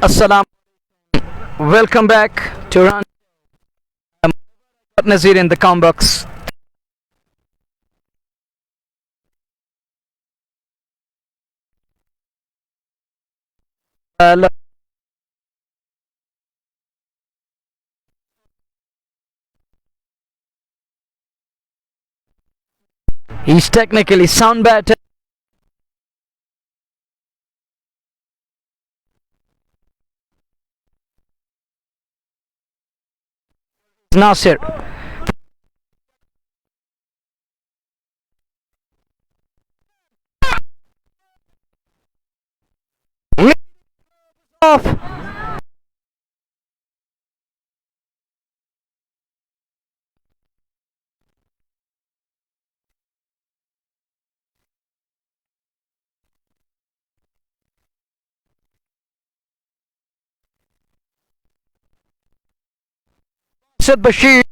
Assalam. Welcome back to Run Nazir in the Combox. He's technically sound better. Nasir. Off. Said Bashir.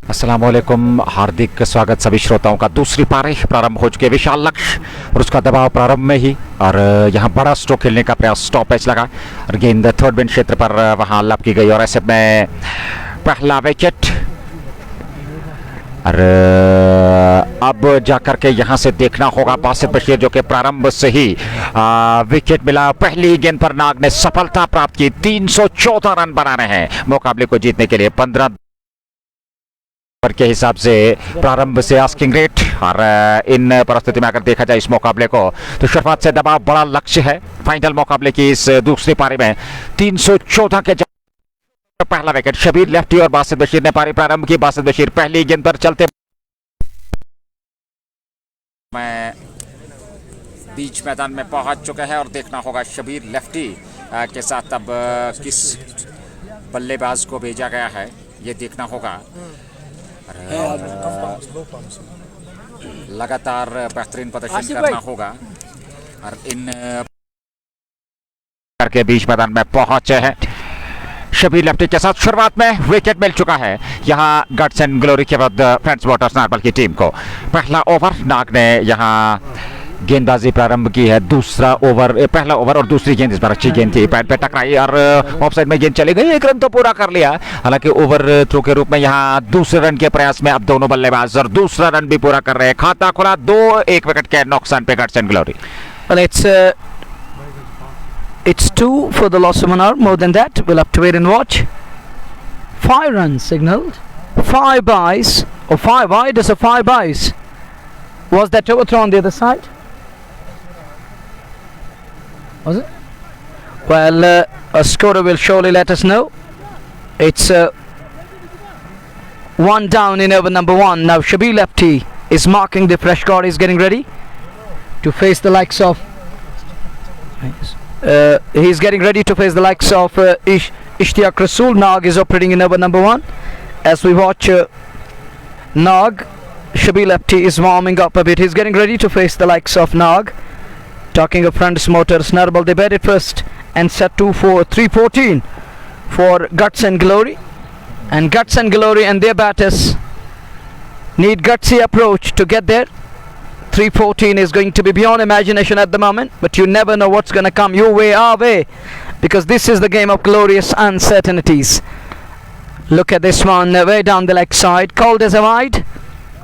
अस्सलाम वालेकुम, हार्दिक स्वागत सभी श्रोताओं का। दूसरी पारी प्रारंभ हो चुकी है। विशाल लक्ष्य और उसका दबाव प्रारंभ में ही, और यहाँ बड़ा स्ट्रोक खेलने का प्रयास, स्टॉपेज लगा और गेंद थर्ड बिन क्षेत्र पर वहाँ लप की गई और ऐसे में पहला विकेट। और अब जाकर के यहाँ से देखना होगा बासित बशीर, जो कि प्रारंभ से ही विकेट मिला। पहली गेंद पर नाग ने सफलता प्राप्त की। 314 रन बनाने हैं मुकाबले को जीतने के लिए। 15 के हिसाब से प्रारंभ से आस्किंग रेट, और इन परिस्थिति में अगर देखा जाए इस मुकाबले को, तो शुरुआत से दबाव बड़ा लक्ष्य है। फाइनल मुकाबले की इस दूसरी पारी में 314 के पहला विकेट। शबीर लेफ्टी और बासित बशीर ने पारी प्रारंभ की। बासित बशीर पहली गेंद पर चलते में बीच मैदान में पहुंच चुके हैं और देखना होगा शबीर लेफ्टी के साथ अब किस बल्लेबाज को भेजा गया है, ये देखना होगा। लगातार बेहतरीन प्रदर्शन करना होगा और इन करके बीच मैदान में पहुंचे हैं शबीर लेफ्टी के साथ। शुरुआत में विकेट मिल चुका है यहाँ गट्स एंड ग्लोरी के बाद फ्रेंड्स वाटर्स नारबल की टीम को। पहला ओवर नाग ने यहाँ गेंदबाजी प्रारंभ की है। दूसरा ओवर, पहला ओवर और दूसरी गेंद इस बार अच्छी गेंद थी, पैड पे टकराई और ऑफ साइड में गेंद चली गई। एक रन तो पूरा कर लिया, हालांकि ओवर थ्रो के रूप में यहाँ दूसरे रन के प्रयास में अब दोनों बल्लेबाज और दूसरा रन भी पूरा कर रहे हैं। खाता खुला 2-1 विकेट के नुकसान पे guts and glory. Well, it's 2 for the loss of an hour. More than that, we'll have to wait and watch. 5 runs signaled. 5 byes. Or 5 wide is a 5 byes. Was that overthrow on the other side? Was it? Well, a scorer will surely let us know. It's 1 down in over number 1. Now Shabir Lefty is marking the fresh guard. He's getting ready to face the likes of he's getting ready to face the likes of Ishtiyaq Rasool. Nag is operating in over number 1. As we watch Nag, Shabir Lefty is warming up a bit. He's getting ready to face the likes of Nag. Talking of front motors, Narbal, they batted first and set 3-14 for Guts and Glory. And Guts and Glory and their batters need gutsy approach to get there. 3-14 is going to be beyond imagination at the moment, but you never know what's going to come your way, our way, because this is the game of glorious uncertainties. Look at this one, way down the leg side, called as a wide,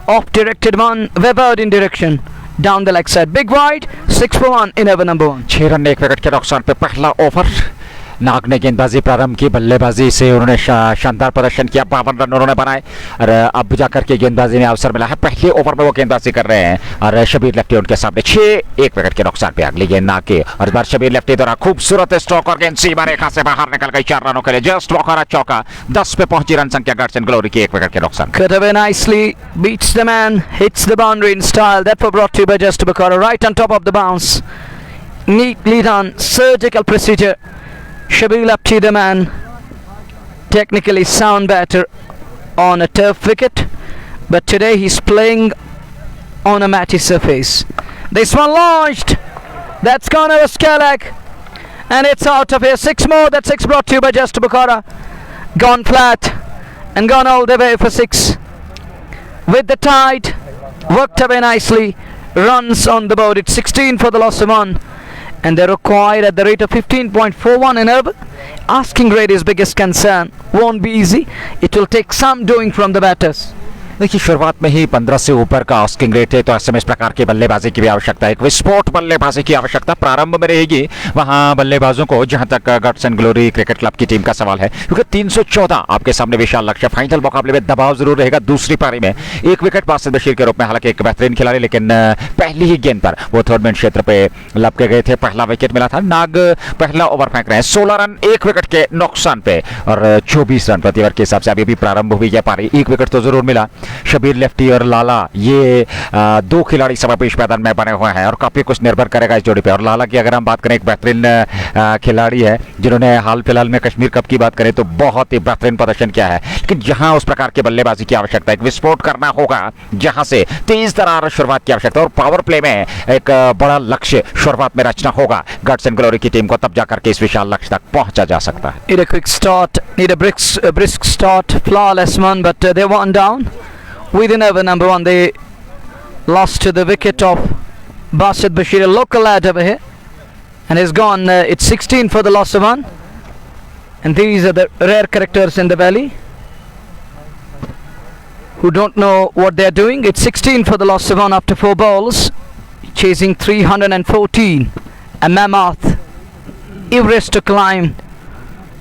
off directed one, Webber in direction, down the leg side, big wide, 6 for 1 in over number 1. 6 run 1 wicket के नुकसान पे पहला over. नाग ने गेंदबाजी प्रारंभ की, बल्लेबाजी से उन्होंने शानदार प्रदर्शन किया। 52 रन उन्होंने बनाए और अब जाकर के गेंदबाजी में अवसर मिला है। पहले ओवर में वो गेंदबाजी कर रहे हैं और शबीर लेफ्टी उनके सामने 6-1 विकेट के नुकसान पे अगली गेंद नाग की, और इस बार शबीर लेफ्टी द्वारा खूबसूरत स्ट्रोक और गेंद सीमा रेखा से बाहर निकल गई 4 रनों के लिए। जस्ट वॉकर चौका, 10 पे पहुंची रन संख्या गट्स एंड ग्लोरी की 1 विकेट के नुकसान। Cut away nicely, beats the man, hits the boundary in style. That was brought to you by Just Bakara, right on top of the bounce. Neatly done, surgical procedure. Shabir Lefty, the man, technically sound batter on a turf wicket, but today he's playing on a matty surface. This one launched. That's gone over Skellag. And it's out of here. 6 more. That 6 brought to you by Just Bukhara. Gone flat and gone all the way for 6. With the tide, worked away nicely. Runs on the board. It's 16 for the loss of 1. And they're required at the rate of 15.41 in over. Asking rate is biggest concern. Won't be easy. It will take some doing from the batters. देखिए शुरुआत में ही 15 से ऊपर का asking rate है, तो ऐसे में इस प्रकार की बल्लेबाजी की भी आवश्यकता है, एक विस्फोट बल्लेबाजी की आवश्यकता प्रारंभ में रहेगी वहां बल्लेबाजों को, जहां तक guts and glory cricket club की टीम का सवाल है, क्योंकि 314 आपके सामने विशाल लक्ष्य। फाइनल मुकाबले में दबाव जरूर रहेगा। दूसरी पारी में एक विकेट बासित बशीर के रूप में, हालांकि एक बेहतरीन खिलाड़ी, लेकिन पहली ही गेंद पर वो थर्ड मैन क्षेत्र पे लपके गए थे। पहला विकेट मिला था। नाग पहला ओवर फेंक रहे हैं, 16 रन 1 विकेट के नुकसान पे और 24 रन प्रति ओवर के हिसाब से अभी भी प्रारंभ हुई है पारी। एक विकेट तो जरूर मिला। शबीर लेफ्टी और लाला, ये 2 खिलाड़ी समापेश मैदान में बने हुए हैं और काफी कुछ निर्भर करेगा इस जोड़ी पे। और लाला की अगर हम बात करें, एक बेहतरीन खिलाड़ी है जिन्होंने हाल फिलहाल में कश्मीर कप की बात करें तो बहुत ही बेहतरीन प्रदर्शन किया है, लेकिन जहां उस प्रकार की बल्लेबाजी की आवश्यकता है, एक विस्फोट करना होगा, जहां से तेज तरार शुरुआत की आवश्यकता और पावर प्ले में एक बड़ा लक्ष्य शुरुआत में रचना होगा गट्स एंड ग्लोरी की टीम को, तब जाकर के इस विशाल लक्ष्य तक पहुंचा जा सकता है। Need a quick start, need a brisk start, flawless one, but they one down. Within over number 1, they lost to the wicket of Basit Bashir, a local lad over here, and he's gone. It's 16 for the loss of 1, and these are the rare characters in the valley who don't know what they're doing. It's 16 for the loss of 1 after 4 balls, chasing 314, a mammoth Everest to climb,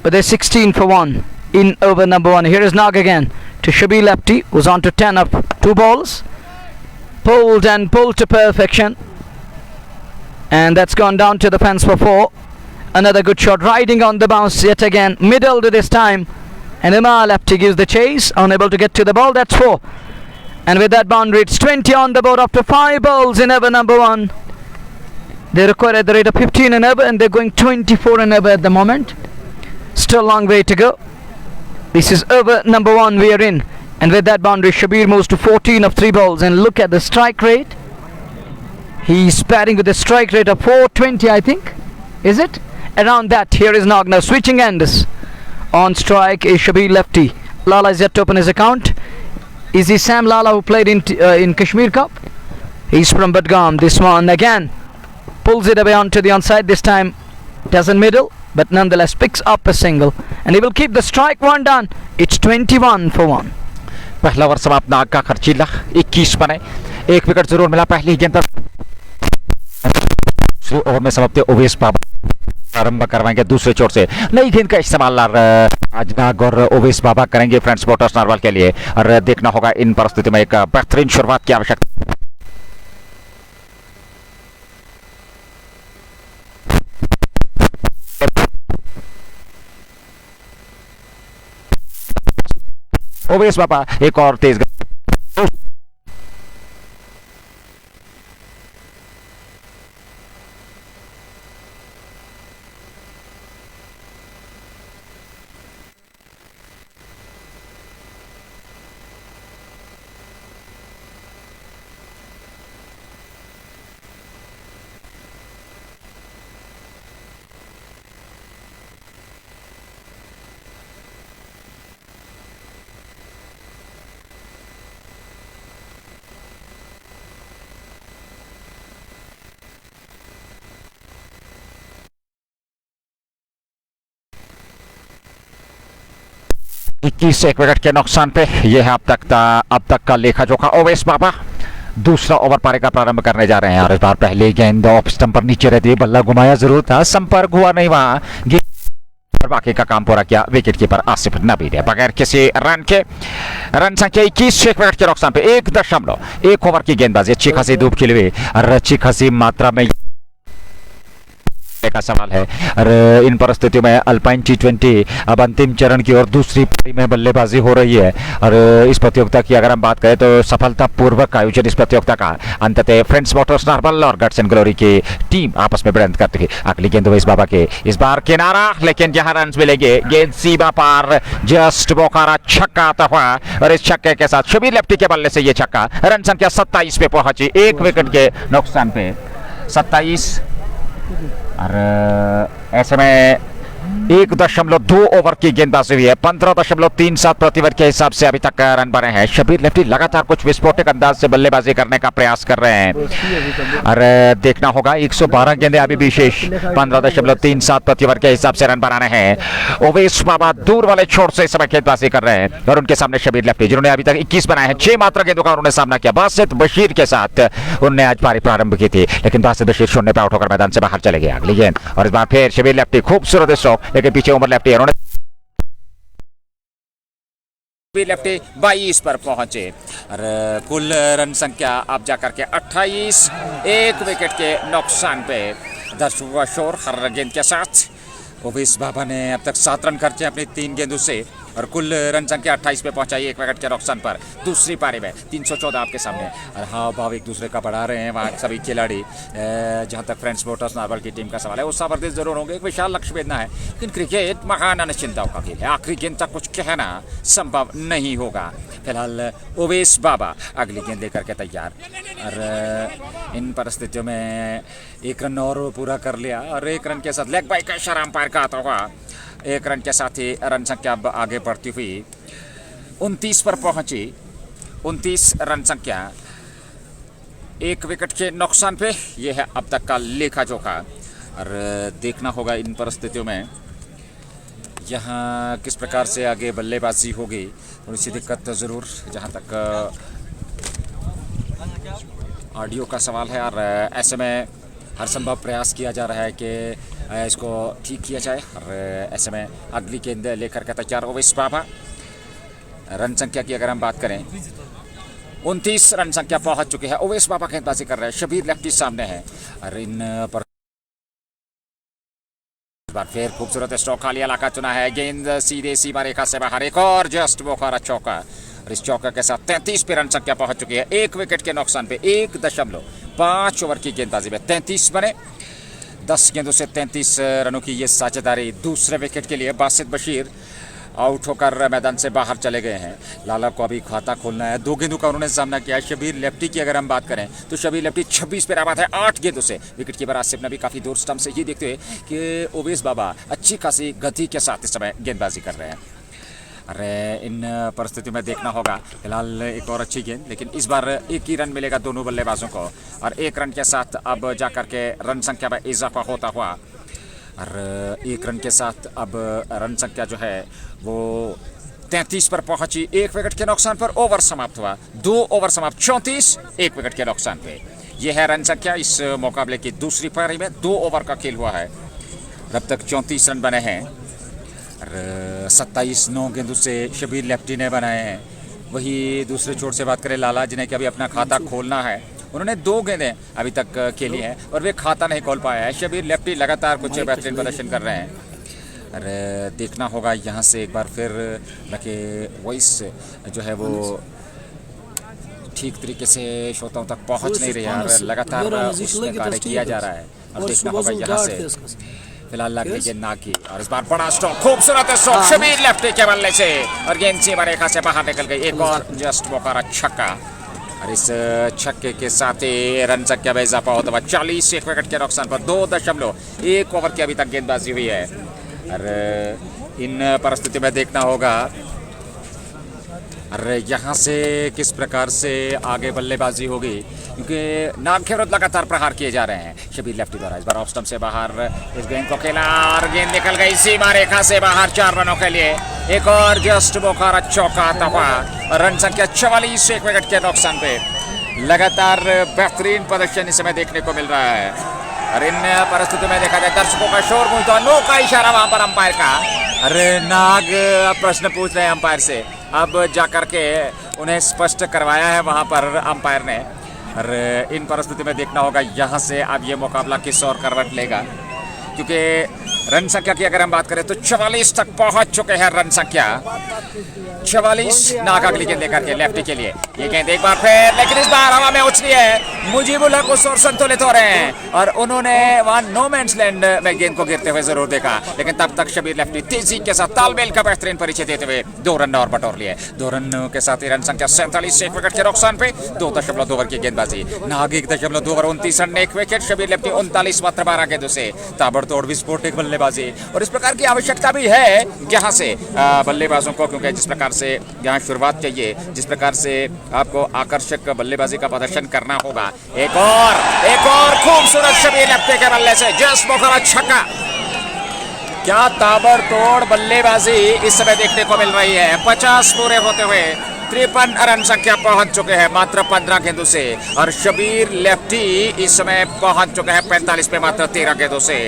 but they're 16 for 1 in over number 1. Here is Nag again to Shabir lefty, was on to 10 up 2 balls, pulled to perfection, and that's gone down to the fence for 4. Another good shot, riding on the bounce yet again, middle to this time, and Imar lefty gives the chase, unable to get to the ball. That's 4, and with that boundary it's 20 on the board after 5 balls in over number 1. They require at the rate of 15 and over, and they're going 24 and over at the moment. Still a long way to go. This is over number 1 we are in, and with that boundary Shabir moves to 14 of 3 balls, and look at the strike rate. He's batting with a strike rate of 420, I think. Is it? Around that. Here is Nag now switching ends. On strike is Shabir lefty. Lala is yet to open his account. Is he Sam Lala who played in Kashmir Cup? He's from Budgam. This one again pulls it away onto the onside. This time doesn't middle, but nonetheless picks up a single, and he will keep the strike one done. It's 21 for 1. पहला over समाप्त। नाग का खर्चीला 21 बने, 1 wicket जरूर मिला पहली गेंद पर। दूसरे ओवर में समाप्ति ओवेस बाबा प्रारंभ करवाएंगे दूसरे छोर से। नई गेंद का इस्तेमाल आज नाग और ओवेस बाबा करेंगे फ्रेंड्स स्पोर्टर्स नारवाल के लिए, और देखना होगा इन परिस्थिति में एक बेहतरीन शुरुआत की आवश्यकता। ओवेस बाबा एक और तेज इक्कीस 1 विकेट के नुकसान पे यह है अब तक का लेखा जोखा। ओवेस बाबा दूसरा ओवर पारी का प्रारंभ करने जा रहे हैं, और इस बार पहले गेंद ऑफ स्टंप पर नीचे रहती है, बल्ला घुमाया जरूर था, संपर्क हुआ नहीं वहां, गेंद बाकी का काम पूरा किया विकेट कीपर आसिफ नबी ने बगैर किसी रन के। रन संख्या 21 1 विकेट के नुकसान पे 1.1 ओवर की गेंदबाजी, अच्छी खासी धूप खिली हुई और अच्छी खासी मात्रा में का सवाल है। और इन परिस्थितियों में अल्पाइन T20 अब अंतिम चरण की ओर दूसरी पारी में बल्लेबाजी हो रही है। और इस प्रतियोगिता की अगर हम बात करें तो सफलतापूर्वक आयोजित इस प्रतियोगिता का अंततः फ्रेंड्स मोटर्स नारबल और गट्स एंड ग्लोरी की टीम आपस में भिड़ंत करती हुई। अगली गेंद उवैस बाबा के इस बार किनारा, लेकिन यहाँ रन मिलेंगे। गेंद सीमा पार, जस्ट बोकारा छक्का आता हुआ और इस छक्के के साथ शबीर लेफ्टी के बल्ले से ये छक्का रन संख्या 27 पे पहुंची, 1 विकेट के नुकसान पे 27। और ऐसे में 1.2 ओवर की गेंदबाजी हुई है। 15.37 प्रति ओवर के हिसाब से अभी तक रन बने हैं। शबीर लेफ्टी लगातार कुछ विस्फोटक अंदाज से बल्लेबाजी करने का प्रयास कर रहे हैं। और देखना होगा 112 गेंदें अभी भी शेष, 15.37 प्रति ओवर के हिसाब से रन बनाने हैं। उवैस बाबा दूर वाले छोर से इस समय गेंदबाजी कर रहे हैं और उनके सामने शबीर लेफ्टी जिन्होंने अभी तक 21 बनाए हैं। 6 मात्र गेंदों का उन्होंने सामना किया। बासित बशीर के साथ उन्होंने आज पारी प्रारंभ की थी, लेकिन बासित बशीर शून्य पे आउट होकर मैदान से बाहर चले गए। अगली गेंद और इस बार फिर शबीर लेफ्टी, खूबसूरत स्ट्रोक, लेकिन पीछे उमर लेफ्टी उन्होंने लेफ्टी 22 पर पहुंचे। और कुल रन संख्या अब जाकर के 28, 1 विकेट के नुकसान पे। दर्शकों का शोर हर गेंद के साथ। उवैस बाबा ने अब तक 7 रन खर्चे अपनी 3 गेंदों से और कुल रन संख्या 28 पे पहुंचाई, 1 विकेट के नुकसान पर। दूसरी पारी में 314 आपके सामने। और हाव भाव एक दूसरे का बढ़ा रहे हैं वहाँ सभी खिलाड़ी। जहाँ तक फ्रेंड्स मोटर्स नारबल की टीम का सवाल है, वो जबरदस्त जरूर होंगे, एक विशाल लक्ष्य भेदना है, लेकिन क्रिकेट महान अनिश्चितताओं का खेल है। आखिरी गेंद तक कुछ कहना संभव नहीं होगा। फिलहाल उवैस बाबा अगली गेंद लेकर के तैयार। और इन परिस्थितियों में 1 रन और पूरा कर लिया और 1 रन के साथ लेग बाई का इशारा अंपायर का आता हुआ। 1 रन के साथ ही रन संख्या अब आगे बढ़ती हुई 29 पर पहुंची। 29 रन संख्या, 1 विकेट के नुकसान पे। यह है अब तक का लेखा जोखा। और देखना होगा इन परिस्थितियों में यहाँ किस प्रकार से आगे बल्लेबाजी होगी। थोड़ी सी दिक्कत ज़रूर जहाँ तक ऑडियो का सवाल है। और ऐसे में हर संभव प्रयास किया जा रहा है कि इसको ठीक किया जाए। और ऐसे में अगली गेंद लेकर के तैयार उवैस बाबा। रन संख्या की अगर हम बात करें, 29 रन संख्या पहुंच चुकी है। उवैस बाबा गेंदबाजी कर रहे हैं, शबीर लेफ्टी सामने है। और इन पर बार फिर खूबसूरत स्ट्रोक, खाली इलाका चुना है। गेंद सीधे सीमा रेखा से बाहर, एक और जस्ट बोखारा चौका। और इस चौका के साथ 33 पे रन संख्या पहुंच चुकी है, 1 विकेट के नुकसान पे। 1.5 ओवर की गेंदबाजी में 33 बने। 10 गेंदों से 33 रनों की ये साझेदारी दूसरे विकेट के लिए। बासित बशीर आउट होकर मैदान से बाहर चले गए हैं। लाला को अभी खाता खोलना है। 2 गेंदों का उन्होंने सामना किया। शबीर लेफ्टी की अगर हम बात करें तो शबीर लेफ्टी 26 पे आबाद है, 8 गेंदों से। विकेट कीपर आसिफ नबी काफ़ी दूर स्टंप से ये देखते हुए कि उवैस बाबा अच्छी खासी गति के साथ इस समय गेंदबाजी कर रहे हैं। अरे इन परिस्थितियों में देखना होगा। फिलहाल एक और अच्छी गेंद, लेकिन इस बार 1 ही रन मिलेगा दोनों बल्लेबाजों को। और 1 रन के साथ अब जाकर के रन संख्या में इजाफा होता हुआ। और 1 रन के साथ अब रन संख्या जो है वो 33 पर पहुंची, 1 विकेट के नुकसान पर। ओवर समाप्त हुआ, 2 ओवर समाप्त, 34, 1 विकेट के नुकसान पे। यह है रन संख्या इस मुकाबले की दूसरी पारी में। 2 ओवर का खेल हुआ है, अब तक 34 रन बने हैं। और 27 9 गेंदों से शबीर लेफ्टी ने बनाए हैं। वही दूसरे छोर से बात करें लाला, जिन्हें कि अभी अपना खाता खोलना है। उन्होंने 2 गेंदें अभी तक खेली हैं और वे खाता नहीं खोल पाया है। शबीर लेफ्टी लगातार कुछ बेहतरीन प्रदर्शन कर रहे हैं। और देखना होगा यहाँ से एक बार फिर कि वॉइस जो है वो ठीक तरीके से श्रोताओं तक पहुँच नहीं रही है और लगातार उसमें कार्य किया जा रहा है। और देखना होगा यहाँ से फिलहाल लगने गेंद ना की। और इस बार बड़ा स्ट्रोक, खूबसूरत स्ट्रोक शबीर लेफ्टी के बल्ले से और गेंद सीमा रेखा से बाहर निकल गई। एक और जस्ट बोकारा छक्का। और इस छक्के के साथ ही रन संख्या में इजाफा होता हुआ 40, 1 विकेट के नुकसान पर। 2.1 ओवर की अभी तक गेंदबाजी हुई है। और इन परिस्थिति में देखना होगा और यहाँ से किस प्रकार से आगे बल्लेबाजी होगी, क्योंकि नाग के विरुद्ध लगातार प्रहार किए जा रहे हैं। शबीर लेफ्टी द्वारा इस बार ऑफ स्टंप से बाहर इस गेंद को खेला और गेंद निकल गई सीमा रेखा से बाहर 4 रनों के लिए। एक और जस्ट बोखारा चौका आता हुआ। रन संख्या 44, 1 विकेट के नुकसान पे। लगातार बेहतरीन प्रदर्शन इस समय देखने को मिल रहा है। और इन परिस्थितियों में देखा जाए दर्शकों का शोर गूंजता, नो का इशारा वहां पर अंपायर का। अरे नाग प्रश्न पूछ रहे हैं अंपायर से, अब जाकर के उन्हें स्पष्ट करवाया है वहां पर अंपायर ने। और इन परिस्थिति में देखना होगा यहाँ से अब ये मुकाबला किस और करवट लेगा। क्योंकि रन संख्या की अगर हम बात करें तो 44 तक पहुंच चुके हैं रन संख्या 44। नाग अगली गेंद लेकर के लेफ्टी के लिए ये गेंद एक बार फिर, लेकिन इस बार हवा में उछली है। मुजीबुल हक उस ओर संतुलित हो रहे हैं और उन्होंने वहां नो मैंस लैंड में गेंद को गिरते हुए जरूर देखा, लेकिन तब तक शबीर लेफ्टी तेजी के साथ तालमेल का बेहतरीन परिचय देते हुए 2 रन और बटोर लिए। 2 रन के साथ ही रन संख्या 47 1 विकेट के नुकसान पे 2.2 ओवर की गेंदबाजी। Nag 1.2 over 29 run 1 wicket, Shabir lefty 39 मात्र 12 गेंदों से ताबड़तोड़ विस्फोटक बल्लेबाजी। और इस प्रकार की आवश्यकता भी है यहाँ से बल्लेबाजों को, क्योंकि जिस प्रकार से यहाँ शुरुआत चाहिए, जिस प्रकार से आपको आकर्षक बल्लेबाजी का प्रदर्शन करना होगा। एक और खूबसूरत शबीर लेफ्टी के बल्ले से जस्ट मुखरा छक्का। क्या ताबड़तोड़ बल्लेबाजी इस समय देखने को मिल रही है। 50 पूरे होते हुए 53 रन संख्या पहुंच चुके हैं मात्र 15 गेंदों से, और शबीर लेफ्टी इस समय पहुंच चुके हैं 45 पे मात्र 13 गेंदों से।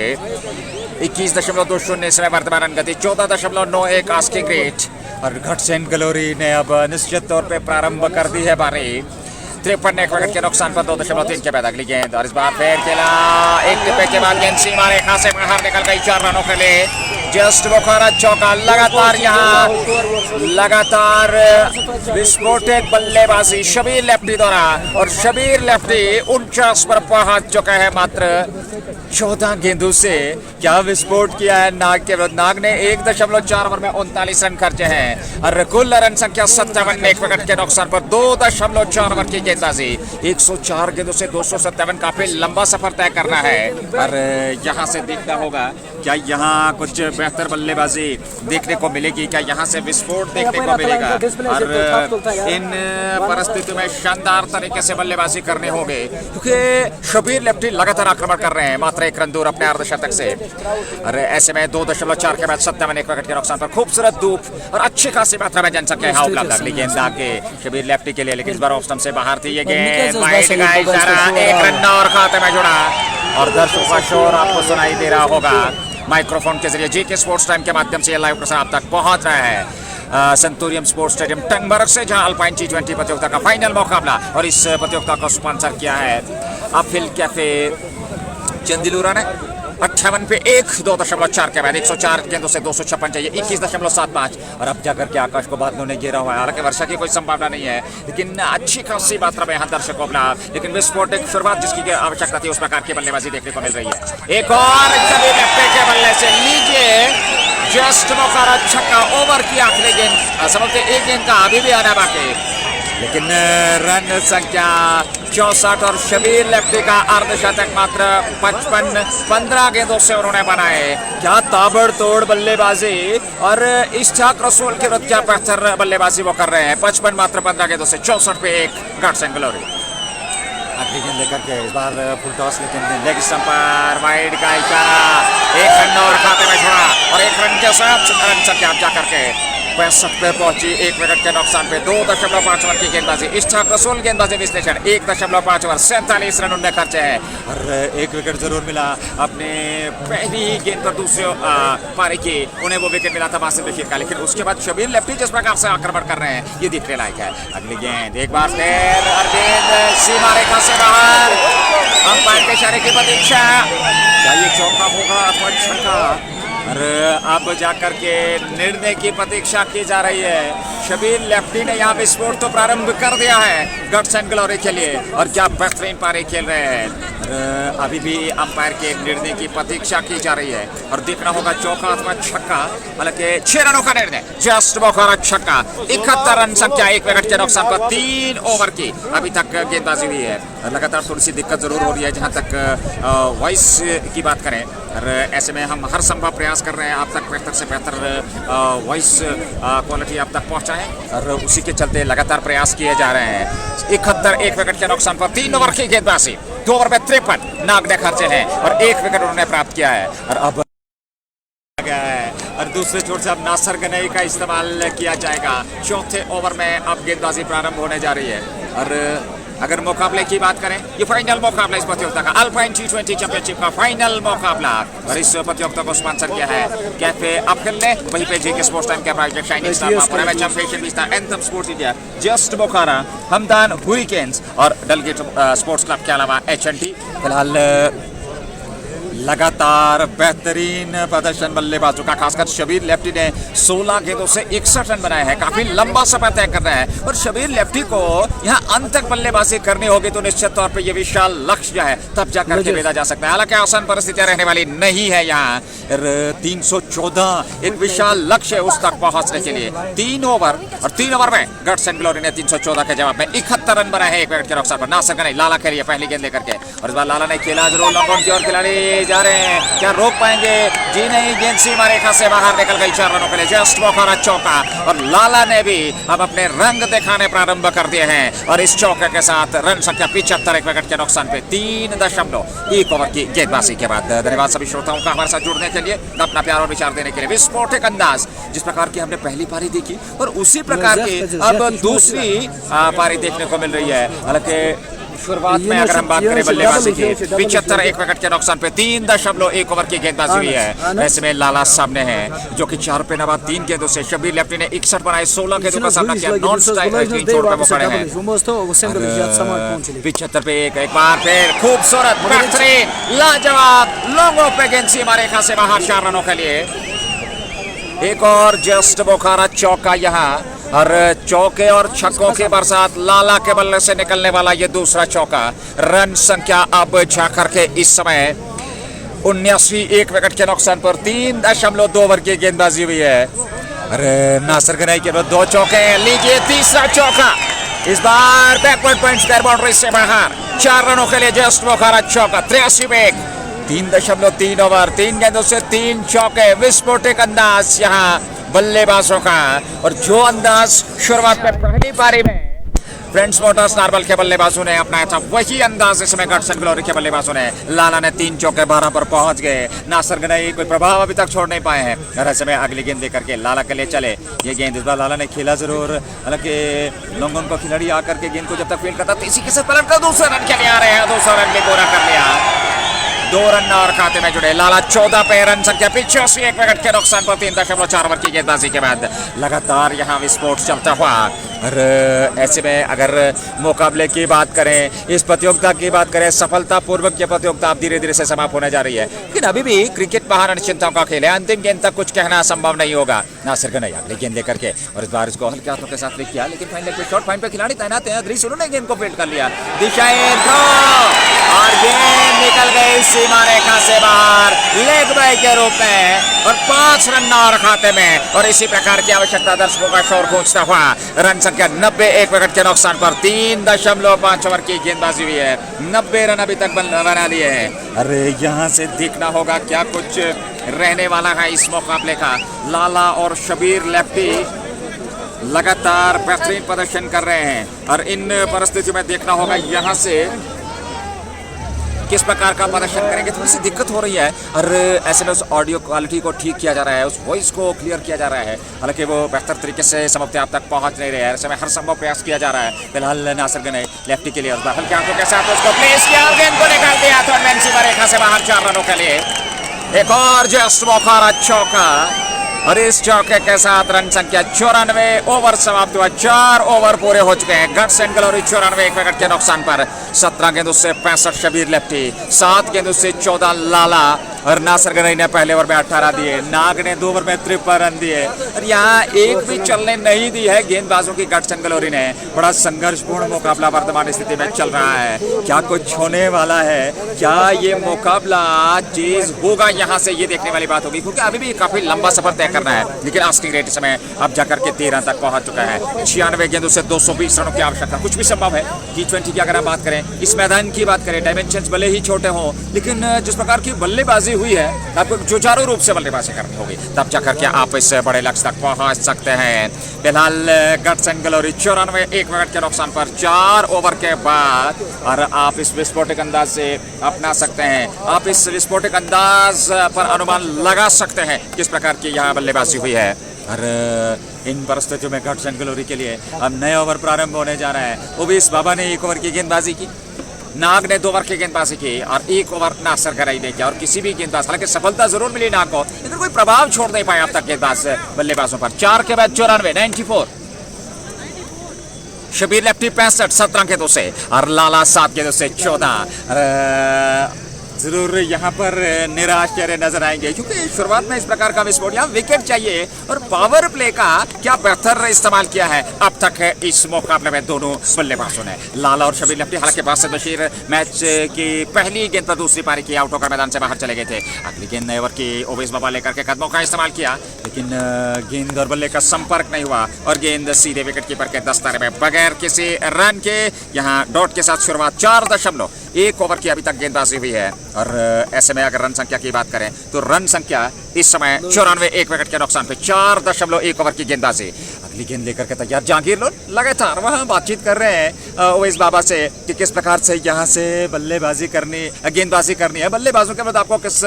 21.20 समय वर्तमान रन गति, 14.91 आस्किंग रेट, और घटसेन ग्लोरी ने अब निश्चित तौर पे प्रारंभ कर दी है बारी। 53 1 विकेट के नुकसान पर 2.3 के बाद अगली गेंद, और इस बार फिर खेला एक टिप्पे के बाद गेंद सीमा रेखा से बाहर निकल गई 4 रनों के लिए। जस्ट मुखरा चौका। लगातार विस्फोटक बल्लेबाजी शबीर लेफ्टी द्वारा, और शबीर लेफ्टी 49 पर पहुंच चुका है मात्र 14 गेंदों से। क्या विस्फोट किया है नाग के विरुद्ध। नाग ने 1.4 ओवर में 39 रन खर्चे हैं, और कुल रन संख्या 57 1 विकेट के नुकसान पर 2.4 ओवर की गेंदबाजी। 104 गेंदों से 257 काफी लंबा सफर तय करना है, और यहाँ से देखना होगा क्या यहाँ कुछ बेहतर बल्लेबाजी देखने को मिलेगी, क्या यहाँ से विस्फोट देखने को मिलेगा। और इन परिस्थितियों में शानदार तरीके से बल्लेबाजी करने होंगे, क्योंकि शबीर लेफ्टी लगातार आक्रमण कर रहे हैं मात्र 1 रन दूर अपने अर्धशतक से। अरे ऐसे में 2.4 के बाद 57 1 विकेट के नुकसान पर खूबसूरत धूप और अच्छी खासी मात्रा में जनसंख्या यहाँ उपलब्ध। अगली गेंद आगे शबीर लेफ्टी के लिए, लेकिन इस बार ऑफ स्टंप से बाहर थी ये गेंद। वाइड का इशारा, 1 रन और खाते में जुड़ा, और दर्शकों का शोर आपको सुनाई दे रहा होगा माइक्रोफोन के जरिए। जीके स्पोर्ट्स टाइम के माध्यम से लाइव प्रसारण आप तक पहुंच रहा है सेंटोरियम स्पोर्ट्स स्टेडियम टंगमर्ग से, जहां अल्पाइन T20 प्रतियोगिता का फाइनल मुकाबला, और इस प्रतियोगिता को स्पॉन्सर किया है अफिल कैफे चंदिलूरा ने। 58 पे 1 2.4 के बाद 104 गेंदों से 256 चाहिए, 21.75, और अब जाकर के आकाश को बादलों ने घेरा हुआ है। हालांकि वर्षा की कोई संभावना नहीं है, लेकिन अच्छी खासी मात्रा में यहाँ दर्शकों अपना, लेकिन विस्फोटक शुरुआत जिसकी आवश्यकता थी उस प्रकार की बल्लेबाजी देखने को मिल रही है। एक और शबीर लेफ्टी के बल्ले से लीजिए जस्ट मुखरा छक्का। ओवर की आखिरी गेंद, समझते एक गेंद का अभी भी आना बाकी, लेकिन रन संख्या 64, और शबीर लेफ्टी का अर्धशतक मात्र 55 15 गेंदों से उन्होंने बनाए। क्या ताबड़तोड़ बल्लेबाजी, और इश्तियाक रसूल के विरुद्ध क्या बेहतर बल्लेबाजी वो कर रहे हैं। 55 मात्र 15 गेंदों से 64 पे 1 घटसेन ग्लोरी। अगली गेंद लेकर के इस बार फुल टॉस, लेकिन लेग स्टंप पर वाइड का इशारा, 1 रन और खाते में छोड़ा, और 1 रन के साथ रन संख्या जाकर के 65 पे पहुंची 1 विकेट के नुकसान पे। 2.5 ओवर की गेंदबाजी। इश्तियाक रसूल गेंदबाजी विश्लेषण 1.5 ओवर 47 रन उनने खर्चे हैं, और 1 विकेट जरूर मिला अपने पहली गेंद पर दूसरे पारी की, उन्हें वो विकेट मिला था बासित बशीर का, लेकिन उसके बाद शबीर लेफ्टी जिस प्रकार से आक्रमण कर रहे हैं ये देखने लायक है। अगली गेंद एक बार फिर, और गेंद सीमा रेखा से बाहर, अंपायर के इशारे की प्रतीक्षा। क्या ये चौका होगा अथवा छक्का, और अब जाकर के निर्णय की प्रतीक्षा की जा रही है। शबीर लेफ्टी ने यहाँ विस्फोट तो प्रारंभ कर दिया है घटसेन ग्लोरी के लिए, और क्या बेहतरीन पारी खेल रहे हैं। अभी भी अंपायर के निर्णय की प्रतीक्षा की जा रही है, और देखना होगा चौका अथवा छक्का। हालांकि 6 रनों का निर्णय, जस्ट मुखरा छक्का। 71 रन संख्या 1 विकेट के नुकसान पर 3 ओवर की अभी तक गेंदबाजी हुई है। लगातार थोड़ी सी दिक्कत जरूर हो रही है जहाँ तक वॉइस की बात करें, और ऐसे में हम हर संभव प्रयास कर रहे हैं आप तक बेहतर से बेहतर वॉइस क्वालिटी आप तक पहुंचाएं, और उसी के चलते लगातार प्रयास किए जा रहे हैं। 71 1 विकेट के नुकसान पर 3 ओवर की गेंदबाजी। 2 ओवर में 53 नाग ने खर्चे हैं, और 1 विकेट उन्होंने प्राप्त किया है, और अब गया है, और दूसरे छोर से अब नासर गनई का इस्तेमाल किया जाएगा। चौथे ओवर में अब गेंदबाजी प्रारंभ होने जा रही है। और अगर मुकाबले की बात करें, ये फाइनल मुकाबला इस प्रतियोगिता का अल्पाइन T20 चैंपियनशिप का फाइनल मुकाबला, और इस प्रतियोगिता को स्पॉन्सर किया है कैफे अफिल ने, वहीं पे जीके स्पोर्ट्स टाइम के प्रायोजक शाइनिंग स्टार चैंपियनशिप विस्तार एंथम स्पोर्ट्स इंडिया, जस्ट मुखरा, हमदान हुरिकेन्स और डलगेट स्पोर्ट्स क्लब के अलावा HNT। फिलहाल लगातार बेहतरीन प्रदर्शन बल्लेबाजों का, खासकर शबीर लेफ्टी ने 16 गेंदों से 61 रन बनाए हैं। काफी लंबा समय तय कर रहे हैं और शबीर लेफ्टी को यहाँ अंत तक बल्लेबाजी करनी होगी तो निश्चित तौर पे ये विशाल लक्ष्य है, तब जाकर के भेजा जा सकता है। हालांकि आसान परिस्थितियां रहने वाली नहीं है यहाँ। 314 एक विशाल लक्ष्य है उस तक पहुंचने के लिए। 3 ओवर और 3 ओवर में गट्स एंड ग्लोरी ने 314 के जवाब में 71 रन बनाए हैं 1 विकेट के नुकसान पर। नासिर गनई लाला खेलिए पहली गेंद लेकर के और इस बार लाला ने खेला जरूर, लॉन्ग की ओर खिलाड़ी जा रहे हैं, क्या रोक पाएंगे? जी नहीं, गेंद सीमा रेखा से बाहर निकल गई 4 रनों के लिए। जस्ट बोखारा चौका और लाला ने भी अब अपने रंग दिखाने प्रारंभ कर दिए हैं और इस चौके के साथ रन संख्या 75 1 विकेट के नुकसान पे 3.1 ओवर की गेंदबाजी के बाद। धन्यवाद सभी श्रोताओं का हमारे साथ जुड़ने के लिए, अपना प्यार और विचार देने के लिए। विस्फोटक अंदाज जिस प्रकार की हमने पहली पारी देखी और उसी प्रकार की अब दूसरी पारी देखने को मिल रही है। हालांकि शुरुआत में अगर हम बात करें बल्लेबाजी की, 75 1 विकेट के नुकसान पे 3.1 ओवर की गेंदबाजी हुई है। ऐसे में लाला सामने है जो कि 4 पे नवा 3 गेंदों से। शबीर लेफ्टी ने 61 बनाए, 16 गेंदों का सामना किया, नॉन स्ट्राइक छोड़ पे वो खड़े हैं। 75 पे एक बार फिर खूबसूरत बेहतरीन लाजवाब लॉन्गों पे गेंद सीमा रेखा से बाहर 4 रनों के लिए। एक और जस्ट बोखारा चौका यहाँ और चौके और छक्कों की बरसात। लाला के बल्ले से निकलने वाला ये दूसरा चौका। रन संख्या अब जाकर के इस समय 79 1 विकेट के नुकसान पर 3.2 ओवर की गेंदबाजी हुई है। अरे नासिर गनई के 2 चौके, लीजिए तीसरा चौका, इस बार बैकवर्ड पॉइंट स्क्वायर बाउंड्री से बाहर 4 रनों के लिए जस्ट बोखारा चौका। 83 पे 3.3 ओवर, 3 गेंदों से 3 चौके। विस्फोटक अंदाज यहाँ बल्लेबाजों का और जो अंदाज शुरुआत में पहली पारी में फ्रेंड्स मोटर्स नार्बल के बल्लेबाजों ने अपनाया था, वही अंदाज इसमें गट्स एंड ग्लोरी के बल्लेबाजों ने। लाला ने 3 चौके 12 पर पहुंच गए। नासिर गनई कोई प्रभाव अभी तक छोड़ नहीं पाए हैं और ऐसे में अगली गेंद लेकर के लाला के लिए चले। ये गेंद इस बार लाला ने खेला जरूर, हालांकि लॉन्गॉन को खिलाड़ी आकर के गेंद को जब तक फील्ड करता तो इसी के साथ पलट कर दूसरे रन के लिए आ रहे हैं। 200 रन भी पूरा कर लिया, 2 रन और खाते में जुड़े। लाला 14 पे, रन संख्या 85 1 विकेट के नुकसान पर 3.4 ओवर की गेंदबाजी के बाद लगातार यहाँ विस्फोट चलता हुआ। और ऐसे में अगर मुकाबले की बात करें, इस प्रतियोगिता की बात करें, सफलतापूर्वक ये प्रतियोगिता अब धीरे धीरे से समाप्त होने जा रही है, लेकिन अभी भी क्रिकेट बाहर अनिश्चितताओं का खेल है। अंतिम गेंद तक कुछ कहना संभव नहीं होगा। नासिर गनई अगली गेंद लेकर के और इस बार इसको हल्के हाथों के साथ लिख किया, लेकिन फाइन लेग पे शॉट, फाइन पे खिलाड़ी तैनात है। ग्रीस उन्होंने गेंद को फील्ड कर लिया, दिशाएं थ्रो और गेंद निकल गई सीमा रेखा से बाहर लेग बाय के रूप में और 5 रन और खाते में। और इसी प्रकार की आवश्यकता दर्शकों का शोर गूंजता हुआ। रन संख्या 90 1 विकेट के नुकसान पर 3.5 ओवर की गेंदबाजी हुई है। 90 रन अभी तक बना लिए हैं। अरे यहाँ से देखना होगा क्या कुछ रहने वाला है इस मुकाबले का। लाला और शबीर लेफ्टी लगातार बेहतरीन प्रदर्शन कर रहे हैं और इन परिस्थितियों में देखना होगा यहाँ से किस प्रकार का प्रदर्शन करेंगे। थोड़ी सी दिक्कत हो रही है और ऐसे में उस ऑडियो क्वालिटी को ठीक किया जा रहा है, उस वॉइस को क्लियर किया जा रहा है, हालांकि वो बेहतर तरीके से समाप्ति आप तक पहुंच नहीं रहे हैं। ऐसे में हर संभव प्रयास किया जा रहा है। फिलहाल नासिर गनई लेफ्टी के लिए और हल्के हाथों के साथ उसको प्लेस किया और गेंद को निकाल दिया तो सीमा रेखा से बाहर 4 रनों के लिए। एक और जस्ट बोखारा चौका और इस चौके के साथ रन संख्या 94 ओवर समाप्त हुआ। 4 ओवर पूरे हो चुके हैं। गट्स एंड ग्लोरी 94 1 विकेट के नुकसान पर। 17 गेंदों से 65 शबीर लेफ्टी, 7 गेंदों से 14 लाला और नासिर गनई ने पहले ओवर में 18 दिए। नाग ने 2 ओवर में 53 रन दिए और यहाँ एक भी चलने नहीं दी है गेंदबाजों की गट्स एंड ग्लोरी ने। बड़ा संघर्षपूर्ण मुकाबला वर्तमान स्थिति में चल रहा है। क्या कुछ होने वाला है, क्या ये मुकाबला तेज होगा, यहाँ से ये देखने वाली बात होगी, क्योंकि अभी भी काफी लंबा सफर तय करना है। लेकिन आस्किंग रेट समय अब जाकर के 13 तक पहुंच चुका है। 96 गेंदों से 220 रनों की आवश्यकता, कुछ भी संभव है। T20 की अगर हम बात करें, इस मैदान की बात करें, डायमेंशंस भले ही छोटे हों, लेकिन जिस प्रकार की बल्लेबाजी हुई है, आपको जुझारू रूप से बल्लेबाजी करनी होगी, तब जाकर के आप इस बड़े लक्ष्य तक पहुंच सकते हैं। फिलहाल गट्स एंड ग्लोरी 94 1 विकेट के नुकसान पर 4 ओवर के बाद और आप इस विस्फोटक अंदाज से अपना सकते हैं, आप इस विस्फोटक अंदाज पर अनुमान लगा सकते हैं किस प्रकार की यहाँ बल्लेबाजी हुई है। और इन परिस्थितियों में गट्स एंड ग्लोरी के लिए अब नया ओवर प्रारंभ होने जा रहा है। उबैस बाबा ने 1 ओवर की गेंदबाजी की, नाग ने 2 ओवर की गेंदबाजी की और 1 ओवर नासिर गनई ने किया और किसी भी गेंदबाज, हालांकि सफलता जरूर मिली नाग को, लेकिन कोई प्रभाव छोड़ नहीं पाया अब तक गेंदबाज बल्लेबाजों पर। 4 के बाद 94 94 शबीर लेफ्टी 65 17 गेंदों से और लाला 7 गेंदों से 14। जरूर यहाँ पर निराश चेहरे नजर आएंगे क्योंकि शुरुआत में इस प्रकार का विस्फोट, यहाँ विकेट चाहिए और पावर प्ले का क्या बेहतर इस्तेमाल किया है अब तक इस मुकाबले में दोनों बल्लेबाजों ने। लाला और शबीर लेफ्टी, हालांकि बासित बशीर मैच की पहली गेंद पर दूसरी पारी की आउट होकर मैदान से बाहर चले गए थे। अगली गेंद ओवर की ओवेस बाबा लेकर के कदमों का इस्तेमाल किया, लेकिन गेंद और बल्ले का संपर्क नहीं हुआ और गेंद सीधे विकेट कीपर के दस्ताने में बगैर किसी रन के यहाँ डॉट के साथ शुरुआत। 4.1 ओवर की अभी तक गेंदबाजी हुई है और ऐसे में अगर रन संख्या की बात करें तो रन संख्या इस समय 94, 1 विकेट के नुकसान पे 4.1 ओवर की गेंदबाजी। अगली गेंद लेकर के तैयार जहांगीर लोन लगातार वहां बातचीत कर रहे हैं ओवेस बाबा से कि किस प्रकार से यहां से बल्लेबाजी करनी, गेंदबाजी करनी है, बल्लेबाजों के बाद आपको किस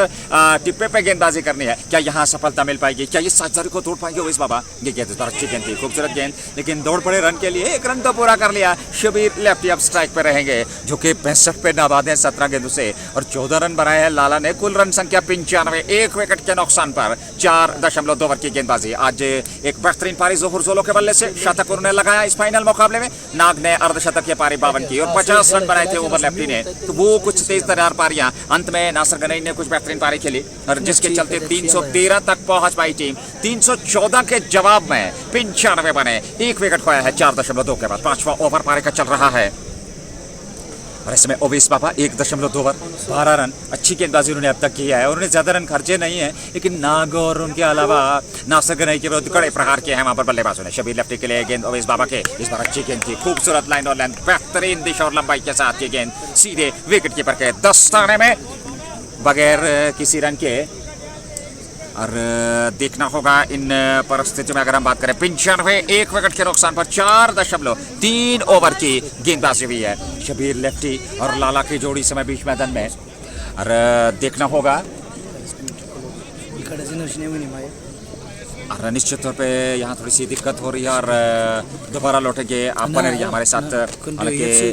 टिप्पे पे गेंदबाजी करनी है, क्या यहां सफलता मिल पाएगी, क्या ये साझेदारी को तोड़ पाएंगे ओवेस बाबा। ये गेंद तो अच्छी गेंद थी, खूबसूरत गेंद, लेकिन दौड़ पड़े रन के लिए। 1 रन तो पूरा कर लिया। शबीर लेफ्टी अब स्ट्राइक पे रहेंगे जो कि 65 पे नाबाद है 17 गेंदों से और 14 रन बनाए हैं लाला ने। कुल रन संख्या 95, 1 विकेट के नुकसान पर 4.2 ओवर की गेंदबाजी। आज एक बेहतरीन पारी जोहर जोलो के बल्ले से शतक उन्होंने लगाया इस फाइनल मुकाबले में। नाग ने अर्धशतक की पारी 52 की और 50 रन बनाए थे ओवर लेफ्टी ने, तो वो कुछ तेज तरार पारियां। अंत में नासिर गनई ने कुछ बेहतरीन पारी खेली और जिसके चलते 313 तक पहुंच पाई टीम। 314 के जवाब में 95 बने, 1 विकेट खोया है 4.2 के बाद। 5वां ओवर पारी का चल रहा है और इसमें ओवेस बाबा 1.2 ओवर 12 रन। अच्छी गेंदबाजी उन्होंने अब तक किया है और उन्हें ज्यादा रन खर्चे नहीं है, लेकिन नाग और उनके अलावा नासिर गनई के विरुद्ध कड़े प्रहार किए हैं वहां पर बल्लेबाजों ने। शबीर लेफ्टी के लिए गेंद ओवेस बाबा के, इस बार अच्छी गेंद थी, खूबसूरत लाइन और लेंथ, बेहतरीन दिशा और लंबाई के साथ ये गेंद सीधे विकेट कीपर के दस्ताने में बगैर किसी रन के। और देखना होगा इन परिस्थितियों में अगर हम बात करें 95, 1 विकेट के नुकसान पर 4.3 ओवर की गेंदबाजी हुई है। शबीर लेफ्टी और लाला की जोड़ी समय बीच मैदान में और देखना होगा और निश्चित तौर पे यहाँ थोड़ी सी दिक्कत हो रही है और दोबारा लौटेंगे आप बने रहिए हमारे साथ। हालांकि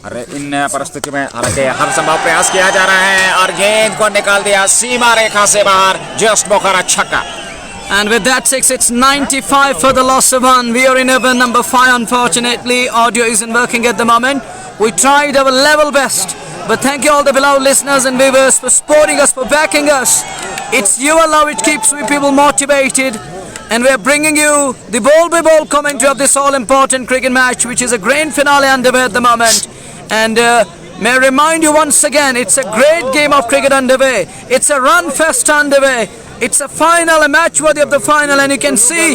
अरे इन परिस्थितियों में हालांकि हर संभव प्रयास किया जा रहा है और गेंद को निकाल दिया सीमा रेखा से बाहर, जस्ट मौका छक्का। And with that 6, it's 95 for the loss of 1. We are in over number 5. Unfortunately, audio isn't working at the moment. We tried our level best. But thank you all the beloved listeners and viewers for supporting us, for backing us. It's your love which keeps we people motivated. And we're bringing you the ball-by-ball commentary of this all-important cricket match, which is a grand finale underway at the moment. And may I remind you once again, it's a great game of cricket underway. It's a run fest underway. It's a final, a match worthy of the final, and you can see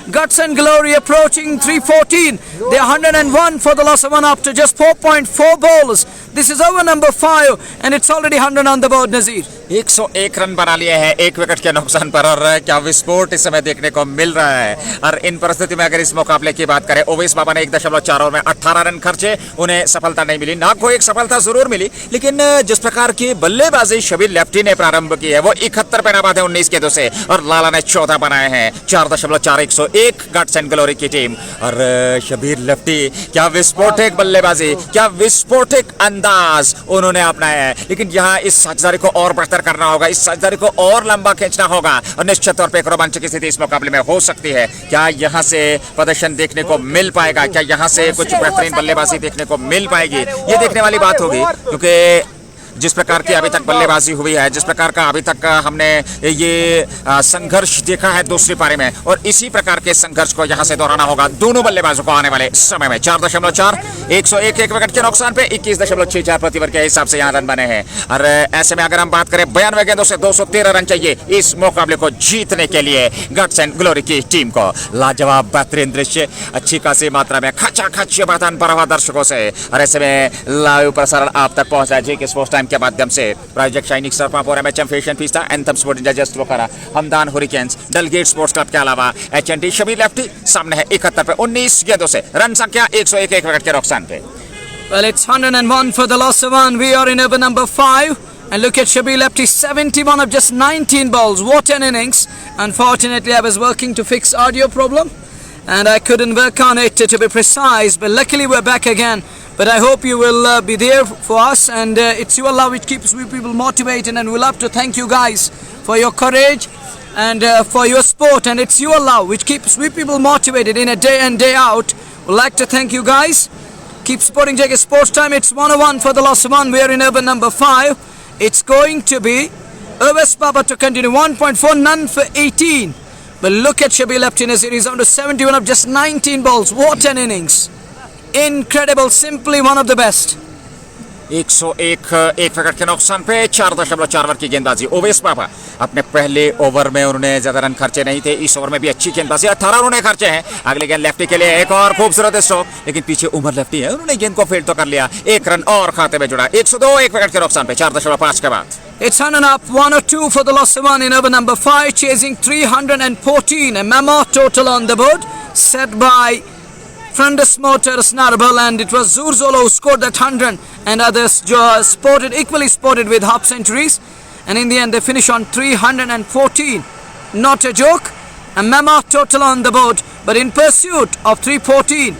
Guts and Glory approaching 314. They're 101 for the loss of 1 after just 4.4 balls. This is over number 5 and it's already 100 on the board, Nazir. 101 run बना लिए हैं 1 wicket के नुकसान पर और क्या विस्फोट इस समय देखने को मिल रहा है। और इन परिस्थिति में अगर इस मुकाबले की बात करें, ओवेस बाबा ने 1.4 ओवर में 18 रन खर्चे, उन्हें सफलता नहीं मिली। नाग को एक सफलता जरूर मिली, लेकिन जिस प्रकार की बल्लेबाजी शबीर लेफ्टी ने प्रारंभ की है वो 71 पे नाबाद है 19 गेंदों से और लाला ने 14 बनाए हैं। 4.4 101 गट्स एंड ग्लोरी की टीम और शबीर लेफ्टी क्या विस्फोटक बल्लेबाजी, क्या विस्फोटक अंदाज उन्होंने अपनाया है। लेकिन यहाँ इस साझेदारी को और बेहतर करना होगा, इस साझेदारी को और लंबा खींचना होगा और निश्चित तौर पे एक रोमांचक स्थिति इस मुकाबले में हो सकती है। क्या यहाँ से प्रदर्शन देखने को मिल पाएगा, क्या यहाँ से कुछ बेहतरीन बल्लेबाजी देखने को मिल पाएगी, ये देखने वाली बात होगी। क्योंकि जिस प्रकार की अभी तक बल्लेबाजी हुई है, जिस प्रकार का अभी तक हमने ये संघर्ष देखा है दूसरी पारी में, और इसी प्रकार के संघर्ष को यहां से दोहराना होगा दोनों बल्लेबाजों को आने वाले समय में। 4.4 101 1 विकेट के नुकसान पे 21.64 प्रति ओवर के हिसाब से यहां रन बने हैं। और ऐसे में अगर हम बात करें 92 गेंदों से 213 रन चाहिए इस मुकाबले को जीतने के लिए गट्स एंड ग्लोरी की टीम को। लाजवाब बेहतरीन दृश्य, अच्छी खासी मात्रा में खचाखच मैदान भरा हुआ दर्शकों से, और ऐसे में लाइव प्रसारण आप तक पहुंचा जी के स्पोर्ट्स टाइम के माध्यम से। प्रायोजक शाइनिंग सरपापुर एमएचएम फैशन पिस्ता, anthem sport India just Bokaro, Hamdan hurricanes, Dalgate sports club के अलावा एचएनटी। शबीर लेफ्टी सामने है 71 पे 19 गेंदों से, रन संख्या 101 1 विकेट के नुकसान पे। Well, it's 101 for the loss of 1. We are in over number 5. And look at Shbir Lefty, 71 of just 19 balls. What an innings. Unfortunately, I was working to fix audio problem and I couldn't work on it to be precise. But luckily, we're back again. But I hope you will be there for us, and it's your love which keeps we people motivated, and we love to thank you guys for your courage and for your support, and it's your love which keeps we people motivated in a day in day out. We'd like to thank you guys. Keep supporting JK Sports Time. It's 101 for the loss of 1. We are in over number 5. It's going to be Uwais Baba to continue. 1.4, none for 18. But look at Shabir left in a series down to 71 of just 19 balls. What an innings. Incredible, simply one of the best. 101 एक wicket के नुकसान पे 4.4 over की गेंदबाजी। उवैस बाबा अपने पहले over में उन्होंने ज्यादा रन खर्चे नहीं थे, इस ओवर में भी अच्छी गेंदबाजी 18 उन्होंने खर्चे हैं। अगले गेंद लेफ्टी के लिए एक और खूबसूरत स्ट्रोक, लेकिन पीछे उमर लेफ्टी है, उन्होंने गेंद को फील्ड तो कर लिया, एक रन और खाते में जुड़ा। 102 एक विकेट के नुकसान पे 4.5 के बाद। It's on and up, 102 for the loss of one in over number 5, chasing 314. A mammoth total on the board, set by Frandus Motors Narbal, and it was Zurzolo who scored that 100, and others equally spotted with half centuries, and in the end they finish on 314. Not a joke, a mammoth total on the board, but in pursuit of 314,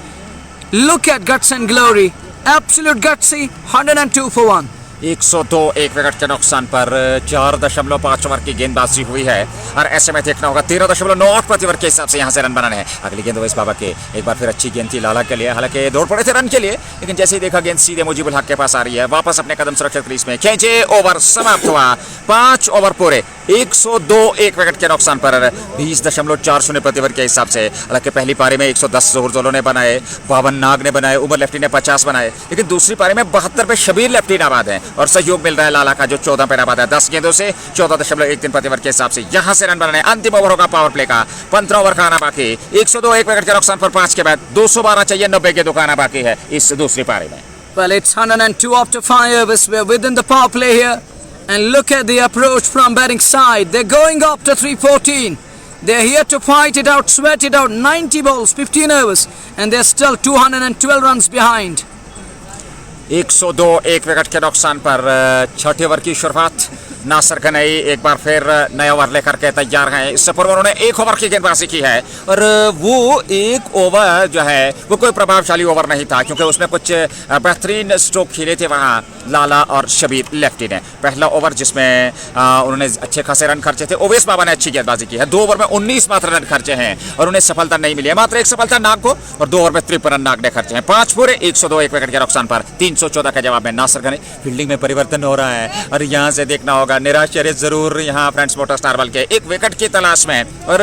look at guts and glory, absolute gutsy, 102 for 1. 102 एक wicket के नुकसान पर 4.5 over की गेंदबाजी हुई है, और ऐसे में देखना होगा 13.9 प्रति ओवर के हिसाब से यहाँ से रन बनाने हैं। अगली गेंद उवैस बाबा के, एक बार फिर अच्छी गेंद थी लाला के लिए, हालांकि दौड़ पड़े थे रन के लिए, लेकिन जैसे ही देखा गेंद सीधे मुजीबुल हक के पास आ रही है, वापस अपने कदम सुरक्षित क्रीज में खींचे, ओवर समाप्त हुआ। 5 ओवर पूरे, 102 एक विकेट के नुकसान पर 20.40 प्रति ओवर के हिसाब से। हालांकि पहली पारी में 110 जोहर ने बनाए, 52 नाग ने बनाए, उमर लेफ्टी ने 50 बनाए, लेकिन दूसरी पारी में 72 पे शबीर लेफ्टी नाबाद है, और सहयोग मिल रहा है लाला का जो 14 पे नाबाद है। 10 गेंदों से 14.13 प्रति ओवर के हिसाब से यहाँ से रन बनाने। अंतिम ओवर होगा पावर प्ले का, 15 ओवर का आना बाकी। 102 एक विकेट के नुकसान पर 5 के बाद 212 चाहिए, 90 के दुकाना बाकी है इस दूसरी पारी में। Well, it's 102 after 5 overs. We're within the power play here, and look at the approach from batting side. They're going up to 314. They're here to fight it out, sweat it out. 90 balls, 15 overs, and they're still 212 runs behind. 102 एक wicket के नुकसान पर 6 over की शुरुआत। नासिर गनई एक बार फिर नया over लेकर के तैयार हैं। इससे पूर्व उन्होंने 1 ओवर की गेंदबाजी की है, और वो 1 ओवर जो है वो कोई प्रभावशाली ओवर नहीं था, क्योंकि उसमें कुछ बेहतरीन स्ट्रोक खेले थे वहाँ लाला और शबीर लेफ्टी ने। पहला ओवर जिसमें उन्होंने अच्छे खासे रन खर्चे थे, उवैस बाबा ने अच्छी गेंदबाजी की है। 2 ओवर में 19 मात्र रन खर्चे हैं, और उन्हें सफलता नहीं मिली है, मात्र 1 सफलता नाग को, और 2 ओवर में 53 रन नाग ने खर्चे हैं। 5 पूरे, 102 एक विकेट के नुकसान पर 314 का जवाब में नासिर गनई। फील्डिंग में परिवर्तन हो रहा है, और यहाँ से देखना होगा निराश्चर्य जरूर यहाँ फ्रेंड्स मोटर्स नारवल के, एक विकेट की तलाश में, और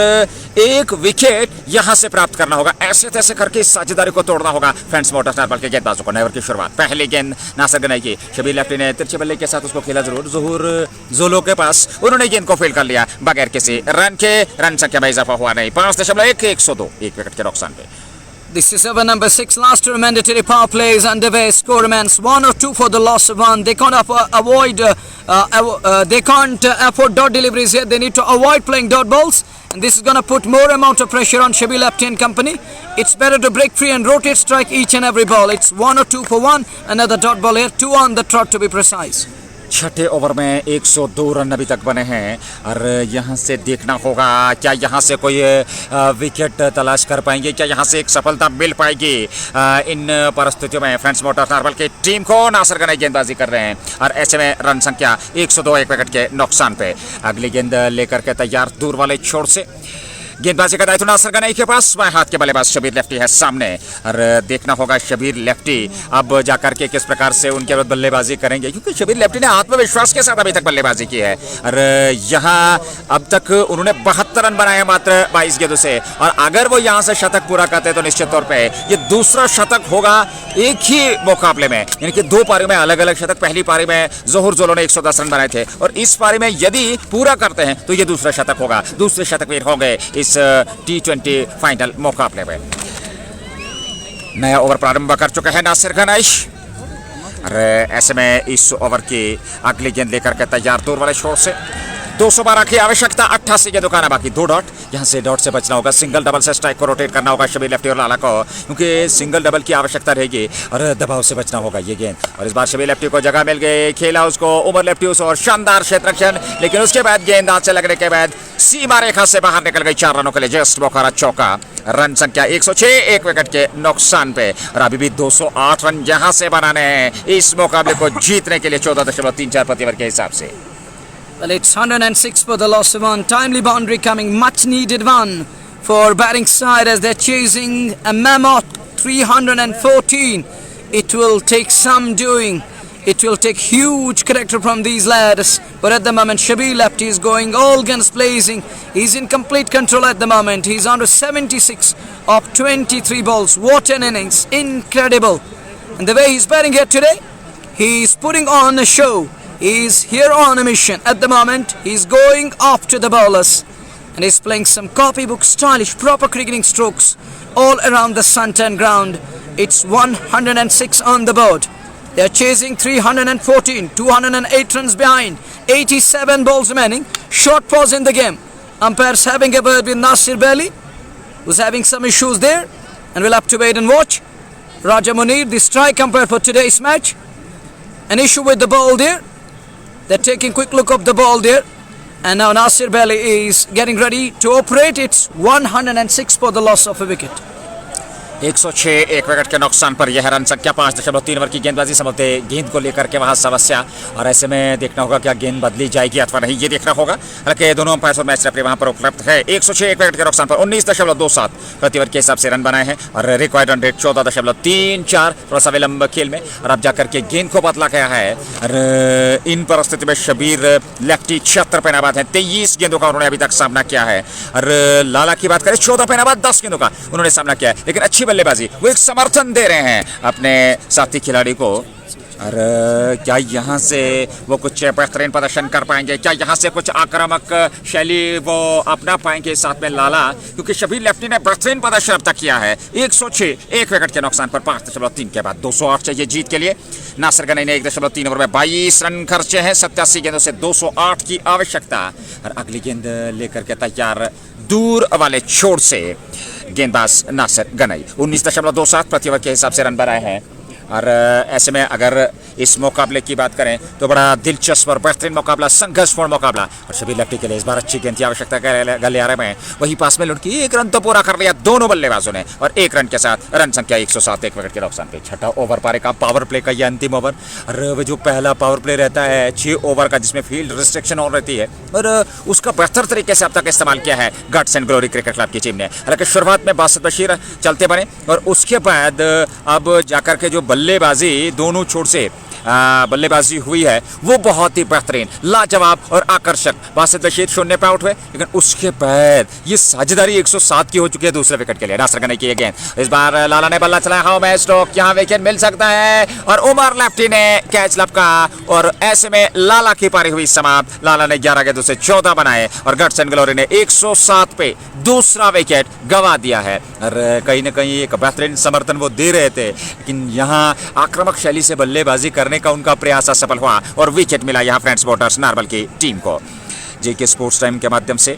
एक विकेट यहाँ से प्राप्त करना होगा। ऐसे तैसे करके इस साझेदारी को तोड़ना होगा फ्रेंड्स मोटर्स नारवल के गेंदबाजों को। नए ओवर की शुरुआत, पहली गेंद नासिर गनई की, शबीर लेफ्टी ने तिरछे बल्ले के साथ उसको खेला जरूर, ज़ोहर जोलो के पास, उन्होंने गेंद को फील्ड कर लिया बगैर किसी रन के। रन संख्या में इजाफा हुआ नहीं, 5.1, 102 एक विकेट के नुकसान पे। This is over number 6. Last mandatory power play is underway. Score remains 102 for the loss of 1. They can't afford dot deliveries here. They need to avoid playing dot balls, and this is going to put more amount of pressure on Shabir Lefty and company. It's better to break free and rotate strike each and every ball. It's 102 for 1. Another dot ball here, 2 on the trot to be precise. 6 over में 102 run अभी तक बने हैं, और यहाँ से देखना होगा क्या यहाँ से कोई विकेट तलाश कर पाएंगे, क्या यहाँ से एक सफलता मिल पाएगी। इन परिस्थितियों में फ्रेंड्स मोटर्स नारवल की टीम को नासिर गनई गेंदबाजी कर रहे हैं, और ऐसे में रन संख्या 102 एक विकेट के नुकसान पे। अगली गेंद लेकर के तैयार दूर वाले छोर से, गेंदबाजी का दायित्व नासिर गनई के पास, बाएं हाथ के बल्लेबाज शबीर लेफ्टी है सामने, और देखना होगा शबीर लेफ्टी अब जाकर के किस प्रकार से उनके बाद बल्लेबाजी करेंगे, क्योंकि शबीर लेफ्टी ने आत्मविश्वास के साथ अभी तक बल्लेबाजी की है, और यहाँ अब तक उन्होंने 72 रन बनाए मात्र 22 गेंदों से, और अगर वो यहाँ से शतक पूरा करते हैं तो निश्चित तौर पे ये दूसरा शतक होगा एक ही मुकाबले में, यानी कि 2 पारियों में अलग अलग शतक। पहली पारी में जोहर जोलो ने 110 रन बनाए थे, और इस पारी में यदि पूरा करते हैं तो ये दूसरा शतक होगा, दूसरे शतकवीर होंगे इस T20 फाइनल मुकाबले में। नया ओवर प्रारंभ कर चुका है नासिर गनई, और ऐसे में इस ओवर की अगली गेंद लेकर के तैयार दूर वाले छोर से। 212 की आवश्यकता, 88 के दुकाना बाकी, 2 डॉट। यहाँ से डॉट से बचना होगा, सिंगल डबल से स्ट्राइक को रोटेट करना होगा शबीर लेफ्टी और लाला को, क्योंकि सिंगल डबल की आवश्यकता रहेगी, और दबाव से बचना होगा ये गेंद। और इस बार शबीर लेफ्टी को जगह मिल गई, खेला उसको उमर लेफ्टी उस, और शानदार क्षेत्ररक्षण, लेकिन उसके बाद गेंद हाथ से लगने के बाद सीमा रेखा से बाहर निकल गई। 4 रनों के लिए जस्ट बोखारा चौका। रन संख्या 106 एक विकेट के नुकसान पे, और अभी भी 208 रन यहाँ से बनाने हैं इस मुकाबले को जीतने के लिए 14.34 प्रति ओवर के हिसाब से। Well, it's 106 for the loss of 1. Timely boundary coming, much needed one for batting side as they're chasing a mammoth 314. It will take some doing. It will take huge character from these lads. But at the moment, Shabir Lefty is going all guns blazing. He's in complete control at the moment. He's under 76 of 23 balls. What an innings. Incredible. And the way he's batting here today, he's putting on a show. He's here on a mission. At the moment, he's going after the bowlers. And he's playing some copybook stylish, proper cricketing strokes all around the suntan ground. It's 106 on the board. They're chasing 314, 208 runs behind, 87 balls remaining. Short pause in the game. Umpire's having a word with Nasir Bailey, who's having some issues there. And we'll have to wait and watch. Raja Munir, the strike umpire for today's match. An issue with the ball there. They're taking a quick look of the ball there. And now Nasir Bailey is getting ready to operate. It's 106 for the loss of a wicket. 106 एक wicket के नुकसान पर यह run संख्या 5.3 over की गेंदबाजी संभवते गेंद को लेकर के वहां समस्या और ऐसे में देखना होगा क्या गेंद बदली जाएगी अथवा नहीं ये देखना होगा। हालांकि दोनों अंपायर और मैच रेफरी वहां पर उपलब्ध है। 106 एक विकेट के नुकसान पर 19.27 प्रति ओवर के हिसाब से रन बनाए हैं और रिक्वायर्ड रन रेट 14.34 थोड़ा सा विलंब खेल में और अब जाकर के गेंद को बदला गया है। और इन परिस्थिति में शबीर लेफ्टी 76 पे नाबाद है। 23 गेंदों का उन्होंने अभी तक सामना किया है और लाला की बात करें 14 पे नाबाद 10 गेंदों का उन्होंने सामना किया है लेकिन अच्छी बल्लेबाजी वो एक समर्थन दे रहे हैं अपने साथी खिलाड़ी को। और क्या यहाँ से वो कुछ बेहतरीन प्रदर्शन कर पाएंगे, क्या यहाँ से कुछ आक्रामक शैली वो अपना पाएंगे साथ में लाला, क्योंकि शबीर लेफ्टी ने बेहतरीन प्रदर्शन अब तक किया है। 106 एक विकेट के नुकसान पर 5.3 के बाद 208 चाहिए जीत के लिए। नासिर गनई ने 1.3 ओवर में 22 रन खर्चे हैं। 87 गेंदों से 208 की आवश्यकता और अगली गेंद लेकर के तैयार दूर वाले छोर से गेंदबाज नासिर गनई 19.27 प्रति ओवर के हिसाब से रन बनाए हैं। और ऐसे में अगर इस मुकाबले की बात करें तो बड़ा दिलचस्प और बेहतरीन मुकाबला, संघर्षपूर्ण मुकाबला और शबीर लेफ्टी के लिए इस बार अच्छी गेंद की आवश्यकता गलियारे में वही पास में लुढ़की एक रन तो पूरा कर लिया दोनों बल्लेबाजों ने और एक रन के साथ रन संख्या 107 एक विकेट के नुकसान पे। छठा ओवर पारे का पावर प्ले का यह अंतिम ओवर और जो पहला पावर प्ले रहता है 6 ओवर का जिसमें फील्ड रिस्ट्रिक्शन ऑन रहती है और उसका बेहतर तरीके से अब तक इस्तेमाल किया है guts and glory cricket club की टीम ने। हालांकि शुरुआत में बासित बशीर चलते बने और उसके बाद अब जाकर के जो बल्लेबाजी दोनों छोर से बल्लेबाजी हुई है वो बहुत ही बेहतरीन, लाजवाब और आकर्षक। बासित बशीर 0 पे आउट हुए लेकिन उसके बाद ये साझेदारी 107 की हो चुकी है दूसरे विकेट के लिए। नासिर गनई की गेंद इस बार लाला ने बल्ला चलाया, हाउ में स्ट्रोक, यहाँ विकेट मिल सकता है और उमर लेफ्टी ने कैच लपका और ऐसे में लाला की पारी हुई समाप्त। लाला ने 11 गेंदों से 14 बनाए और गट्स एंड ग्लोरी ने 107 पे दूसरा विकेट गंवा दिया है। और कहीं ना कहीं एक बेहतरीन समर्थन वो दे रहे थे लेकिन यहाँ आक्रामक शैली से बल्लेबाजी करने का उनका प्रयास असफल हुआ और विकेट मिला यहाँ फ्रेंड्स मोटर्स नारबल की टीम को। जेके स्पोर्ट्स टाइम के माध्यम से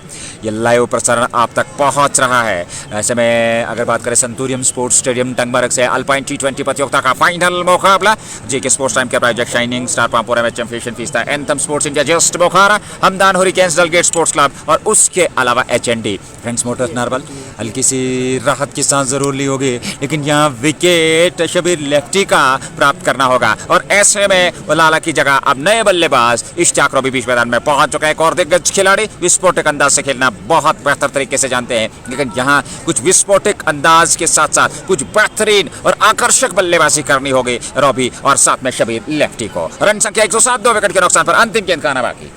ये लाइव प्रसारण आप तक पहुंच रहा है। ऐसे में अगर बात करें संतूरियम स्पोर्ट्स स्टेडियम टंगमर्ग से अल्पाइन T20 प्रतियोगिता का फाइनल मुकाबला जेके स्पोर्ट्स टाइम के प्रायोजक शाइनिंग स्टार पामपुरा में चैंपियनशिप फीसदा anthem sports India just Bokhara, Hamdan hurricanes Dalgate sports club और उसके अलावा HND फ्रेंड्स मोटर्स नारबल। हल्की सी राहत की सांस जरूर ली होगी लेकिन यहाँ विकेट शबीर लेफ्टी का प्राप्त करना होगा और ऐसे में लाला की जगह अब नए बल्लेबाज इश्तियाक रॉबी बीच मैदान में पहुंच चुका है। एक और दिग्गज खिलाड़ी विस्फोटक अंदाज से खेलना बहुत बेहतर तरीके से जानते हैं लेकिन यहाँ कुछ विस्फोटक अंदाज के साथ साथ कुछ बेहतरीन और आकर्षक बल्लेबाजी करनी होगी रॉबी और साथ में शबीर लेफ्टी को। रन संख्या 107 2 विकेट के नुकसान पर अंतिम गेंद का आना बाकी।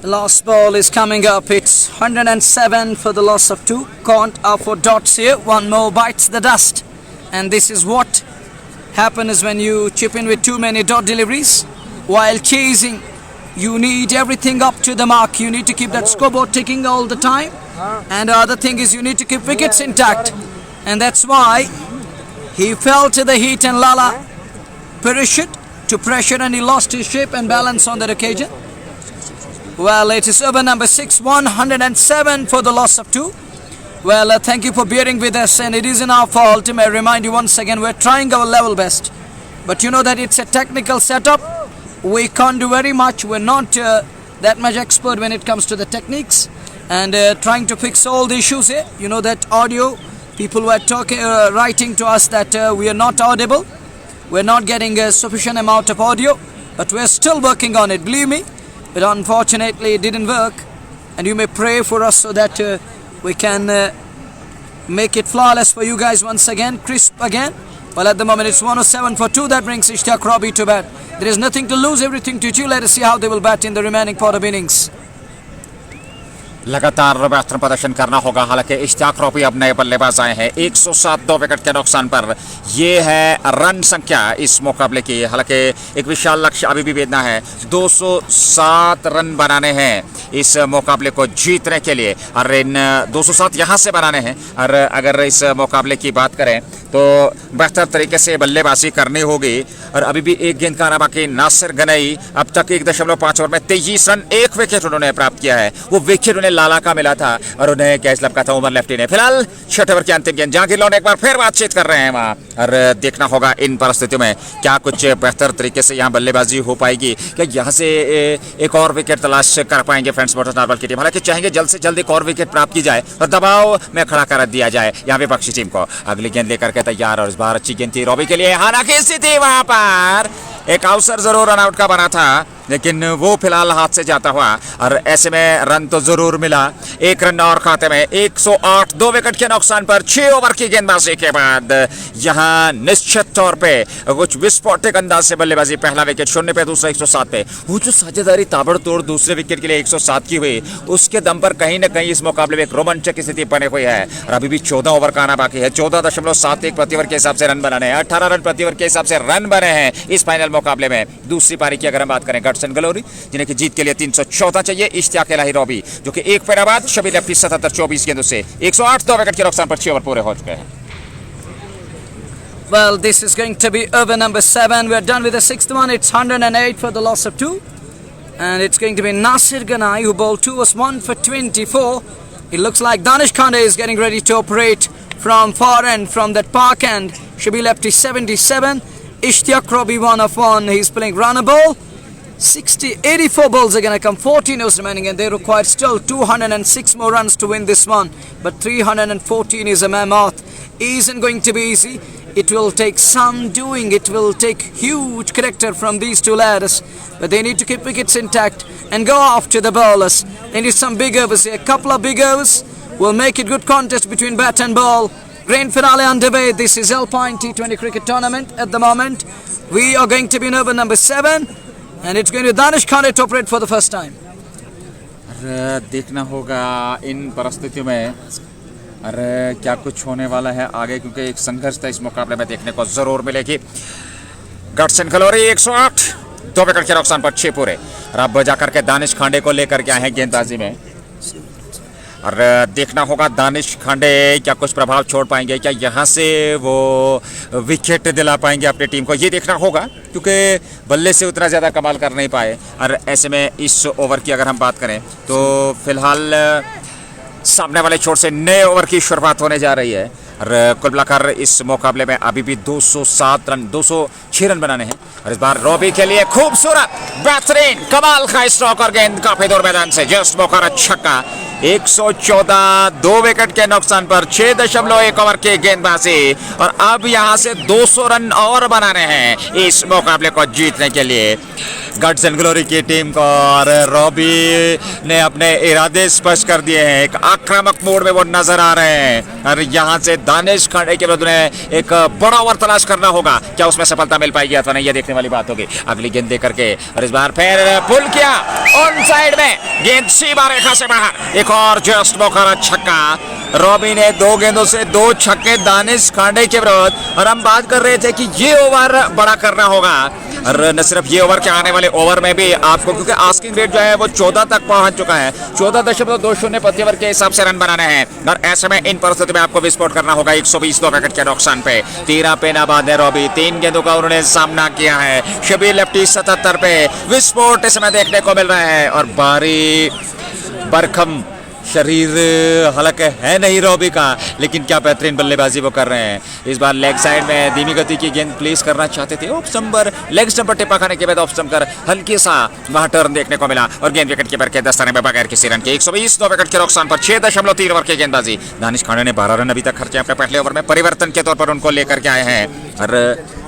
The last ball is coming up. It's 107 for the loss of 2. Can't afford dots here. One more bites the dust. And this is what happens when you chip in with too many dot deliveries. While chasing, you need everything up to the mark. You need to keep that scoreboard ticking all the time. And the other thing is you need to keep wickets intact. And that's why he fell to the heat and Lala perished to pressure and he lost his shape and balance on that occasion. Well, it is over number 6, 107 for the loss of 2. Well, thank you for bearing with us and it isn't our fault. May I remind you once again, we're trying our level best. But you know that it's a technical setup. We can't do very much. We're not that much expert when it comes to the techniques. And trying to fix all the issues here. You know that audio, people were talking, writing to us that we are not audible. We're not getting a sufficient amount of audio. But we're still working on it, believe me. But unfortunately it didn't work and you may pray for us so that we can make it flawless for you guys once again, crisp again. Well, at the moment it's 107 for 2. That brings Ishtiaq Robbie to bat. There is nothing to lose, everything to do. Let us see how they will bat in the remaining part of innings. लगातार बेहतर प्रदर्शन करना होगा। हालांकि Ishtiyaq Robbie अब नए बल्लेबाज आए हैं। 107 2 विकेट के नुकसान पर ये है रन संख्या इस मुकाबले की। हालांकि एक विशाल लक्ष्य अभी भी भेजना है, 207 रन बनाने हैं इस मुकाबले को जीतने के लिए, और इन 207 यहाँ से बनाने हैं। और अगर इस मुकाबले की बात करें तो बेहतर तरीके से बल्लेबाजी करनी होगी। और अभी भी एक गेंद का आना बाकी। नासिर गनई अब तक 1.5 ओवर में 23 रन, 1 विकेट उन्होंने प्राप्त किया है। वो विकेट उन्हें लाला का मिला था और उन्हें कैच लपका था उमर लेफ्टी ने। फिलहाल 6 ओवर के अंतिम गेंद, जहांगीर लोन एक बार फिर बातचीत कर रहे हैं वहां, और देखना होगा इन परिस्थितियों में क्या कुछ बेहतर तरीके से यहाँ बल्लेबाजी हो पाएगी, क्या यहाँ से एक और विकेट तलाश कर पाएंगे फ्रेंड्स मोटर्स नारवल की टीम। हालांकि चाहेंगे जल्द से जल्द एक और विकेट प्राप्त की जाए और दबाव में खड़ा कर दिया जाए यहाँ विपक्षी टीम को। अगली गेंद लेकर के तैयार, और इस बार अच्छी गेंद थी रॉबी के लिए। हालांकि स्थिति वहां पर एक अवसर जरूर रन आउट का बना था, लेकिन वो फिलहाल हाथ से जाता हुआ, और ऐसे में रन तो जरूर मिला। 1 रन और खाते में। 108 2 विकेट के नुकसान पर 6 ओवर की गेंदबाजी के बाद यहां निश्चित तौर पे कुछ विस्फोटक अंदाज से बल्लेबाजी। पहला विकेट 0 पे, दूसरा 107 पे। वो जो साझेदारी ताबड़तोड़ दूसरे विकेट के लिए 107 की हुई, उसके दम पर कहीं ना कहीं इस मुकाबले में एक रोमांचक स्थिति बनी हुई है। और अभी भी 14 ओवर का आना बाकी है। 14.71 प्रति ओवर के हिसाब से रन बनाने हैं, 18 रन प्रति ओवर के हिसाब से रन बने हैं इस फाइनल मुकाबले में। दूसरी पारी की अगर हम बात करें, गॉडसन ग्लोरी जिन्हें की जीत के लिए 314 चाहिए। इश्तियाक इलाही रॉबी जो कि एक फेरा बाद, शबीर लेफ्टी 77 गेंदों से 108 2 विकेट के नुकसान पर 6 ओवर पूरे हो चुके हैं। Well, this is going to be over number 7. We are done with the 6th one. It's 108 for the loss of 2. And it's going to be Nasir Ganai who bowled 2 was 1 for 24. It looks like Danish Kande is getting ready to operate from far end, from that park end. Should be lefty 77. Ishtiaq Robbie 1 of 1. He's playing runner ball. 84 balls are going to come, 14 overs remaining, and they require still 206 more runs to win this one. But 314 is a mammoth. Isn't going to be easy. It will take some doing. It will take huge character from these two lads. But they need to keep wickets intact and go after the bowlers. They need some big overs here. A couple of big overs will make it good contest between bat and ball. Grand finale underway. This is Alpine T20 cricket tournament at the moment. We are going to be in over number 7. And it's going to Danish Kande to operate for the first time. देखना होगा इन परिस्थितियों में क्या कुछ होने वाला है आगे, क्योंकि एक संघर्ष इस मुकाबले में देखने को जरूर मिलेगी। गॉडसन ग्लोरी 108 2 विकेट के नुकसान पर 6 पूरे। और अब जाकर के दानिश खांडे को लेकर के आए हैं गेंदबाजी में, और देखना होगा दानिश खांडे क्या कुछ प्रभाव छोड़ पाएंगे, क्या यहाँ से वो विकेट दिला पाएंगे अपनी टीम को, ये देखना होगा, क्योंकि बल्ले से उतना ज़्यादा कमाल कर नहीं पाए। और ऐसे में इस ओवर की अगर हम बात करें तो फिलहाल सामने वाले छोर से नए ओवर की शुरुआत होने जा रही है। और कुल मिलाकर इस मुकाबले में अभी भी 207 रन 206 रन बनाने हैं। और इस बार रॉबी के लिए खूबसूरत बेहतरीन कमाल का स्ट्रोक और गेंद काफी दूर मैदान से जस्ट मौका छक्का। 114 2 विकेट के नुकसान पर 6.1 ओवर की गेंदबाजी, और अब यहां से 200 रन और बनाने हैं इस मुकाबले को जीतने के लिए गॉडसन ग्लोरी की टीम को। और रॉबी ने अपने इरादे स्पष्ट कर दिए हैं, एक आक्रामक मोड में वो नजर आ रहे हैं। और यहां से दानिश खांडे के विरुद्ध उन्हें एक बड़ा ओवर तलाश करना होगा, क्या उसमें सफलता मिल पाएगी अथवा नहीं, ये देखने वाली बात होगी। अगली गेंद दे करके, और इस बार फिर पुल किया ऑन साइड में, गेंद सीमा रेखा से बाहर, एक और जस्ट मौका छक्का। रॉबी ने 2 गेंदों से 2 छक्के दानिश खांडे के विरुद्ध। और हम बात कर रहे थे कि ये ओवर बड़ा करना होगा, और न सिर्फ ये ओवर के आने वाले ओवर में भी आपको, क्योंकि आस्किंग रेट जो है वो 14 तक पहुंच चुका है, 14.20 प्रति ओवर के हिसाब से रन बनाने हैं। और ऐसे में इन परिस्थिति में आपको विस्फोट करना होगा 120 2 विकेट के नुकसान पे। 13 पे नाबाद है रॉबी, 3 गेंदों का उन्होंने सामना किया है। शबीर लेफ्टी 77 पे, विस्फोट इस समय देखने को मिल रहा है। और बारी बरखम शरीर हालांकि है नहीं रॉबी का, लेकिन क्या बेहतरीन बल्लेबाजी वो कर रहे हैं। इस बार लेग साइड में धीमी गति की गेंद प्लेस करना चाहते थे, ऑफ स्टंपर लेग स्टंप पर टिप्पा खाने के बाद ऑफ स्टंप कर हल्के सा वहां टर्न देखने को मिला, और गेंद विकेट कीपर के दस्ताने में बगैर किसी रन के 120 2 विकेट के नुकसान पर 6.3 ओवर की गेंदबाजी। दानिश खांडे ने 12 रन अभी तक खर्चे अपने पहले ओवर में, परिवर्तन के तौर पर उनको लेकर के आए हैं। और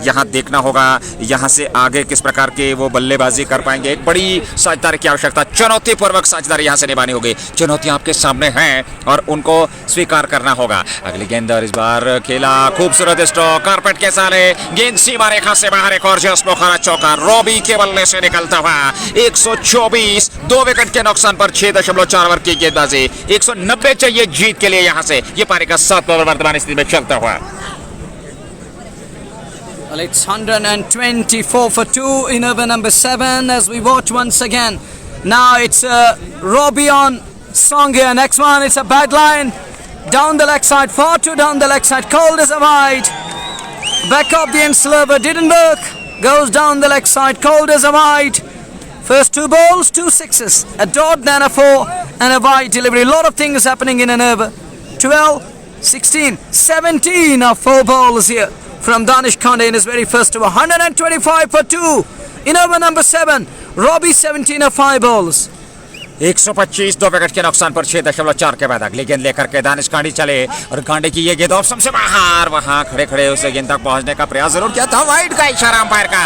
यहाँ देखना होगा यहाँ से आगे किस प्रकार के वो बल्लेबाजी कर पाएंगे। एक बड़ी साझेदारी की आवश्यकता, चुनौतीपूर्वक साझेदारी यहाँ से निभानी होगी। चुनौतियाँ आपके सामने हैं और उनको स्वीकार करना होगा। अगली गेंद और इस बार खेला खूबसूरत स्ट्रोक कारपेट के सारे, गेंद सीमा रेखा से बाहर, एक और जस्ट मुखारा चौका रॉबी के बल्ले से निकलता हुआ 124, 2 विकेट के नुकसान पर 6.4 ओवर की गेंदबाजी। 190 चाहिए जीत के लिए यहां से। ये पारी का 7 ओवर वर्तमान स्थिति में चलता हुआ। Well, it's 124 for 2 in over number 7 as we watch once again. Now it's Robbie on song here. Next one, it's a bad line. Down the leg side, far too down the leg side. Cold as a wide. Back up the end slurver, didn't work. Goes down the leg side, cold as a wide. First 2 balls, 2 sixes. A dot, then a 4 and a wide delivery. A lot of things happening in an over. 12, 16, 17 of 4 balls here from Danish Kande in his very first over. 125 for 2 in over number 7. Robbie 17 of 5 balls. 125, 2 wicket के नुकसान पर 6.4 के बाद अगली गेंद लेकर के दानिश कांडी चले और कांडी की ये गेंद ऑप्शन से बाहर, वहां खड़े खड़े उसे गेंद तक पहुंचने का प्रयास जरूर किया था। वाइड का इशारा अंपायर का।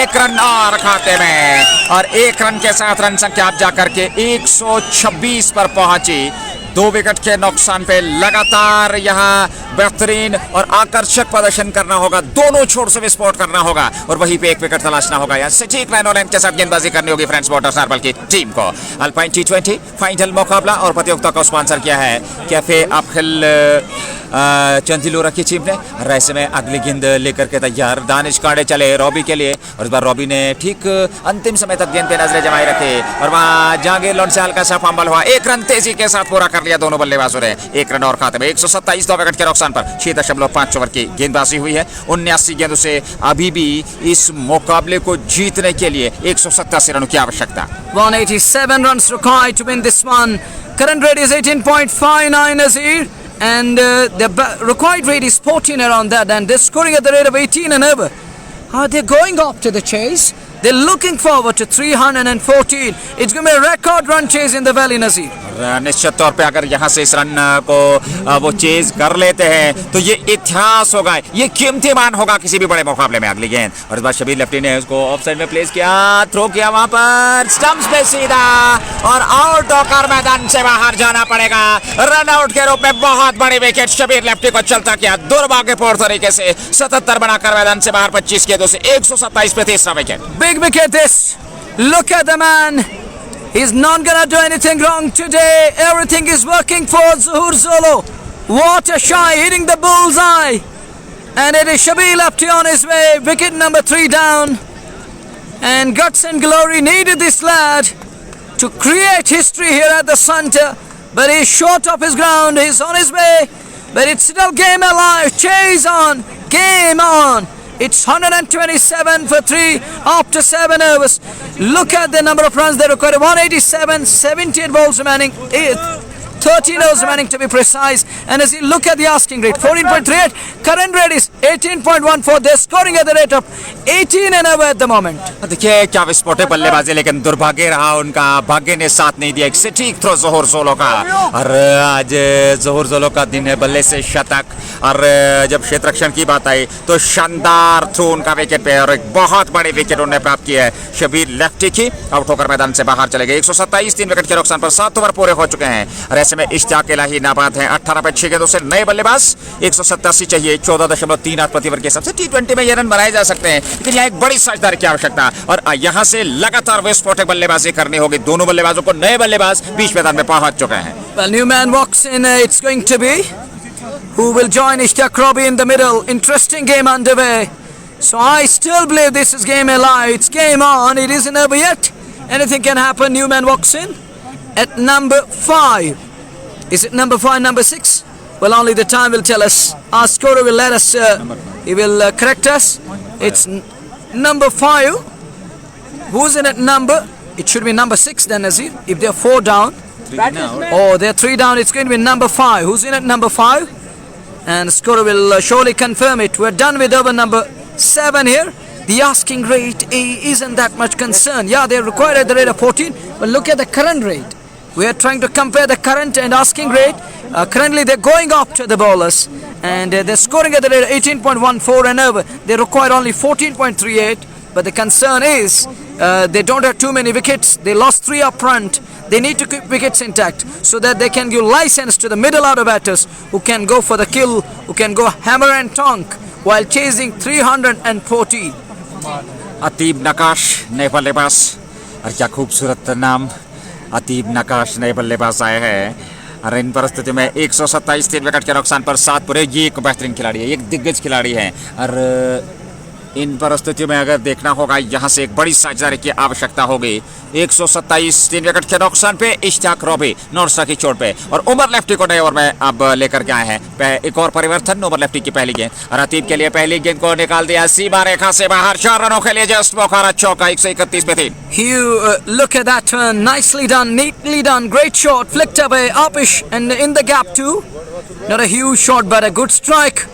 1 रन और खाते में और 1 रन के साथ रन संख्या आप जाकर के 126 पर पहुंची। 2 विकेट के नुकसान पे लगातार यहाँ बेहतरीन और आकर्षक प्रदर्शन करना होगा। दोनों छोर से विस्फोट करना होगा और वहीं पे 1 विकेट तलाशना होगा। यहाँ सटीक लाइन और लेंथ के साथ गेंदबाजी करनी होगी फ्रेंड्स वाटर्स हर्बल की टीम को। अल्पाइन T20 फाइनल मुकाबला और प्रतियोगिता को स्पॉन्सर किया है कैफे अपहिल चंदिलोरा की टीम ने। और ऐसे में अगली गेंद लेकर के तैयार दानिश कांडे चले रॉबी के लिए और इस बार रॉबी ने ठीक अंतिम समय तक गेंद पे नजरें जमाई रखी और वहां जहांगीर लोन से हल्का सा फंबल हुआ। 1 रन तेजी के साथ पूरा कर लिया दोनों बल्लेबाजों ने। 1 रन और खाते में 127, 2 विकेट के नुकसान पर 6.5 ओवर की गेंदबाजी हुई है। 79 गेंदों से अभी भी इस मुकाबले को जीतने के लिए 187 रनों की आवश्यकता। 187 runs required to win this one. Current rate is 18.59 Azir, and the required rate is 14 around that, and they're scoring at the rate of 18 and over. They're going up to the chase. They're looking forward to 314. It's going to be a record run chase in the Valley, Nazir. निश्चित तौर पे अगर यहाँ से इस run को वो chase कर लेते हैं तो ये इतिहास होगा, ये कीमती मान होगा किसी भी बड़े मुकाबले में। अगली गेंद और इस बार शबीर लेफ्टी ने उसको ऑफ साइड में प्लेस किया, थ्रो किया वहां पर स्टंप्स पे सीधा और आउट होकर मैदान से बाहर जाना पड़ेगा। रन आउट के रूप में बहुत बड़ी विकेट शबीर लेफ्टी को चलता किया दुर्भाग्यपूर्ण तरीके से 77 बनाकर मैदान से बाहर 25 गेंदों से 127 पे तीसरा wicket. Big wicket this. Look at the man. He's not gonna do anything wrong today. Everything is working for Zuhur Zolo. What a shy, hitting the bullseye. And it is Shabir Lefty on his way. Wicket number 3 down. And guts and glory needed this lad to create history here at the centre. But he's short of his ground. He's on his way. But it's still game alive. Chase on. Game on. It's 127 for 3 after 7 overs. Look at the number of runs they required. 187, 78 balls remaining. 13 overs remaining to be precise. And as you look at the asking rate, 14.38. Current rate is 18.14. They're scoring at the rate of 18 and over at the moment. देखिए क्या विस्फोटक बल्लेबाजी, लेकिन दुर्भाग्य रहा उनका, भाग्य ने साथ नहीं दिया। एक सटीक थ्रो जोहर जोलो का और आज जोहर जोलो का दिन है। बल्ले से शतक और जब क्षेत्र रक्षण की बात आई तो शानदार थ्रो उनका विकेट पे और एक बहुत बड़ी विकेट उन्होंने प्राप्त की है शबीर लेफ्टी की। आउट होकर मैदान से बाहर चले गए। 127, 3 विकेट के नुकसान पर 7 ओवर पूरे हो चुके हैं और ऐसे में इश्तियाक इलाही नाबाद है। 18 पे 6 गेंदों से नए बल्लेबाज 187 चाहिए। 14.38 प्रति ओवर के हिसाब से T20 में ये रन बनाए जा सकते हैं, लेकिन यहाँ एक बड़ी साझेदारी की आवश्यकता और यहाँ से लगातार विस्फोटक बल्लेबाजी करनी होगी। दोनों बल्लेबाजों को नए बल्लेबाज बीच मैदान में पहुंच चुके हैं। Well, new man walks in. It's going to be who will join Ishtiaq Robbie in the middle. Interesting game underway. So I still believe this is game alive. It's game on. It isn't over yet. Anything can happen. New man walks in at number 5. Is it number 5, number 6? Well, only the time will tell us. Our scorer will let us. He will correct us. It's number 5. Who's in at number? It should be number 6 then, Nazir. If they're 4 down. Oh, they're 3 down. It's going to be number 5. Who's in at number 5? And the scorer will surely confirm it. We're done with over number 7 here. The asking rate isn't that much concern. Yeah, they're required at the rate of 14. But look at the current rate. We are trying to compare the current and asking rate. Currently, they're going up to the bowlers. And they're scoring at the rate of 18.14 and over. They require only 14.38. but the concern is they don't have too many wickets. They lost 3 up front. They need to keep wickets intact so that they can give license to the middle order batters who can go for the kill, who can go hammer and tonk while chasing 340. अतीब नकाश नए बल्लेबाज, और क्या खूबसूरत नाम, अतीब नकाश नए बल्लेबाज आए हैं। और इन परिस्थितियों में 127 3 विकेट के नुकसान पर 7 पूरे। ये एक बेहतरीन खिलाड़ी है, एक दिग्गज खिलाड़ी है, और इन परिस्थितियों में अगर देखना होगा यहाँ से एक बड़ी साझेदारी की आवश्यकता होगी। 127 3 विकेट के नुकसान पे इश्तियाक रॉबी नॉर्सा की चोट पे, और उमर लेफ्टी को नए ओवर में अब लेकर के आए हैं। एक और परिवर्तन, उमर लेफ्टी की पहली गेंद, और अतीब के लिए पहली गेंद को निकाल दिया सीमा रेखा से बाहर। 4 रनों के लिए जस्ट बोखारा चौका 131 पे 3। Look at that turn, nicely done, neatly done, great shot, flicked away, upish and in the gap too. Not a huge shot but a good strike.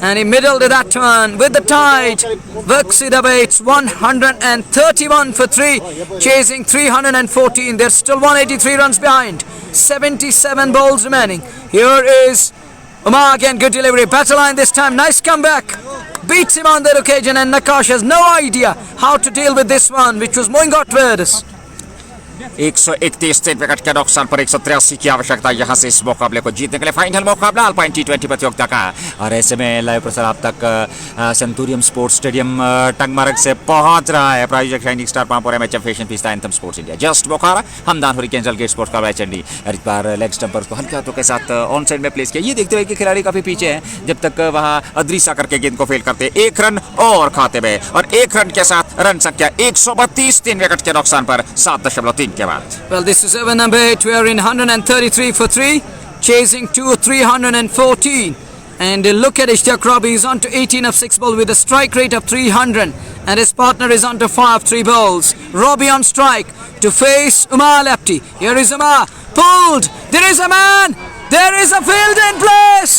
And he middled that turn with the tide, works it away. It's 131 for 3, chasing 314. They're still 183 runs behind, 77 balls remaining. Here is Umar again, good delivery, better line this time, nice comeback, beats him on that occasion, and Nakash has no idea how to deal with this one, which was moving outwards. 131 3 wicket के नुकसान पर 183 की आवश्यकता यहाँ से इस मुकाबले को जीतने के लिए। फाइनल मुकाबला अल्पाइन T20 प्रतियोगिता का, और ऐसे में लाइव प्रसार आप तक सेंटूरियम स्पोर्ट्स स्टेडियम टंगमार्ग से पहुंच रहा है। प्रायोजक shining star Pampore MHM fashion पिस्ता anthem sports India, just Bokhara Hamdan हुई कैंसल गेट स्पोर्ट्स का चंडी। और इस बार लेग स्टंपर को हल्के हाथों के साथ ऑन साइड में प्लेस किया। ये देखते हुए कि खिलाड़ी काफी पीछे है, जब तक वहां अद्रीसा करके गेंद को फेल करते 1 रन और खाते में, और 1 रन के साथ रन संख्या 132 3 विकेट के नुकसान पर 7.3 के बाद। Well, this is over number 8. We are in 133 for 3, chasing 314. And look at Ishtiaq Rabi, he's on to 18 of 6 balls with a strike rate of 300. And his partner is on to 5 of 3 balls. Rabi on strike to face Umar Lepti. Here is Umar, pulled. There is a man. There is a field in place.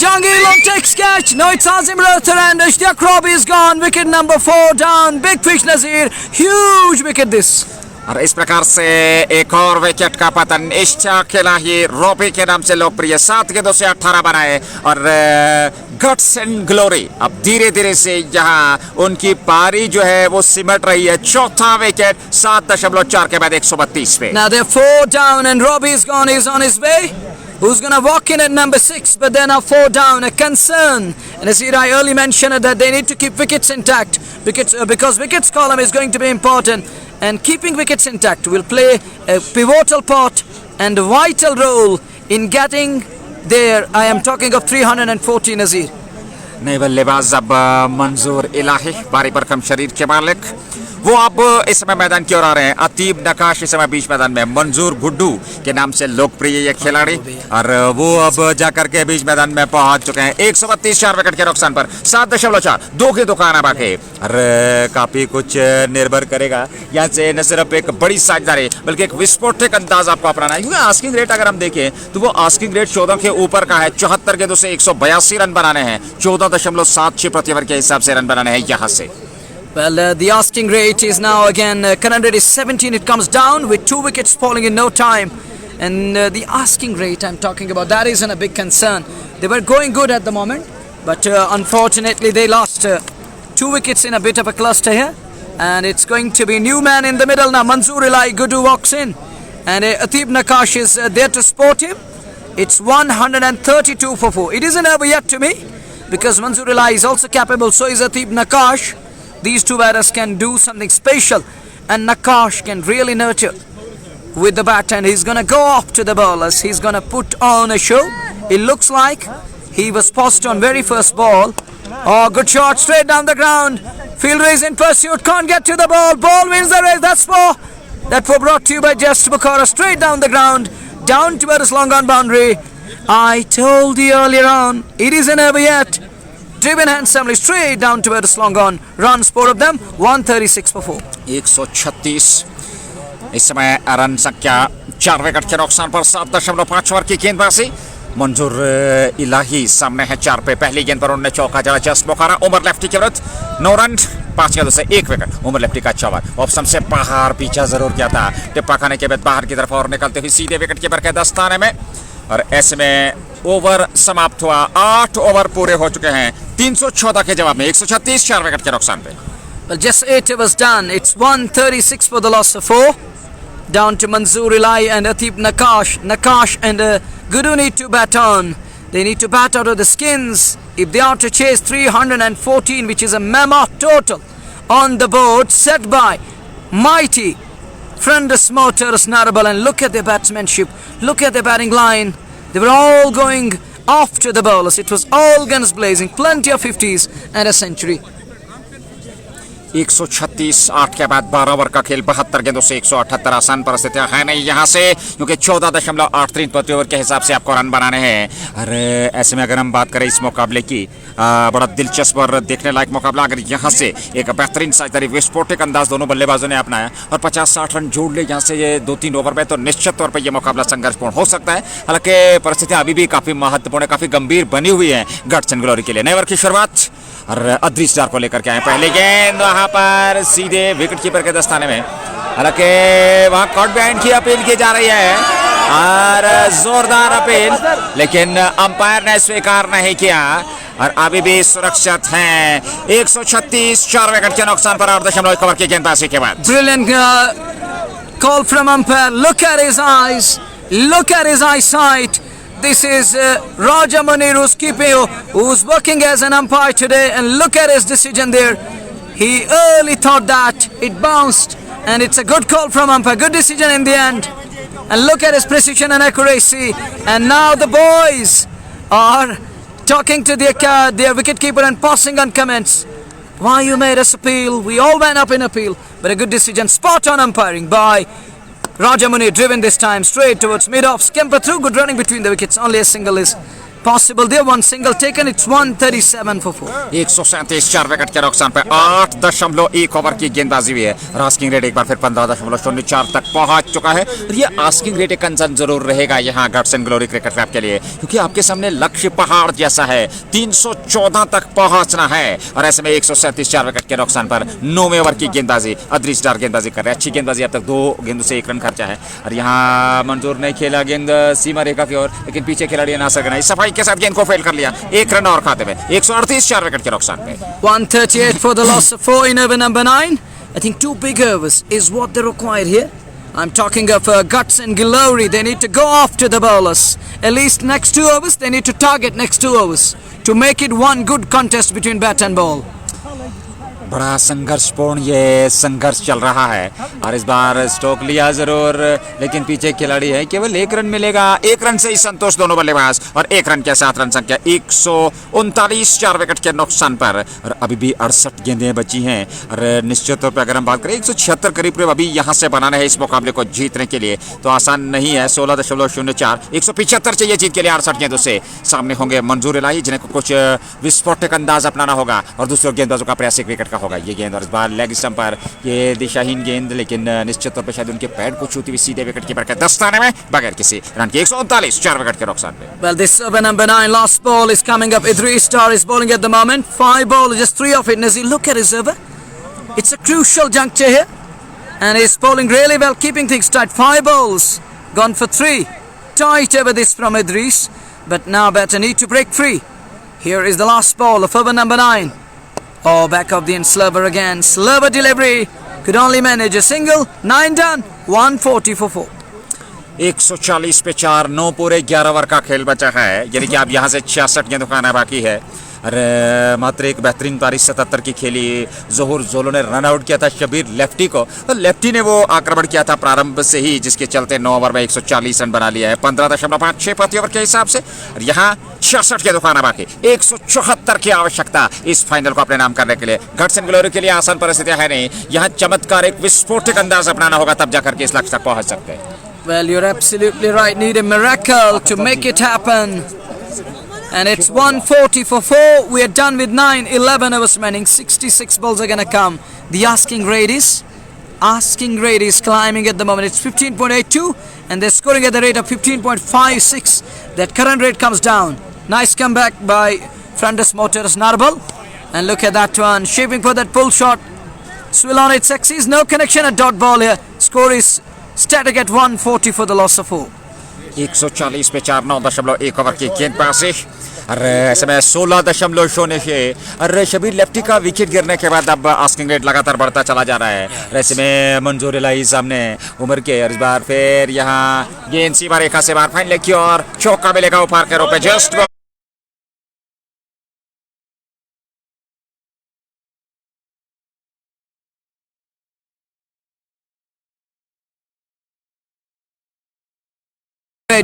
Jangilong takes catch. No, it's Azim Rothar, and Ishtiaq Rabi is gone. Wicket number 4 down. Big fish Nazir. Huge wicket this. और इस प्रकार से एक और wicket का पतन। इश्तियाक इलाही Robbie के नाम से लोकप्रिय, 7 गेंदों से 18 बनाए, और गट्स एंड ग्लोरी अब धीरे धीरे से यहाँ उनकी पारी जो है वो सिमट रही है। चौथा विकेट 7.4 के बाद 132 पे। Now they're 4 down and Robbie is gone. He's on his way. Who's going to walk in at number 6? But they're now 4 down. A concern. And as I early mentioned that they need to keep wickets intact because wickets column is going to be important. And keeping wickets intact will play a pivotal part and a vital role in getting there. I am talking of 314 Nazir. नए बल्लेबाज अब मंजूर इलाही, बारी पर कम शरीर के मालिक, वो अब इस समय मैदान की ओर आ रहे हैं। अतीब नकाश इस समय बीच मैदान में, मंजूर गुड्डू के नाम से लोकप्रिय ये खिलाड़ी, और वो अब जाकर के बीच मैदान में पहुंच चुके हैं। 132 4 विकेट के नुकसान पर 7.4, 2 की दुकान है बाकी, और काफी कुछ निर्भर करेगा यहाँ से न सिर्फ एक बड़ी साझेदारी बल्कि एक विस्फोटक अंदाज आपको अपनाना है। क्योंकि आस्किंग रेट अगर हम देखें तो वो आस्किंग रेट 14 के ऊपर का है। 74 गेंदों से 182 रन बनाने हैं, 14.76 प्रति ओवर के हिसाब से रन बनाने हैं यहाँ से। Well, the asking rate is now again, current rate is 17. It comes down with 2 wickets falling in no time. And the asking rate I'm talking about, that isn't a big concern. They were going good at the moment, but unfortunately they lost 2 wickets in a bit of a cluster here. And it's going to be new man in the middle now. Manzoor Ilai Gudu walks in. And Atib Nakash is there to support him. It's 132 for 4. It isn't over yet to me, because Manzoor Ilai is also capable. So is Atib Nakash. These two batters can do something special, and Nakash can really nurture with the bat, and he's gonna go off to the bowlers. He's gonna put on a show. It looks like he was passed on very first ball. Oh, good shot straight down the ground. Fielder is in pursuit, can't get to the ball. Ball wins the race. That's 4. That 4 brought to you by Just Bukhara. Straight down the ground, down towards long on boundary. I told you earlier on, it isn't over yet. Driven handsomely straight down towards long on. Runs 4 of them, 136 for 4. 136 इस समय run संख्या 4 wicket के नुकसान पर 7.5 over की गेंदबाजी। मंजूर इलाही सामने है 4 पे, पहली गेंद पर उन्होंने चौका जड़ा। जस्ट बोखारा उमर लेफ्टी के विरुद्ध 9 रन 5 गेंदों से 1 विकेट। उमर लेफ्टी का अच्छा ओवर ऑप्शन से बाहर पीछा जरूर किया था, टिप्पा खाने के बाद बाहर की तरफ और निकलते हुए सीधे विकेट कीपर के दस्ताने में। और ऐसे में ओवर समाप्त हुआ, 8 ओवर पूरे हो चुके हैं। 314 के जवाब में 136 4 विकेट के नुकसान पे। Well, just 8 overs done. It's 136 for the loss of 4. Down to Manzoor Ilai and Atib Nakash. Nakash and Guru need to bat on. They need to bat out of the skins if they are to chase 314, which is a mammoth total on the board set by mighty Friendless Motors Narabal. And look at their batsmanship. Look at their batting line. They were all going after the bowlers. It was all guns blazing. Plenty of 50s and a century. 136 8 के बाद 12 over का खेल 72 गेंदों से 178 आसान परिस्थितियां है नहीं यहाँ से, क्योंकि 14.83 प्रति ओवर के हिसाब से आपको रन बनाने हैं। अरे ऐसे में अगर हम बात करें इस मुकाबले की, बड़ा दिलचस्प और देखने लायक मुकाबला। अगर यहाँ से एक बेहतरीन साझेदारी विस्फोटक अंदाज दोनों बल्लेबाजों ने अपनाया और 50-60 रन जोड़ ले यहाँ से ये 2-3 ओवर में, तो निश्चित तौर पर यह मुकाबला संघर्षपूर्ण हो सकता है। हालांकि परिस्थितियां अभी भी काफी महत्वपूर्ण, काफी गंभीर बनी हुई है गट्स एंड ग्लोरी के लिए। नए ओवर की शुरुआत और अदृश्य डार को लेकर के आए। पहले गेंद वहां पर सीधे विकेट कीपर के दस्ताने में, हालांकि वहां कॉट बिहाइंड की अपील की जा रही है और जोरदार अपील, लेकिन अंपायर ने स्वीकार नहीं किया और अभी भी सुरक्षित हैं। 136 4 विकेट के नुकसान पर 8.1 ओवर की गेंदबाजी के बाद। Brilliant call from umpire. Look at his eyes. Look at his eyesight. This is Raja Munir who's working as an umpire today, and look at his decision there. He early thought that it bounced, and it's a good call from umpire. Good decision in the end. And look at his precision and accuracy. And now the boys are talking to their wicketkeeper and passing on comments. Why you made us appeal? We all went up in appeal, but a good decision. Spot on umpiring by Raja Munir, driven this time straight towards mid-off. Skimper through, good running between the wickets. Only a single is possible there. One single taken. It's 137 for 4. 137 4 wicket के नुकसान पे 8.1 over की गेंदबाजी हुई है। Asking rate एक बार फिर 15.04 तक पहुंच चुका है। और ये आस्किंग रेट एक कंसर्न जरूर रहेगा यहाँ guts and glory cricket club के लिए, क्योंकि आपके सामने लक्ष्य पहाड़ जैसा है। 314 तक पहुंचना है और ऐसे में 137 4 विकेट के नुकसान पर 9वें ओवर की गेंदबाजी अदृश्य डार गेंदबाजी कर रहे हैं। अच्छी गेंदबाजी, अब तक 2 गेंदों से 1 रन खर्चा है। और यहाँ मंजूर ने खेला गेंद सीमा रेखा की ओर, लेकिन पीछे खिलाड़ी नासर गनाई सफाई के साथ गेंद को फेल कर लिया। 1 रन और खाते में 138 4 विकेट के नुकसान पे। 138 for the loss of 4 in over number 9. I think 2 big overs is what they require here. I'm talking of Guts and Glory. They need to go after the bowlers. At least next 2 overs, they need to target next 2 overs to make it one good contest between bat and ball. बड़ा संघर्षपूर्ण ये संघर्ष चल रहा है और इस बार stroke लिया जरूर, लेकिन पीछे खिलाड़ी है। केवल 1 रन मिलेगा। 1 रन से ही संतोष दोनों बल्लेबाज और 1 रन के साथ रन संख्या 139 4 विकेट के नुकसान पर। और अभी भी 68 गेंदें बची हैं और निश्चित तौर पर अगर हम बात करें 176 करीब अभी यहाँ से बनाना है इस मुकाबले को जीतने के लिए, तो आसान नहीं है। 16.04 175 चाहिए जीत के लिए। 68 गेंदों से सामने होंगे मंजूर इलाही, जिन्हें कुछ विस्फोटक अंदाज अपनाना होगा और दूसरे गेंदबाजों का प्रयास 1 विकेट का होगा ये गेंद। और इस बार लेग स्टंप पर ये दिशाहीन गेंद, लेकिन निश्चित तौर पर शायद उनके पैड को छूती हुई सीधे विकेट कीपर के दस्ताने में बगैर किसी रन के। 139 4 विकेट के नुकसान पे। Well, this over number 9 last ball is coming up. Idris Star is bowling at the moment. 5 balls, just 3 of it. Nazir, look at his over. It's a crucial juncture here, and he's bowling really well, keeping things tight. 5 balls, gone for 3. Tight over this from Idris, but now batter need to break free. Here is the last ball of over number 9. Oh, back of the end, Slurver again. Slurver delivery. Could only manage a single. 9 done. 140 for 4. 140 पे 4, 9 पूरे 11 over का खेल बचा है, यानी कि अब यहाँ से 66 गेंदों का आना बाकी है। अरे मात्र एक बेहतरीन पारी 77 की खेली। जोहर जोलो ने रन आउट किया था शबीर लेफ्टी को, तो लेफ्टी ने वो आक्रमण किया था प्रारंभ से ही, जिसके चलते 9 ओवर में 140 रन बना लिया है 15.56 प्रति ओवर के हिसाब से। और यहाँ 66 के दुकाना बाकी। 174 की आवश्यकता इस फाइनल को अपने नाम करने के लिए। गट्स एंड ग्लोरी के लिए आसान परिस्थितियां है नहीं, यहाँ चमत्कार एक विस्फोटक अंदाज अपनाना होगा, तब जाकर के इस लक्ष्य तक पहुंच सकते हैं। Well, you're absolutely right. Need a miracle to make it happen. And it's 140 for 4. We are done with 9, 11 overs remaining. 66 balls are going to come. The asking rate is climbing at the moment. It's 15.82 and they're scoring at the rate of 15.56. That current rate comes down. Nice comeback by Friendless Motors Narabal. And look at that one. Shaping for that pull shot. Swill on it, sexy. No connection, a dot ball here. Score is static at 140 for the loss of 4. 140 पे 4, 9.1 over की गेंदबाजी। और ऐसे में 16.06 और Shabir lefty का wicket गिरने के बाद अब आस्किंग रेट लगातार बढ़ता चला जा रहा है। ऐसे में मंजूर इलाही सामने उमर के, और इस बार फिर यहाँ गेंद सीमा रेखा से बाहर, फाइन लेग की और चौका मिलेगा ऊपर के रूप में just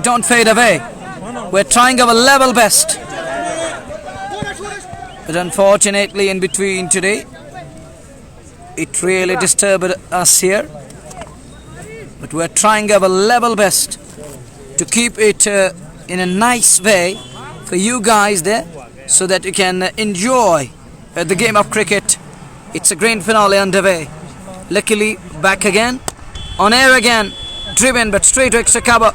Don't fade away. We're trying our level best. But unfortunately in between today, it really disturbed us here. But we're trying our level best to keep it in a nice way for you guys there, so that you can enjoy the game of cricket. It's a grand finale underway. Luckily, back again, on air again, driven but straight to extra cover.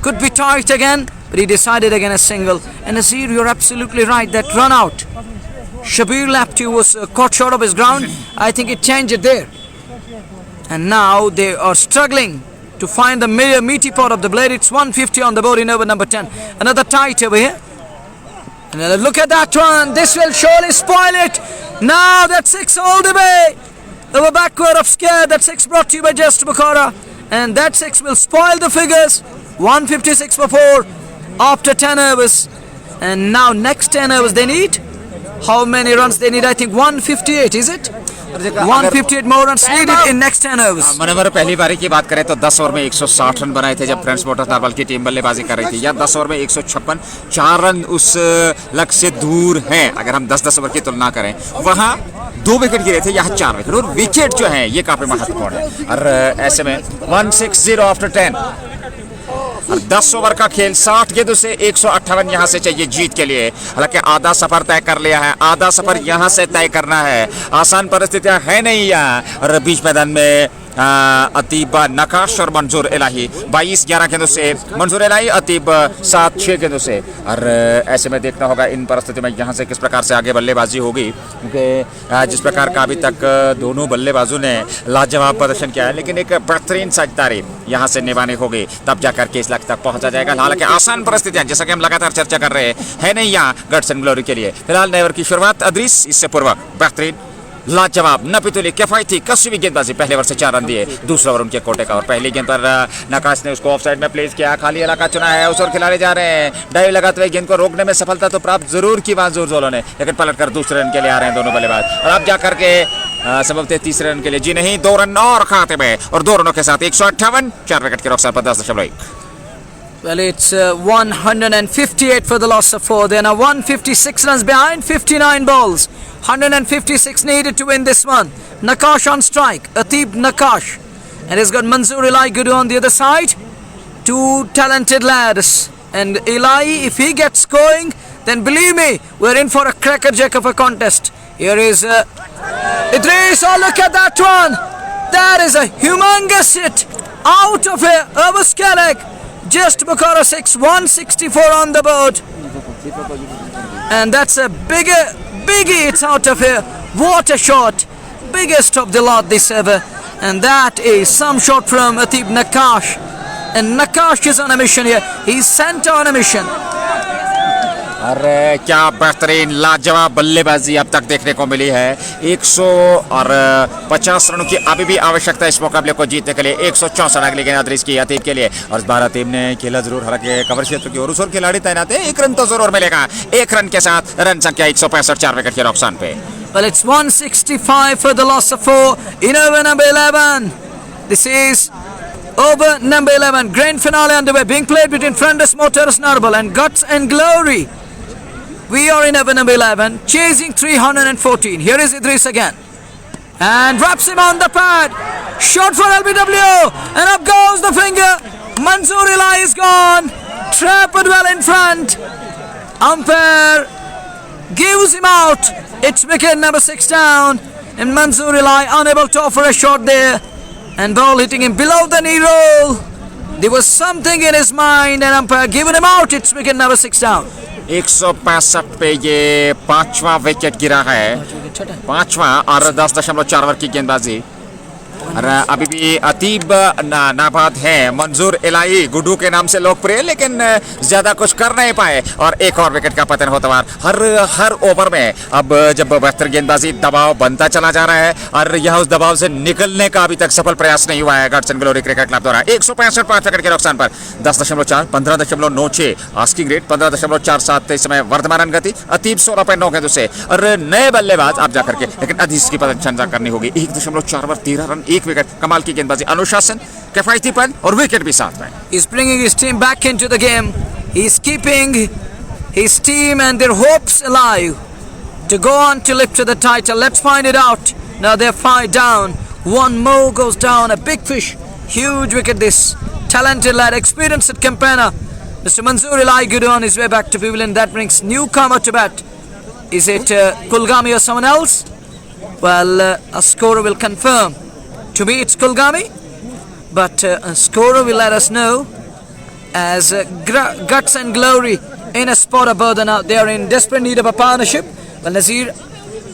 Could be tight again, but he decided again a single. And Nazir, you're absolutely right, that run out. Shabir Lapti was caught short of his ground. I think it changed it there. And now they are struggling to find the meaty part of the blade. It's 150 on the board in over number 10. Another tight over here. Another look at that one. This will surely spoil it. Now that 6 all the way. Over backward of scare. That 6 brought to you by Just Bukhara. And that 6 will spoil the figures. 156 for 4 after 10 overs. And now next 10 overs they need. How many runs they need? I think 158, is it? 158 more runs needed in next 10 overs. Manoeuvre पहली बारी की बात करें तो 10 over में 160 run बनाए थे जब फ्रेंड्स मोटर तारबल की टीम बल्लेबाजी कर रही थी, या 10 ओवर में 156, 4 रन उस लक्ष्य से दूर हैं। अगर हम 10-10 ओवर की तुलना करें, वहाँ 2 विकेट गिरे थे, यहाँ 4 विकेट, और विकेट जो है ये काफी महत्वपूर्ण है। और ऐसे में 160 आफ्टर 10 और 10 ओवर का खेल, 60 गेंदों से 158 यहाँ से चाहिए जीत के लिए। हालांकि आधा सफर तय कर लिया है, आधा सफर यहाँ से तय करना है। आसान परिस्थितियां है नहीं यहाँ। और बीच मैदान में अतीब नकाश और मंजूर इलाही 22-11 गेंदों से मंजूर इलाही, अतीब 7-6 गेंदों से। और ऐसे में देखना होगा इन परिस्थितियों में यहाँ से किस प्रकार से आगे बल्लेबाजी होगी, क्योंकि जिस प्रकार का अभी तक दोनों बल्लेबाजों ने लाजवाब प्रदर्शन किया है, लेकिन एक बेहतरीन साझेदारी यहाँ से निभानी होगी, तब जाकर के इस लक्ष्य तक पहुंचा जाएगा। हालांकि आसान परिस्थितियां, जैसा कि हम लगातार चर्चा कर रहे हैं नहीं यहाँ गट्स एंड ग्लोरी के लिए। फिलहाल नेवर की शुरुआत अदरीस, इससे पूर्व बेहतरीन लाजवाब नपितुली किफायती कस्बी गेंदबाजी, पहले ओवर से 4 रन दिए, दूसरा ओवर उनके कोटे का, और पहली गेंद पर नकाश ने उसको ऑफ साइड में प्लेस किया, खाली इलाका चुना है, उस ओर खिलाड़ी जा रहे हैं, डाइव लगाते हुए गेंद को रोकने में सफलता तो प्राप्त जरूर की मंजूर जोलों ने, लेकिन पलटकर दूसरे रन के लिए आ रहे हैं दोनों बल्लेबाज। और अब जाकर के संभवतः तीसरे रन के लिए, जी नहीं, 2 रन और खाते में, और 2 रनों के साथ 158, 4 विकेट के रफ्तार पर 10.1। Well, it's 158 for the loss of 4. They're now 156 runs behind, 59 balls. 156 needed to win this one. Nakash on strike, Atib Nakash. And he's got Manzoor Ilahi Gudu on the other side. 2 talented lads. And Ilahi, if he gets going, then believe me, we're in for a crackerjack of a contest. Here is Idris. Oh, look at that one. That is a humongous hit. Out of here, over Skellig. Just Bukhara 6, 164 on the board. And that's a biggie it's out of here. What a shot. Biggest of the lot this ever. And that is some shot from Atib Nakash. And Nakash is on a mission here. He's sent on a mission. अरे क्या बेहतरीन लाजवाब बल्लेबाजी अब तक देखने को मिली है। 150 रनों की अभी भी आवश्यकता है इस मुकाबले को जीतने के लिए। 164 अगली गेंद अदरीस की अतीब के लिए, और इस बार अतीब ने खेला जरूर, हालांकि कवर क्षेत्र की ओर उस ओर खिलाड़ी तैनात है। 1 रन तो जरूर मिलेगा, 1 रन के साथ रन संख्या 165, 4 विकेट के नुकसान पे। Well, it's 165 for the loss of 4 in over number 11. This is over number 11. Grand finale underway, being played between Friendless Motors Narbal and Guts and Glory. We are in over number 11, chasing 314. Here is Idris again. And wraps him on the pad. Shot for LBW. And up goes the finger. Manzoor Ilahi is gone. Trapped well in front. Umpire gives him out. It's wicket number 6 down. And Manzoor Ilahi unable to offer a shot there. And ball hitting him below the knee roll. There was something in his mind, and umpire giving him out. It's wicket number 6 down. 165 पे ये 5वां wicket गिरा है, 5वां, और 10.4 over की गेंदबाजी। और अभी भी अतीब नाबाद है। मंजूर इलाही गुड्डू के नाम से लोकप्रिय, लेकिन ज्यादा कुछ कर नहीं पाए और एक और विकेट का पतन होता हुआ हर ओवर में अब जब बेहतर गेंदबाजी दबाव बनता चला जा रहा है और यह उस दबाव से निकलने का अभी तक सफल प्रयास नहीं हुआ है गॉडसन ग्लोरी क्रिकेट क्लब द्वारा। 165 5 विकेट के नुकसान पर 10.4 15.96 आस्किंग रेट 15.47 इस समय वर्तमान रन गति। अतीब 16 पे 9 गेंदों से और नए बल्लेबाज आप जाकर के, लेकिन अधिस की प्रदर्शन करनी होगी। 1.4 ओवर 13 रन 1 विकेट। कमाल की गेंदबाजी, अनुशासन, किफायतीपन और विकेट भी साथ में। He's bringing his team back into the game. He's keeping his team and their hopes alive to go on to lift to the title. Let's find it out. Now they're 5 down. One more goes down. A big fish. Huge wicket this. Talented lad, experienced at Campana. Mr. Manzoor Ilai Gudu on his way back to Pavilion. That brings newcomer to bat. Is it Kulgami or someone else? Well, a scorer will confirm. To me, it's Kulgami, but a scorer will let us know as Guts and Glory in a spot of burden out. They are in desperate need of a partnership. Well, Nazir,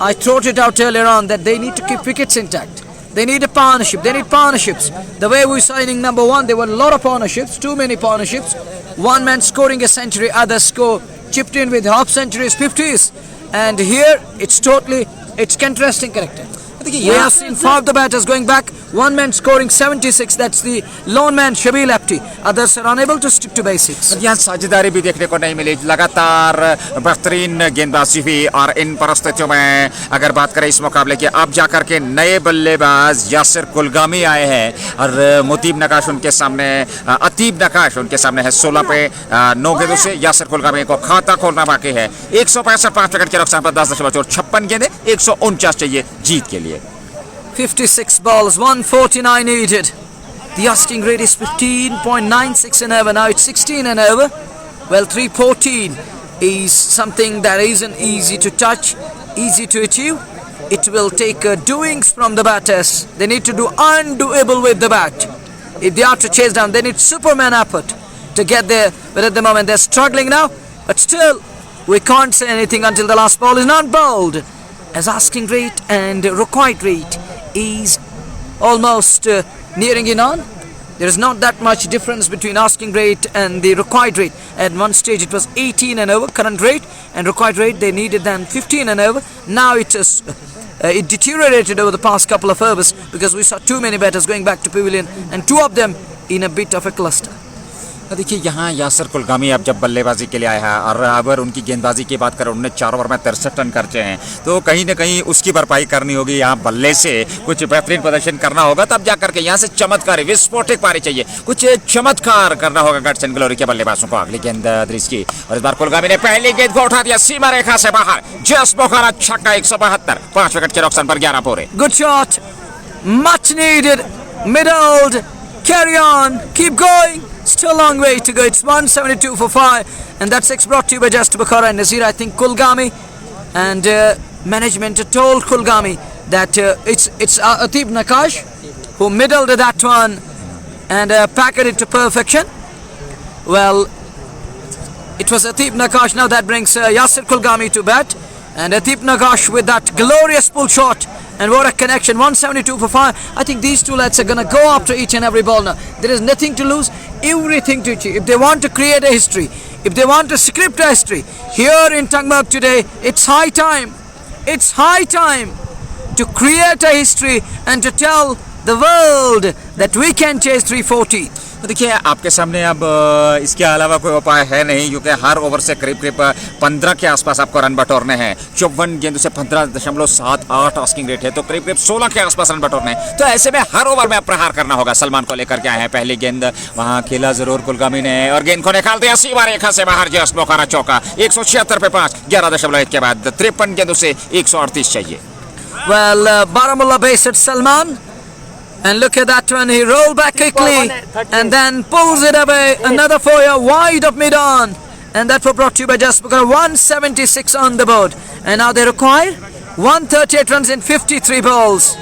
I trotted out earlier on that they need to keep wickets intact. They need a partnership. They need partnerships. The way we signing number one, there were a lot of partnerships, too many partnerships. One man scoring a century, others score chipped in with half centuries, 50s, and here it's contrasting character. We have seen 4 of the batters going back, one man scoring 76, that's the lone man Shabeel Apti. Others are unable to stick to basics. यहाँ साझेदारी भी देखने को नहीं मिली। लगातार बेहतरीन गेंदबाजी हुई और इन परिस्थितियों में अगर बात करें इस मुकाबले की, अब जाकर के नए बल्लेबाज यासिर कुलगामी आए हैं और मुतीब नकाश उनके सामने, अतीब नकाश उनके सामने है। 16 पे 9 गेंदों से यासिर कुलगामी को खाता खोलना बाकी है। 165 5 विकेट के नुकसान पर 10.56 गेंदे, 149 चाहिए जीत के लिए। 56 balls, 149 needed. The asking rate is 15.96 an over. Now it's 16 an over. Well, 314 is something that isn't easy to touch, easy to achieve. It will take doings from the batters. They need to do undoable with the bat. If they are to chase down, they need Superman effort to get there. But at the moment, they're struggling now. But still, we can't say anything until the last ball is not bowled. As asking rate and required rate is almost nearing in on. There is not that much difference between asking rate and the required rate. At one stage it was 18 and over current rate, and required rate they needed then 15 and over. Now it deteriorated over the past couple of overs because we saw too many batters going back to Pavilion and 2 of them in a bit of a cluster. देखिए यहाँ यासिर कुलगामी अब जब बल्लेबाजी के लिए आया है और अगर उनकी गेंदबाजी की बात करें, उन्होंने 4 ओवर में 63 रन खर्चे हैं, तो कहीं ना कहीं उसकी भरपाई करनी होगी। यहाँ बल्ले से कुछ बेहतरीन प्रदर्शन करना होगा, तब जाकर के यहाँ से चमत्कारी विस्फोटक पारी चाहिए, कुछ चमत्कार करना होगा गॉडसन ग्लोरी के बल्लेबाजों को। अगली गेंद दृश्य की और इस बार कुलगामी ने पहली गेंद को उठा दिया सीमा रेखा से बाहर। जस्ट बोखारा छक्का 172, 5 विकेट के नुकसान पर 11 पूरे। Good shot, much needed, middled, carry on, keep going. Still a long way to go. It's 172 for 5, and that 6 brought to you by Just Bukhara and Nazir. I think Kulgami and management told Kulgami that it's Atib Nakash who middled that one and packed it to perfection. Well, it was Atib Nakash. Now that brings Yasir Kulgami to bat, and Atib Nakash with that glorious pull shot. And what a connection, 172 for 5. I think these 2 lads are going to go after each and every ball now. There is nothing to lose, everything to achieve. If they want to create a history, if they want to script a history, here in Tangmark today, it's high time to create a history and to tell the world that we can chase 340. देखिए आपके सामने अब इसके अलावा कोई उपाय है नहीं, क्योंकि हर ओवर से करीब 15 के आसपास आपको रन बटोरने हैं। 54 गेंदों से 15.78 आस्किंग रेट है, तो करीब 16 के आसपास रन बटोरने हैं। तो ऐसे में हर ओवर में प्रहार करना होगा। सलमान को लेकर के आए हैं। पहली गेंद वहां खेला जरूर कुलगामी ने और गेंद को निकाल दिया सीमा रेखा से बाहर। जस्ट बोखारा चौका 176 पे 5, 11.1 के बाद 53 गेंदों से 138 चाहिए। Well, Baramulla based at Salman. And look at that one, he rolled back quickly and then pulls it away. Another 4 wide of mid-on. And that was brought to you by Just Bukhara. 176 on the board. And now they require 138 runs in 53 balls.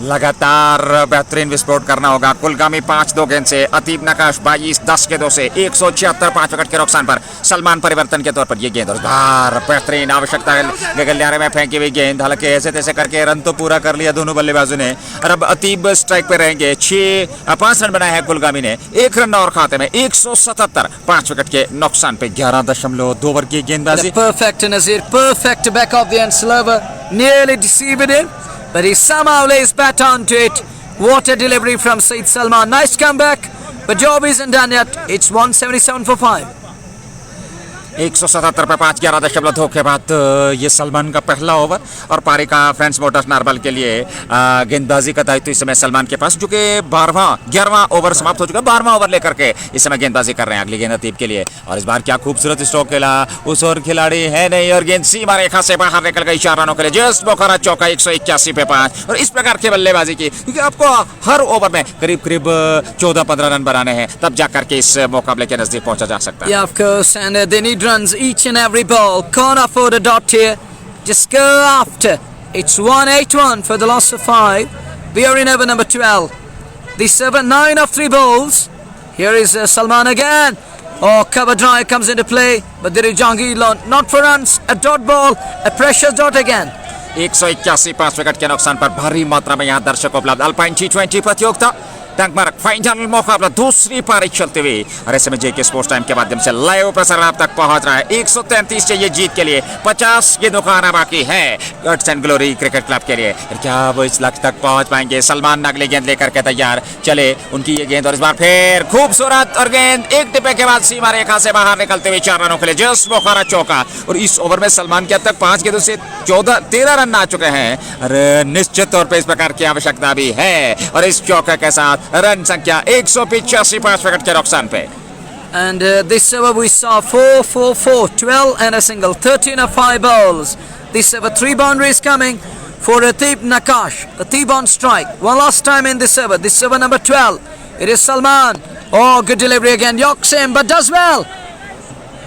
लगातार बेहतरीन विस्फोट करना होगा। कुलगामी 5-2 गेंद से, अतीब नकाश 22-10 के 2 से 176 5 wicket के नुकसान पर। सलमान परिवर्तन के तौर पर ये गेंद और बार बेहतरीन आवश्यकता है गलियारे में फेंकी हुई गेंद, हालांकि ऐसे तैसे करके रन तो पूरा कर लिया दोनों बल्लेबाजों ने। और अब अतीब स्ट्राइक पे रहेंगे। 5 रन बनाए हैं कुलगामी ने, 1 रन और खाते में 177 5 विकेट के नुकसान पे। 11.2 ओवर की गेंदबाजी। Perfect Nazir, perfect back of the end sliver, nearly deceived him, but he somehow lays bat onto it. What a delivery from Saeed Salman. Nice comeback, but job isn't done yet. It's 177 for 5. 177 पे 5, 11.2 के बाद ये सलमान का पहला over और पारी का friends Motors Narbal के लिए गेंदबाजी का दायित्व इस समय सलमान के पास, जो कि 11वां ओवर समाप्त हो चुका है। 12वां ओवर लेकर के इस समय गेंदबाजी कर रहे हैं। अगली गेंद अतीब के लिए, और इस बार क्या खूबसूरत स्ट्रोक खेला। उस ओर खिलाड़ी है नहीं और गेंद सीमा रेखा से बाहर निकल गई 4 रनों के लिए। जस्ट बोखरा चौका 181 पे 5। और इस प्रकार की बल्लेबाजी की, क्योंकि आपको हर ओवर में करीब करीब 14-15 रन बनाने हैं, तब जाकर के इस मुकाबले के नजदीक पहुंचा जा सकता है। Yeah, of course, and they need runs each and every ball. Can't afford a dot here. Just go after. It's 181 for the loss of 5. We are in over number 12. The 7-9 of 3 balls. Here is Salman again. Oh, cover drive comes into play, but there is Jahangir, not for runs, a dot ball, a precious dot again. 181 5 wicket के नुकसान पर भारी मात्रा में यहाँ दर्शक उपलब्ध। Alpine T20 प्रतियोगिता टंकमार्क फाइनल मुकाबला दूसरी पारी चलते हुए, और ऐसे में जेके स्पोर्ट्स टाइम के माध्यम से लाइव प्रसारण आप तक पहुंच रहा है। 133 चाहिए जीत के लिए, 50 की दुकान बाकी है guts and glory cricket club के लिए। क्या वो इस लक्ष्य तक पहुंच पाएंगे? सलमान अगली गेंद लेकर के तैयार, चले उनकी ये गेंद, और इस बार फिर खूबसूरत और गेंद एक टिप्पे के बाद सीमा रेखा से बाहर निकलते हुए 4 रनों के लिए जस्ट बोखारा चौका। और इस ओवर में सलमान के अब तक 5 गेंदों से 13 रन आ चुके हैं। और निश्चित तौर पर इस प्रकार की आवश्यकता भी है, और इस चौका के साथ रन संख्या 185 5 विकेट के नुकसान पे। And this over we saw 4-4-4, 12 and a single, 13 of 5 balls. This over 3 boundaries coming for Atib Nakash. Atib on strike. One last time in this over. This over number 12. It is Salman. Oh, good delivery again. Yokes him, but does well.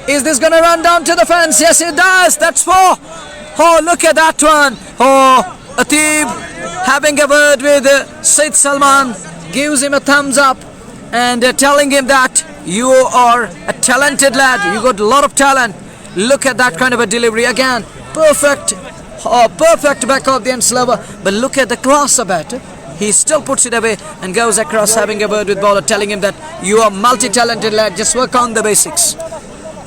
Is this going to run down to the fence? Yes, it does. That's 4. Oh, look at that one. Oh, Atib having a word with Saeed Salman. Gives him a thumbs up and telling him that you are a talented lad, you got a lot of talent. Look at that kind of a delivery again. Perfect, perfect back of the end sliver, but look at the class of it. He still puts it away and goes across, having a word with bowler, telling him that you are multi-talented lad, just work on the basics.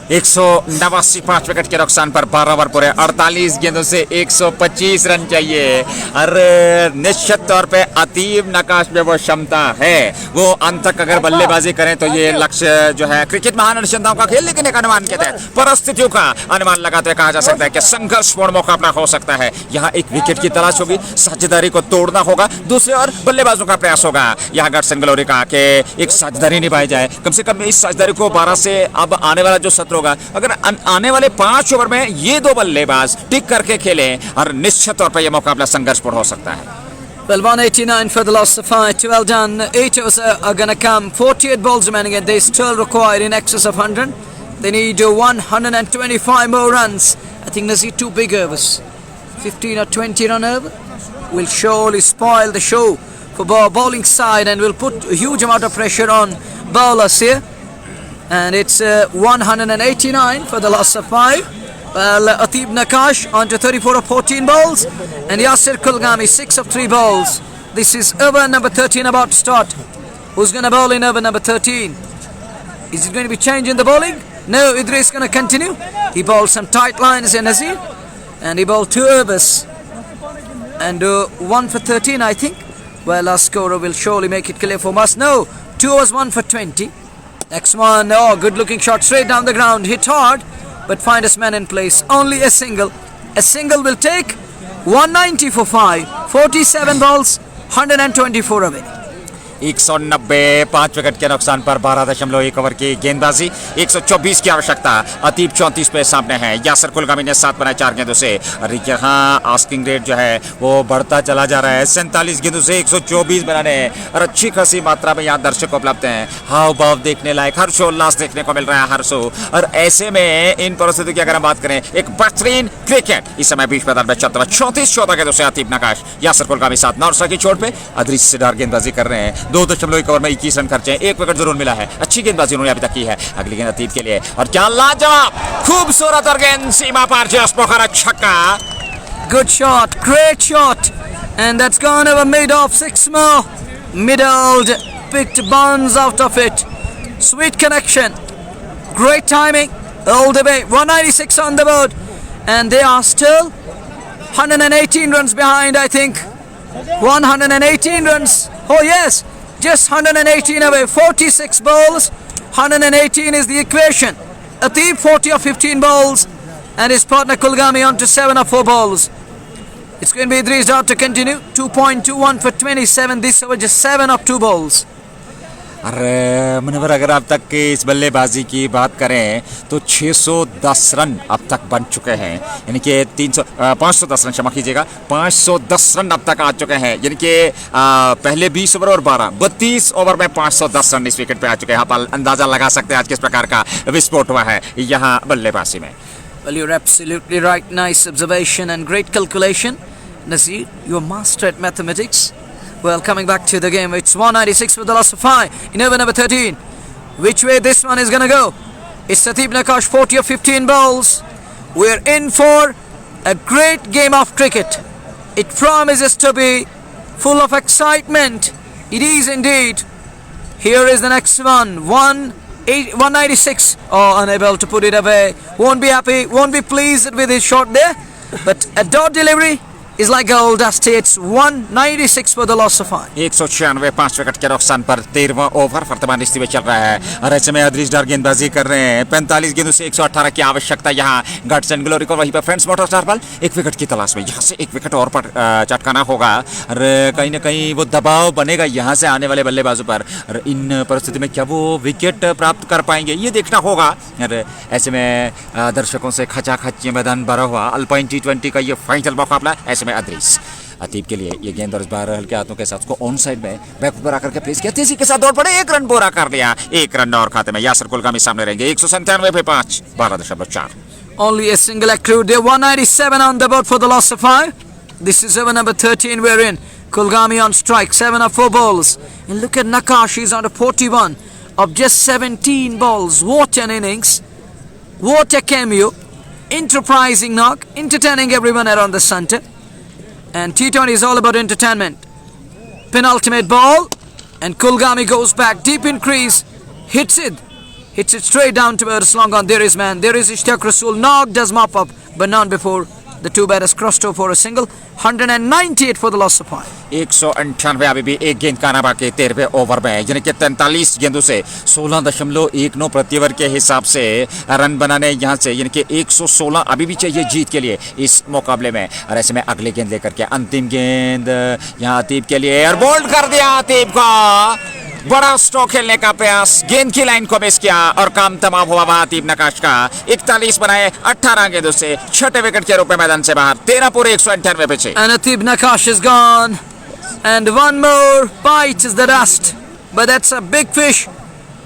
189 5 wicket के नुकसान पर 12 over पूरे, 48 गेंदों से 125 run चाहिए। और निश्चित तौर पे अतीब नकाश में वो क्षमता है, वो अंत तक अगर बल्लेबाजी करें तो ये लक्ष्य जो है क्रिकेट महान अनुसंधानों का खेल, लेकिन एक अनुमान के तहत परिस्थितियों का अनुमान लगाते कहा जा सकता है कि संघर्षपूर्ण मुकाबला हो सकता है। यहाँ एक विकेट की तलाश होगी, साझेदारी को तोड़ना होगा, दूसरे और बल्लेबाजों का प्रयास होगा। यहाँ गट्स एंड ग्लोरी का कि एक साझेदारी निभाई जाए, कम से कम इस साझेदारी को 12 से अब आने वाला जो सत्र होगा, अगर आने वाले 5 ओवर में ये 2 बल्लेबाज टिक करके खेलें, और निश्चित तौर पर यह मुकाबला संघर्षपूर्ण हो सकता है। Well, 189 for the loss of 5. Well done. 8 overs are going to come. 48 balls remaining, and they still require in excess of 100. They need 125 more runs. I think there's 2 big overs. 15 or 20 run over will surely spoil the show for bowling side, and will put a huge amount of pressure on bowlers here. And it's 189 for the loss of 5. Well, Atib Nakash on to 34 of 14 balls, and Yasir Kulgami 6 of 3 balls. This is over number 13 about to start. Who's going to bowl in over number 13? Is it going to be changing the bowling? No, Idris going to continue. He bowled some tight lines in Nazir, and he bowled 2 overs and 1 for 13, I think. Well, our scorer will surely make it clear for us. No, 2 overs, 1 for 20. Next one, oh, good looking shot straight down the ground, hit hard, but find his man in place. Only a single. A single will take 190 for 5. 47 balls, 124 away. 190, 5 wicket के नुकसान पर 12.1 over की गेंदबाजी। 124 की आवश्यकता। अतीब 34 पे सामने है। यासिर कुलगामी ने 7 बनाए 4 गेंदों से। और यहाँ आस्किंग रेट जो है वो बढ़ता चला जा रहा है। 47 गेंदों से 124 बनाने और अच्छी खासी मात्रा में यहाँ दर्शक उपलब्ध हैं। हाव भाव देखने लायक, हर्षोल्लास देखने को मिल रहा है हर्षो। और ऐसे में इन परिस्थितियों की अगर हम बात करें, एक बेहतरीन क्रिकेट इस समय बीच मैदान में चलता है। 34 14 गेंदों से अतीब नकाश। यासिर कुलगामी 7 नौरसा की चोट पे अदरीस सिडार गेंदबाजी कर रहे हैं। 2.1 ओवर में 21 रन खर्चे हैं। 1 विकेट जरूर मिला है। अच्छी गेंदबाजी उन्होंने अभी तक की है। अगली गेंद अतीब के लिए और क्या लाजवाब खूबसूरत और गेंद सीमा पार जस्ट मुखर छक्का। Good shot, great shot, and that's gone over mid off 6 more. Middled, picked buns out of it. Sweet connection, great timing, all the way. 196 on the board, and they are still 118 runs behind, I think. 118 runs. Oh yes, just 118 away. 46 balls, 118 is the equation. Ateeb 40 of 15 balls, and his partner Kulgami on to 7 of 4 balls. It's going to be Idris Dar to continue. 2.21 for 27 this over, just 7 of 2 balls. अरे मुनव्वर, अगर अब तक की इस बल्लेबाजी की बात करें तो 610 रन अब तक बन चुके हैं। यानी कि 510 रन, क्षमा कीजिएगा, 510 रन अब तक आ चुके हैं। यानी कि पहले 20 ओवर और 32 ओवर में 510 रन इस विकेट पे आ चुके हैं। आप अंदाजा लगा सकते हैं आज किस प्रकार का विस्फोट हुआ है यहाँ बल्लेबाजी में। Well, you're absolutely right. Nice observation and great calculation. Nasir, you're master at mathematics. Well, coming back to the game, it's 196 with the loss of 5 in over number 13. Which way this one is going to go? It's Ateeb Nakash, 40 of 15 balls. We're in for a great game of cricket. It promises to be full of excitement. It is indeed. Here is the next one. 196. Oh, unable to put it away. Won't be happy, won't be pleased with his shot there. But a dot delivery is like gold dust. It's 196 for the loss of 5. 196 5 wicket के नुकसान पर 13वां over वर्तमान स्थिति में चल रहा है। और ऐसे में अदरीस डार गेंदबाजी कर रहे हैं। 45 गेंदों से 118 की आवश्यकता यहाँ गट्सन ग्लोरी को। वहीं पर फ्रेंड्स मोटर चारपाल 1 विकेट की तलाश में। यहाँ से 1 विकेट और चटकाना होगा और कहीं ना कहीं वो दबाव बनेगा यहाँ से आने वाले बल्लेबाजों पर। और इन परिस्थिति में क्या वो विकेट प्राप्त कर पाएंगे, ये देखना होगा। और ऐसे में दर्शकों से खचाखच मैदान भरा हुआ अल्पाइन T20 का ये फाइनल मुकाबला। ऐसे में अदरीस अतीब के लिए ये गेंद और इस बार हल्के हाथों के साथ उसको ऑन साइड में बैक पर आकर के प्लेस किया। तेजी के साथ दौड़ पड़े, 1 रन पूरा कर लिया। 1 रन और खाते में यासिर कुलगामी सामने रहेंगे। 197 पे 5, 12.4. Only a single accrued there. 197 on the board for the loss of 5. This is over number 13 we're in. Kulgami on strike, 7 of 4 balls. And look at Nakash, he's on to 41 of just 17 balls. What an innings. What a cameo. Enterprising knock, entertaining everyone around the centre. And T20 is all about entertainment. Penultimate ball, and Kulgami goes back deep in crease, hits it straight down towards long on. There is man, there is Ishtiyaq Rasool. Nog does mop up, but not before the two batters crossed over for a single. 198 for the loss of 5. 198 अभी भी एक गेंद का ना बाकी 13वें over में। यानी कि 43 गेंदों से 16.19 प्रति ओवर के हिसाब से रन बनाने यहाँ से, यानी कि 116 अभी भी चाहिए जीत के लिए इस मुकाबले में। और ऐसे में अगली गेंद लेकर के अंतिम गेंद यहाँ अतीब के लिए और बोल्ड कर दिया अतीब का। बड़ा स्ट्रोक खेलने का प्रयास, गेंद की लाइन को मिस किया और काम तमाम हुआ वहां अतीब नकाश का। 41 बनाए 18 गेंदों से, 6 विकेट के रूप में मैदान से बाहर। 13 पूरे 198 पे। And Ateeb Nakash is gone, and one more bite is the dust, but that's a big fish.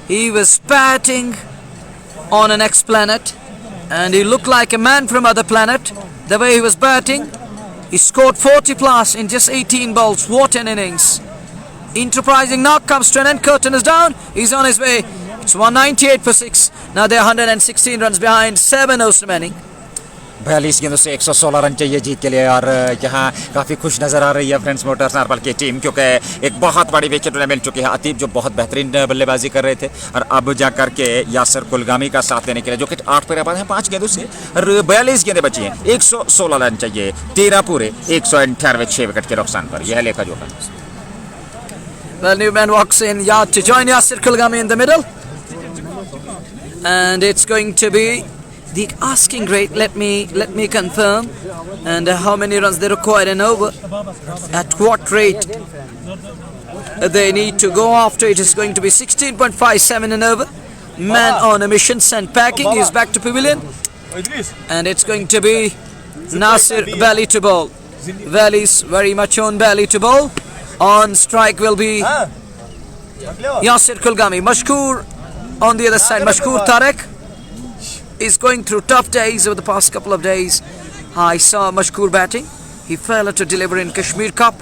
He was batting on an ex-planet, and he looked like a man from other planet. The way he was batting, he scored 40 plus in just 18 balls. What an innings! Enterprising knock comes to an end. Curtain is down. He's on his way. It's 198 for 6. Now they're 116 runs behind. 7 overs remaining. 42 गेंदों से 116 run चाहिए जीत के लिए। और यहाँ काफ़ी खुश नज़र आ रही है फ्रेंड्स मोटर्स नारपाल की टीम, क्योंकि एक बहुत बड़ी विकेट उन्हें मिल चुकी है। अतीब जो बहुत बेहतरीन बल्लेबाजी कर रहे थे और अब जाकर के यासिर कुलगामी का साथ देने के लिए, जो कि 8 पे रह हैं 5 गेंदों से, और 42 गेंदें बची हैं। 116 रन चाहिए, 13 पूरे 198, 6 विकेट के नुकसान पर। यह लेखा जोखा। Well, new man walks in yard to join Yasir Kulgami in the middle, and it's going to be the asking rate. Let me confirm, and how many runs they require in over, at what rate. they need to go after. It is going to be 16.57 and over. Man on a mission, sent packing. He's back to pavilion. And it's going to be Nasir Bali to bowl. Valley's very much on Bali to bowl. On strike will be Yasir Kulgami. Mashkoor on the other side. Mashkoor Tarek is going through tough days over the past couple of days. I saw Mashkoor batting. He failed to deliver in Kashmir Cup.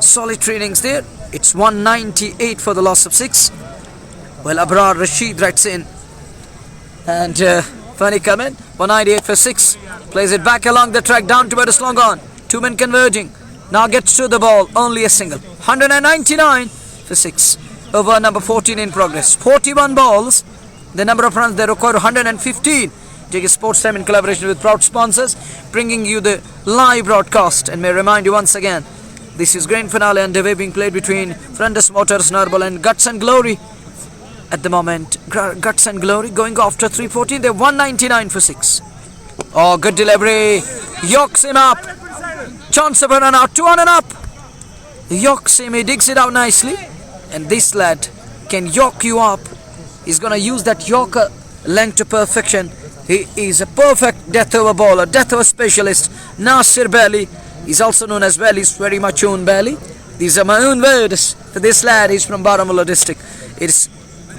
Solitary innings there. It's 198 for the loss of 6. Well, Abrar Rashid writes in. And funny comment. 198 for 6. Plays it back along the track down towards long on. Two men converging. Now gets to the ball. Only a single. 199 for 6. Over number 14 in progress. 41 balls. The number of runs they require 115. JK Sports Time in collaboration with proud sponsors, bringing you the live broadcast. And may remind you once again, this is grand finale underway being played between Frendus Motors Narbal and Guts and Glory. At the moment, Guts and Glory going after 314. They're 199 for 6. Oh, good delivery. Yokes him up. Chance of a run out. 2 on and up. Yokes him. He digs it out nicely. And this lad can yoke you up. He's going to use that yorker length to perfection. He is a perfect death over bowler, death over specialist. Nasir Bali is also known as Valley's very much own Bali. These are my own words for this lad. He's from Baramulla district. It's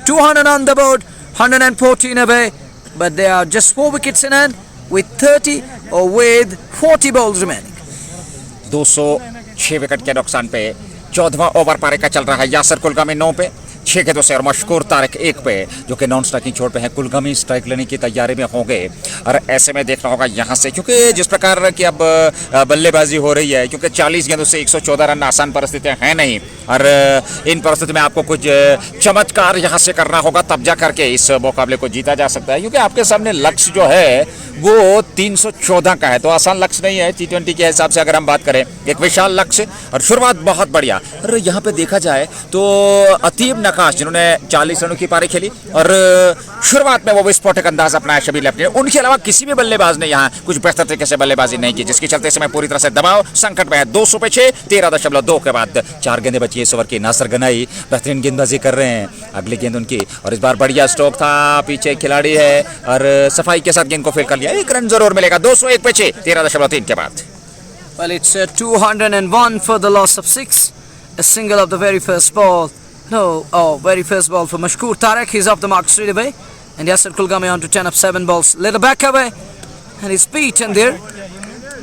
200 on the board, 114 away, but they are just 4 wickets in hand with 30 or with 40 balls remaining. 206 wicket के नुकसान पे 14वां over पारी का चल रहा है। यासिर कुलगामी 9 पे 6 के 2 से और मशकूर तारिक 1 पे, जो कि नॉन स्ट्राइकिंग छोड़ पे है। कुलगामी स्ट्राइक लेने की तैयारी में होंगे और ऐसे में देखना होगा यहाँ से, क्योंकि जिस प्रकार की अब बल्लेबाजी हो रही है, क्योंकि 40 गेंदों से 114 रन आसान परिस्थितियाँ हैं नहीं, और इन परिस्थिति में आपको कुछ चमत्कार यहाँ से करना होगा, तब जा करके इस मुकाबले को जीता जा सकता है। क्योंकि आपके सामने लक्ष्य जो है वो 314 का है, तो आसान लक्ष्य नहीं है T20 के हिसाब से अगर हम बात करें। एक विशाल लक्ष्य और शुरुआत बहुत बढ़िया। और यहाँ पे देखा जाए तो अतीब नकाश जिन्होंने 40 रनों की पारी खेली और शुरुआत में वो विस्फोटक अंदाज अपनाया शबीर लेफ्टी ने, उनके अलावा किसी भी बल्लेबाज ने यहाँ कुछ बेहतर तरीके से बल्लेबाजी नहीं की, जिसके चलते समय पूरी तरह से दबाव संकट में है। 200 पे 6, 13.2 के बाद 4 गेंदें बची इस ओवर की। नासिर गनाई बेहतरीन गेंदबाजी कर रहे हैं, अगली गेंद उनकी, और इस बार बढ़िया स्ट्रोक था, पीछे खिलाड़ी है और सफाई के साथ गेंद को फेल कर लिया। 1 रन जरूर मिलेगा। 201 पे 6, 13.3 के बाद। Well, it's 201 for the loss of 6. A single of the very first ball. Very first ball for Mashkoor Tarek. He's off the mark straight away. And Yasir Kulgami on to 10 of 7 balls. Little back away. And he's beaten there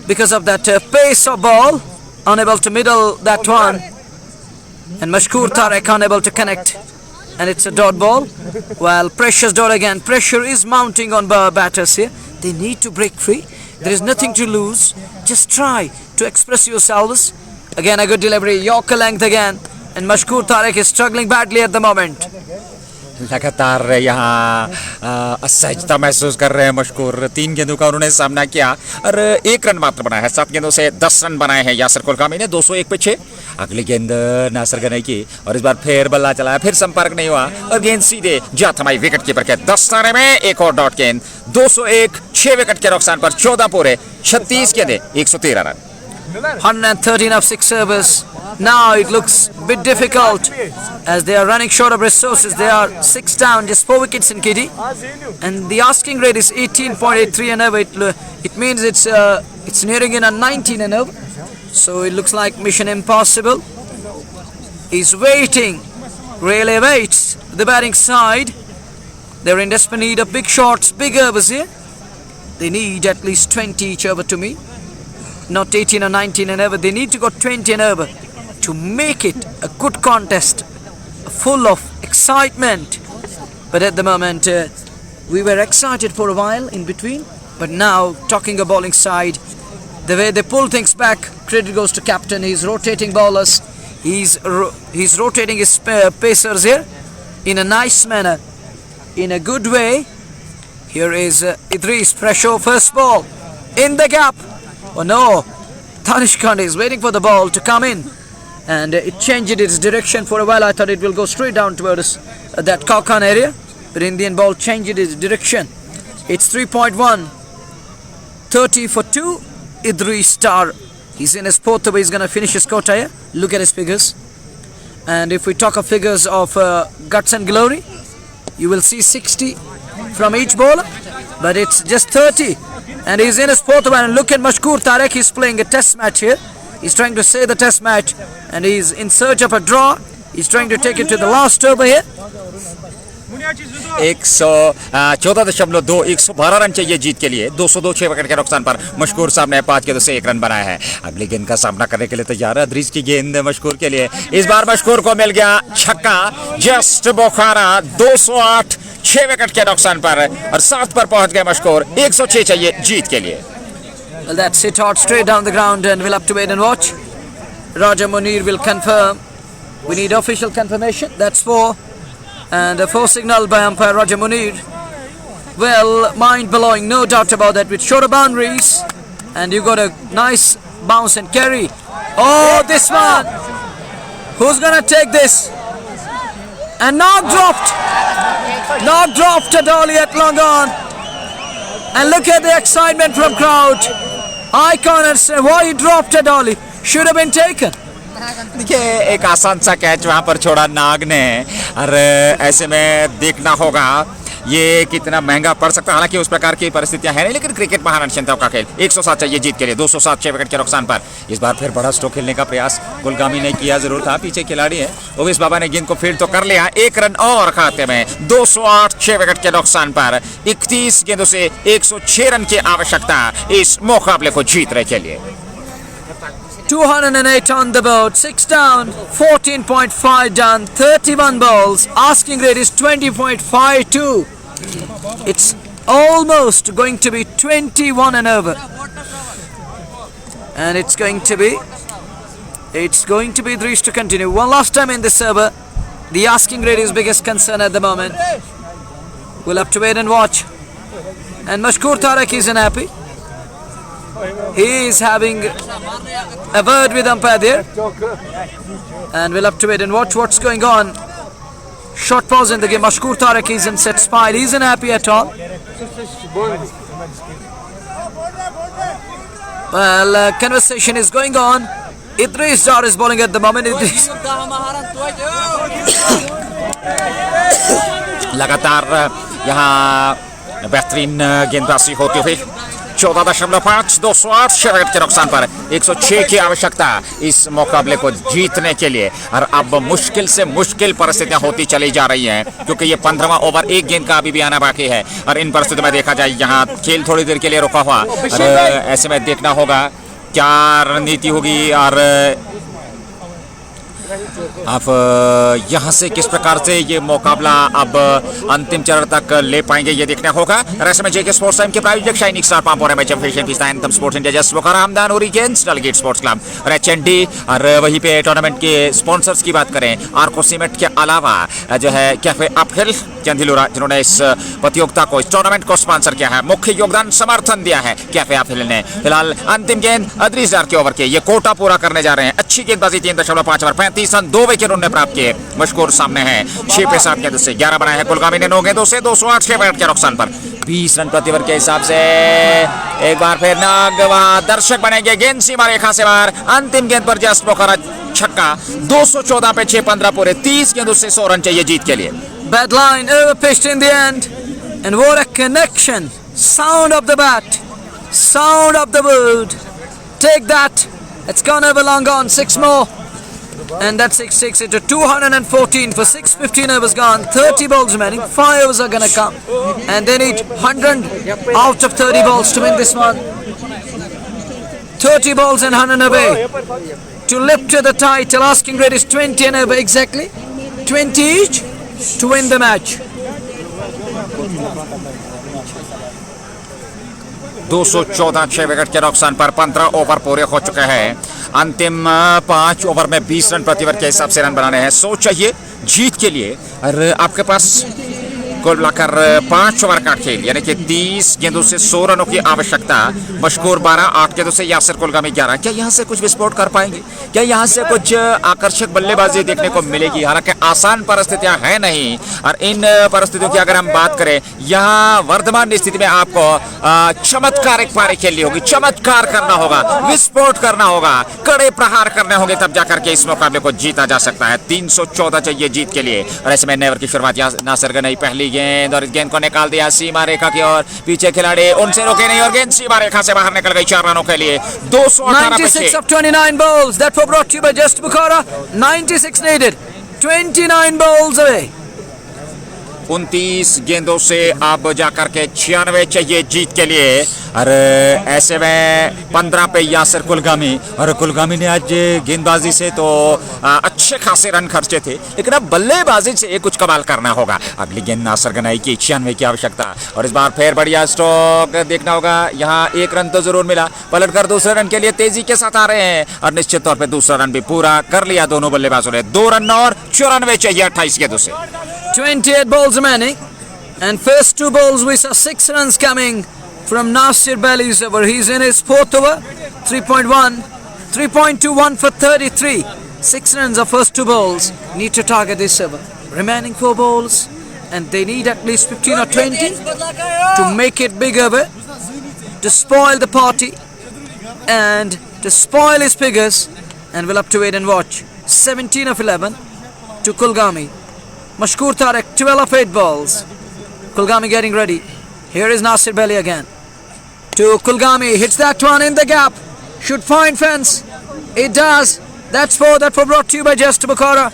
because of that pace of ball. Unable to middle that one. And Mashkoor Tarek unable to connect. And it's a dot ball. Well, pressure's dot again. Pressure is mounting on batters here. They need to break free. There is nothing to lose. Just try to express yourselves. Again, a good delivery. Yorker length again. And Mashkoor Tarek is struggling badly at the moment. लगातार यहाँ असहजता महसूस कर रहे हैं मशकूर। 3 गेंदों का उन्होंने सामना किया और 1 रन मात्र बनाया है। 7 गेंदों से 10 रन बनाए हैं यासिर कुलगामी ने। 201 पे 6। अगली गेंद नासिर गनाई की और इस बार फिर बल्ला चलाया, फिर संपर्क नहीं हुआ और गेंद सीधे जा थमाई विकेट कीपर के। 10 रन में एक और डॉट गेंद। 201, 6 विकेट के नुकसान पर 14 पूरे, 36 गेंदें, 113 run. 113 of 6 overs. Now it looks a bit difficult as they are running short of resources. They are 6 down, just 4 wickets in KD, and the asking rate is 18.83 and over. It means it's nearing in a 19 and over. So it looks like mission impossible. He's waiting, really waits. The batting side, they're in desperate need of big shots, big overs here. They need at least 20 each over to me. Not 18 or 19 and over. They need to go 20 and over to make it a good contest, full of excitement. But at the moment, we were excited for a while in between. But now, talking a bowling side, the way they pull things back, credit goes to captain. He's rotating bowlers. He's rotating his pacers here in a nice manner, in a good way. Here is Idris, pressure, first ball in the gap. Oh no, Tanishkand is waiting for the ball to come in, and it changed its direction for a while. I thought it will go straight down towards that Kalkan area, but Indian ball changed its direction. It's 3.1, 30 for 2. Idris star He's in his fourth over. He's going to finish his quota here. Look at his figures. And if we talk of figures of guts and glory, you will see 60 from each bowler, but it's just 30. And he's in his fourth over. And look at Mashkoor Tarek. He's playing a test match here. He's trying to save the test match, and he's in search of a draw. He's trying to take it to the last over here. 114.2 112 run चाहिए जीत के लिए। 202 6 wicket के नुकसान पर मशकूर साहब ने 5 गेंदों से 1 रन बनाया है। अगली गेंद का सामना करने के लिए तैयार है अदरीज की गेंद मशकूर के लिए। इस बार मशकूर को मिल गया छक्का। जस्ट बोखारा 208 6 विकेट के नुकसान पर और 7 पर पहुंच गए मशकूर। 106 चाहिए जीत के लिए। Well, that's it out straight down the ground, and we'll have to wait and watch. Raja Munir will confirm. We need official confirmation. That's 4. And a 4 signal by umpire Raja Munir. Well, mind-blowing, no doubt about that, with shorter boundaries. And you got a nice bounce and carry. Oh, this one! Who's gonna take this? And Nog dropped! Nog dropped at Dolly at long on. And look at the excitement from crowd. I can't understand why he dropped at Dolly. Should have been taken. देखिए एक आसान सा catch वहां पर छोड़ा नाग ने और ऐसे में देखना होगा ये कितना महंगा पड़ सकता है। हालांकि उस प्रकार की परिस्थितियां हैं नहीं, लेकिन क्रिकेट महान अनिश्चितताओं का खेल। 107 चाहिए जीत के लिए। 207 6 विकेट के नुकसान पर इस बार फिर बड़ा स्ट्रोक खेलने का प्रयास कुलगामी ने किया जरूर था। पीछे खिलाड़ी है ओवेस बाबा ने गेंद को फील्ड तो कर लिया। 1 रन और खाते में। 208 6 विकेट के नुकसान पर 31 गेंदों से 106 रन की आवश्यकता इस मुकाबले को जीतने के लिए। 208 on the board, 6 down, 14.5 done, 31 balls. Asking rate is 20.52. It's almost going to be 21 and over. And it's going to be Dries to continue. One last time in this over. The asking rate is biggest concern at the moment. We'll have to wait and watch. And Mashkoor Tarek isn't happy. He is having a word with umpire there, and we'll have to wait and watch what's going on. Short pause in the game. Mashkoor Tarek isn't set smile. He isn't happy at all. Well, conversation is going on. Idris Dar is bowling at the moment. Idris. लगातार यहाँ बेहतरीन गेंदबाजी होती हुई 14.5 208 6 wicket के नुकसान पर 106 की आवश्यकता इस मुकाबले को जीतने के लिए। और अब मुश्किल से मुश्किल परिस्थितियां होती चली जा रही हैं क्योंकि ये 15वां ओवर 1 गेंद का अभी भी आना बाकी है। और इन परिस्थितियों में देखा जाए यहाँ खेल थोड़ी देर के लिए रुका हुआ और ऐसे में देखना होगा क्या रणनीति होगी और आप यहाँ से किस प्रकार से ये मुकाबला अब अंतिम चरण तक ले पाएंगे ये देखना होगा। रैसे में जेके स्पोर्ट्स टाइम के प्रायोजक शाइनिंग स्टार पंप और एमएच एफिशिएंट पिस्ता anthem sports India just Bokaro Hamdan origins delegate sports club और एचएनडी। और वहीं पे टूर्नामेंट के स्पॉन्सर्स की बात करें आर्को सीमेंट के अलावा जो है कैफे अपहिल चंदिलुरा जिन्होंने इस प्रतियोगिता को इस टूर्नामेंट को स्पॉन्सर किया है, मुख्य योगदान समर्थन दिया है कैफे अपहिल ने। फिलहाल अंतिम गेंद अदरीज डार के ओवर के ये कोटा पूरा करने जा रहे हैं। अच्छी गेंदबाजी 3.5 ओवर 35 रन 2 विकेट उन्होंने प्राप्त किए। मशकूर सामने है 6 पे 7 गेंदों से 11 बनाए हैं। कुलगामी ने 9 गेंदों से 208 6 विकेट के नुकसान पर 20 रन प्रति ओवर के हिसाब से एक बार फिर नाग वहां दर्शक बनेंगे। गेंद सीमा रेखा से बाहर। अंतिम गेंद पर जस्ट बोखारा छक्का। 214 पे 6 15 पूरे 30 गेंदों से 100 रन चाहिए जीत के लिए। Bad line, over pitched in the end, and what a connection! Sound of the bat, sound of the wood. Take that. It's gone over long on. 6 more, and that's 6 into 214 for 6:15 overs gone. 30 balls remaining. 5 overs are gonna come, and they need 100 out of 30 balls to win this one. 30 balls and 100 away to lift to the title. Asking rate is 20 and over exactly. 20 each to win the match. 214 6 wicket के नुकसान पर 15 over पूरे हो चुके हैं। अंतिम 5 over में 20 run प्रति ओवर के हिसाब से रन बनाने हैं। 100 चाहिए जीत के लिए। और आपके पास कुल मिलाकर 5 ओवर का खेल, यानी कि 30 गेंदों से 100 रनों की आवश्यकता। मशकूर 12, 8 गेंदों से यासिर कुलगामी 11। क्या यहाँ से कुछ विस्फोट कर पाएंगे? क्या यहाँ से कुछ आकर्षक बल्लेबाजी देखने को मिलेगी? हालांकि आसान परिस्थितियां हैं नहीं, और इन परिस्थितियों की अगर हम बात करें, यहाँ वर्तमान स्थिति में आपको चमत्कारिक पारी खेलनी होगी, चमत्कार करना होगा, विस्फोट करना होगा, कड़े प्रहार करने होंगे, तब जाकर के इस मुकाबले को जीता जा सकता है। 314 चाहिए जीत के लिए। और ऐसे में नेवर की शुरुआत नासिर गनई, पहली गेंद, और इस गेंद को निकाल दिया सीमा रेखा की ओर। पीछे खिलाड़ी उनसे रोके नहीं, और गेंद सीमा रेखा से बाहर निकल गई 4 रनों के लिए। 96 of 29 balls that were brought to you by Just Bukhara. 96 needed, 29 balls away. 29 गेंदों से अब जाकर के 96 चाहिए जीत के लिए। और ऐसे में 15 पे यासिर कुलगामी, और कुलगामी ने आज गेंदबाजी से तो अच्छे खासे रन खर्चे थे, लेकिन अब बल्लेबाजी से कुछ कमाल करना होगा। अगली गेंद नासिर गनई की 96 की आवश्यकता, और इस बार फिर बढ़िया स्ट्रोक देखना होगा। यहाँ 1 रन तो जरूर मिला, पलटकर दूसरे रन के लिए तेजी के साथ आ रहे हैं, और निश्चित तौर पर दूसरा रन भी पूरा कर लिया दोनों बल्लेबाजों ने। 2 रन और 94 चाहिए 28 गेंदों से। 28 balls remaining, and first 2 balls we saw 6 runs coming from Nasir Bali's over. He's in his 4th over, 3.1, 3.21 for 33. 6 runs of first 2 balls. Need to target this over. Remaining 4 balls, and they need at least 15 or 20 to make it big over, to spoil the party and to spoil his figures. And we'll have to wait and watch. 17 of 11 to Kulgami. Mashkoor Tarek, 12 of 8 balls. Kulgami getting ready. Here is Nasir Bali again. To Kulgami, hits that one in the gap. Should find fence. It does. That's 4 that were brought to you by Just Bukhara.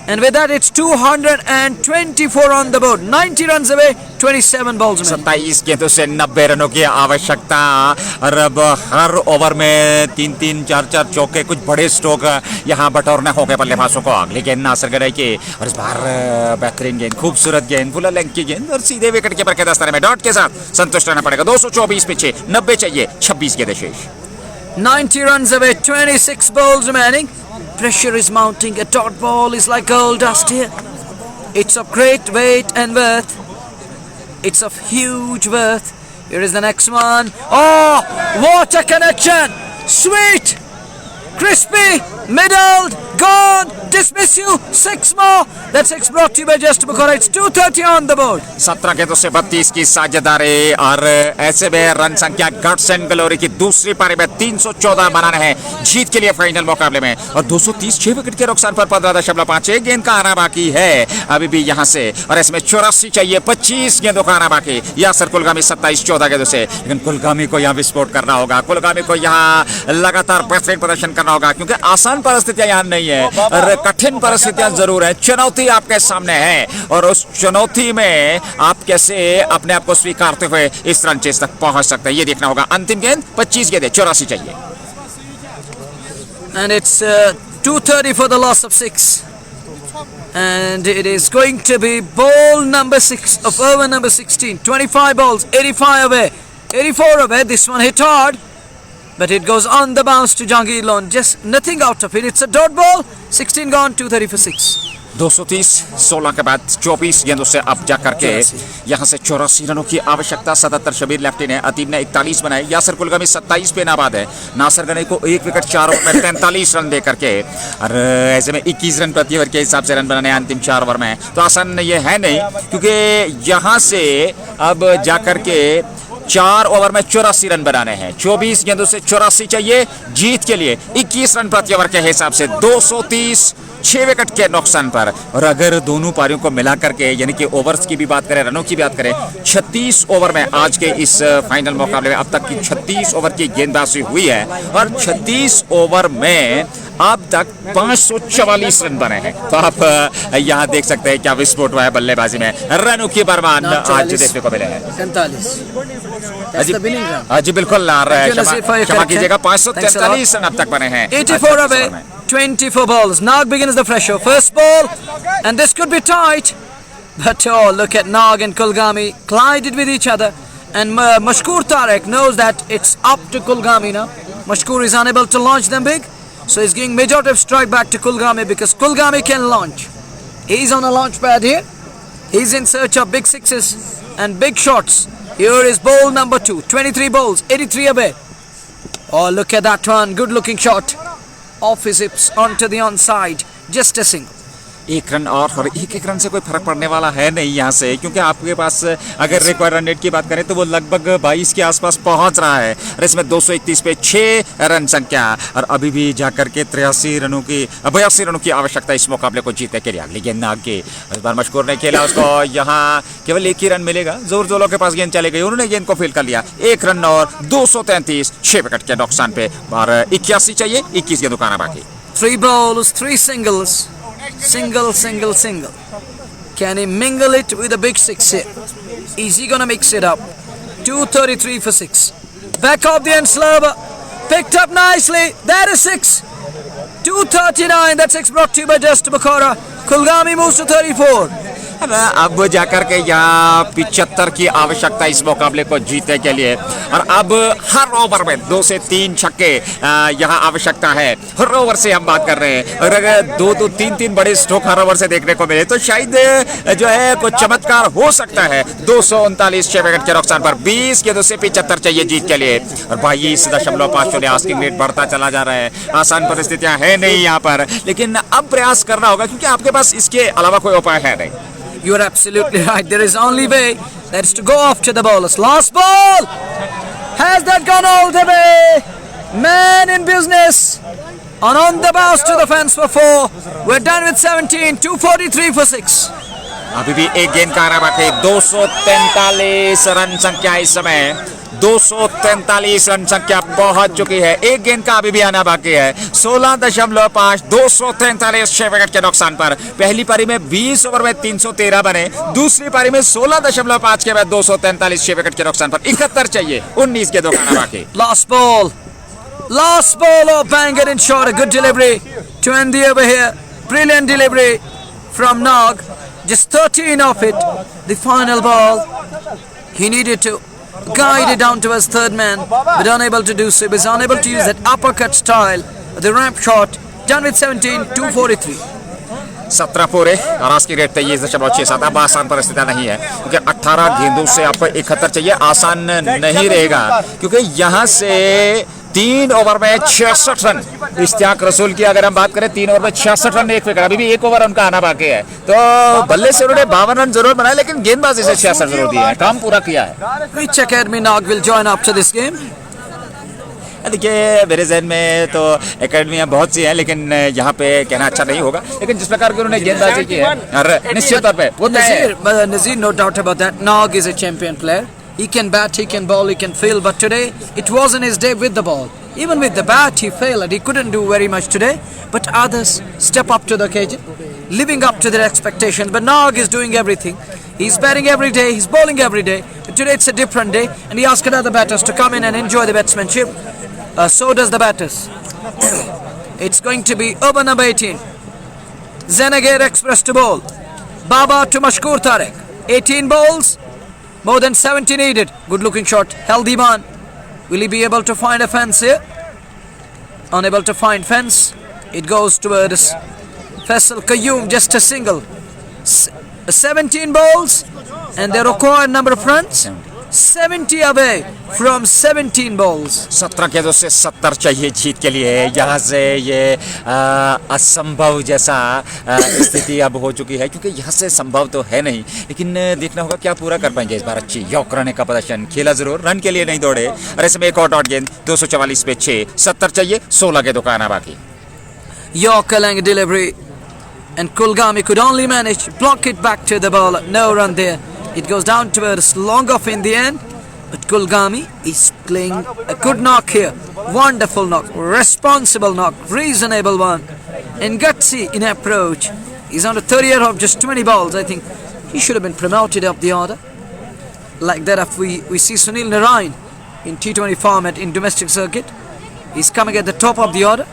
And with that, it's 224 on the board. 90 runs away, 27 balls remaining. 27 गेंदों से 90 रनों की आवश्यकता। और अब हर over में 3-3, 4-4 चौके, कुछ बड़े स्ट्रोक यहाँ बटोरने होंगे बल्लेबाजों को। अगली गेंद नासिर गनई की, और इस बार बेहतरीन गेंद, खूबसूरत गेंद, फुल लेंथ की गेंद, और सीधे विकेट कीपर के दस्ताने में डॉट के साथ संतुष्ट रहना पड़ेगा। 224 पीछे, 90 चाहिए, 26 गेंदें शेष। 90 runs away, 26 balls remaining. Pressure is mounting. A dot ball is like gold dust here. It's of great weight and worth. It's of huge worth. Here is the next one. Oh, what a connection! Sweet, crispy, middled, gone. Dismiss you. 6 more. That 6 brought to you by Just Bukhara. It's 230 on the board. 17 गेंदों से 32 की साझेदारी, और ऐसे में run संख्या guts and glory की दूसरी पारी में 314 बनाने हैं जीत के लिए फाइनल मुकाबले में। और 230, 6 विकेट के नुकसान पर 15.5 गेंद का आना बाकी है अभी भी यहाँ से। और इसमें 84 चाहिए, 25 गेंदों का आना बाकी। यासिर कुलगामी 27, 14 गेंदों से, लेकिन कुलगामी को यहाँ विस्फोट करना होगा। कुलगामी को यहाँ लगातार बेहतरीन प्रदर्शन करना होगा, क्योंकि आसान परिस्थितियां यहाँ नहीं है, और कठिन परिस्थितियां जरूर है। चुनौती आपके सामने है, और उस चुनौती में आप कैसे अपने आप को स्वीकारते हुए इस रन चेस तक पहुंच सकते हैं, ये देखना होगा। अंतिम गेंद 25 गेंदें, 84 चाहिए। And it's 230 for the loss of 6. And it is going to be ball number 6 of over number 16. 25 balls, 85 away, 84 away. This one hit hard, but it goes on the bounce to Jahangir Lone. Just nothing out of it. It's a dot ball. 16 gone, 230 for 6. 230, 16 के बाद 24 गेंदों से अब जाकर के यहाँ से 84 रनों की आवश्यकता। 77 शबीर लेफ्टी ने, अतीब ने 41 बनाए। यासिर कुलगामी 27 पे नाबाद है। नासिर गनई को 1 विकेट 4 ओवर में 43 रन दे करके, और ऐसे में 21 रन प्रति ओवर के हिसाब से रन बनाने अंतिम 4 ओवर में, तो आसान ये है नहीं, क्योंकि यहाँ से अब जाकर के 4 ओवर में 84 रन बनाने हैं। 24 गेंदों से 84 चाहिए जीत के लिए, 21 रन प्रति ओवर के हिसाब से। 230, 6 विकेट के नुकसान पर। और अगर दोनों पारियों को मिलाकर के, यानी कि ओवर्स की भी बात करें, रनों की बात करें, 36 ओवर में आज के इस फाइनल मुकाबले में अब तक की 36 ओवर की गेंदबाजी हुई है, और 36 ओवर में अब तक 544 रन बने हैं। तो आप यहाँ देख सकते हैं क्या विस्फोट हुआ है बल्लेबाजी में। रनों की बरमान आज देखने को मिले हैं। 45 जी बिल्कुल, क्षमा कीजिएगा, 543 रन अब तक बने हैं। 84 away, 24 balls. Nag begins the fresh show. First ball, and this could be tight. But oh, look at Nag and Kulgami collided with each other. And Mashkoor Tarek knows that it's up to Kulgami now. Mashkoor is unable to launch them big, so he's giving majority of strike back to Kulgami, because Kulgami can launch. He's on a launch pad here. He's in search of big sixes and big shots. Here is ball number 2. 23 balls, 83 away. Oh, look at that one. Good looking shot. Off his hips onto the onside. Just a single. एक run और एक run से कोई फर्क पड़ने वाला है नहीं यहाँ से, क्योंकि आपके पास अगर रिक्वायर्ड रन रेट की बात करें तो वो लगभग 22 के आसपास पहुंच रहा है और इसमें 231 पे 6 रन संख्या और अभी भी जाकर के 82 रनों की आवश्यकता इस मुकाबले को जीतने के लिए। अगली गेंद नाग की, इस बार मशकूर ने खेला, उसको यहाँ केवल एक ही रन मिलेगा। जोर जोलों के पास गेंद चली गई, उन्होंने गेंद को फील्ड कर लिया। 1 रन और 233 6 विकेट के नुकसान पे और 81 चाहिए, 21 गेंदों का बाकी। 3 balls, 3 singles. Single, single, single. Can he mingle it with a big six here? Is he gonna mix it up? 233 for 6. Back off the end slurver. Picked up nicely. That is 6. 239. That 6 brought to you by Just Bakora. Kulgami moves to 34. अब जाकर के यहाँ 75 की आवश्यकता इस मुकाबले को जीतने के लिए और अब हर ओवर में 2 से 3 छक्के यहाँ आवश्यकता है। हर ओवर से हम बात कर रहे हैं और अगर 2 3 बड़े स्ट्रोक हर ओवर से देखने को मिले तो शायद जो है कुछ चमत्कार हो सकता है। 239 6 विकेट के नुकसान पर 20 गेंदों से 75 चाहिए जीत के लिए और 22.5 आस्किंग रेट बढ़ता चला जा रहा है। आसान परिस्थितियां है नहीं यहाँ पर, लेकिन अब प्रयास करना होगा क्योंकि आपके पास इसके अलावा कोई उपाय है नहीं। You are absolutely right. There is only way, that is to go after the bowlers. Last ball! Has that gone all the way? Man in business. And on the bounce to the fence for 4. We're done with 17. 243 for 6. अभी भी एक गेंद का आना बाकी। 243 run संख्या इस समय, 243 रन संख्या पहुंच चुकी है। एक गेंद का अभी भी आना बाकी है। 16.5 243 6 विकेट के नुकसान पर। पहली पारी में 20 ओवर में 313 बने, दूसरी पारी में 16.5 के बाद 243 6 विकेट के नुकसान पर 71 चाहिए, 19 गेंदों का आना बाकी। Last ball, oh bang it in short, a good delivery to end the over here. Brilliant delivery from Nag. Just 13 off it. The final ball, he needed to guide it down to his third man, but unable to do so. He was unable to use that uppercut style, the ramp shot. Done with 17, 243. 17 पूरे और आज की rate 23.67। अब आसान परिस्थितियां नहीं है क्योंकि 18 गेंदों से आपको 71 चाहिए। आसान नहीं रहेगा क्योंकि यहाँ से 3 ओवर में 66 रन। इश्तियाक रसूल की अगर हम बात करें 3 ओवर में 66 रन 1 विकेट, अभी भी 1 ओवर उनका आना बाकी है। तो बल्ले से उन्होंने 52 रन जरूर बनाए लेकिन गेंदबाजी से 66 जरूर दिए हैं, काम पूरा किया है। Which academy Nag will join after this game? देखिए मेरे जहन में तो एकेडमियां बहुत सी हैं लेकिन यहाँ पे कहना अच्छा नहीं होगा, लेकिन जिस प्रकार की उन्होंने गेंदबाजी की है और निश्चित तौर पे वो Nazir, no doubt about that. Nag is a champion player. He can bat, he can bowl, he can field, but today it wasn't his day with the ball. Even with the bat he failed. He couldn't do very much today, but others step up to the occasion, living up to their expectations. But Nag is doing everything. He's batting every day, he's bowling every day, but today it's a different day and he asked other batters to come in and enjoy the batsmanship. So does the batters. It's going to be over number 18. Zenagir Express to bowl. Baba to Mashkoor Tarek. 18 balls, more than 70 needed. Good looking shot. Healthy man. Will he be able to find a fence here? Unable to find fence. It goes towards Faisal Qayyum, just a single. 17 balls and the required number of runs 70 away from 17 balls. 17 गेंदों से 70 चाहिए जीत के लिए। यहाँ से ये असंभव जैसा स्थिति अब हो चुकी है क्योंकि यहाँ से संभव तो है नहीं, लेकिन देखना होगा क्या पूरा कर पाएंगे इस बार। अच्छी यॉर्कर रहने का प्रदर्शन, खेला जरूर, रन के लिए नहीं दौड़े और इसमें एक और डॉट गेंद। 244 पे 6, 70 चाहिए, 16 गेंदों का आना बाकी। Yorker lang delivery and Kulgami could only manage to block it back to the bowler. No run there. It goes down towards long off in the end, but Kulgami is playing a good knock here. Wonderful knock, responsible knock, reasonable one, and gutsy in approach. He's on the 3rd year of just 20 balls. I think he should have been promoted up the order. Like that, if we see Sunil Narayan in T20 format in domestic circuit, he's coming at the top of the order.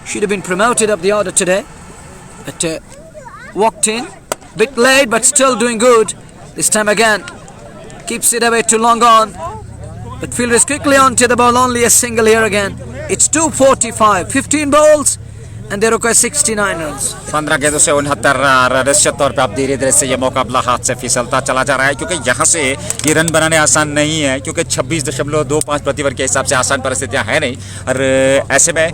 Should have been promoted up the order today, but walked in, bit late, but still doing good. This time again, keeps it away too long on, but fielders quickly onto the ball, only a single here again. It's 245, 15 balls and they require 69 runs. 15 गेंदों से 69 run. निश्चित तौर पे अब धीरे धीरे से ये मुकाबला हाथ से फिसलता चला जा रहा है, क्योंकि यहाँ से ये रन बनाने आसान नहीं है, क्योंकि 26.25 प्रति ओवर के हिसाब से आसान परिस्थितियाँ है नहीं। और ऐसे में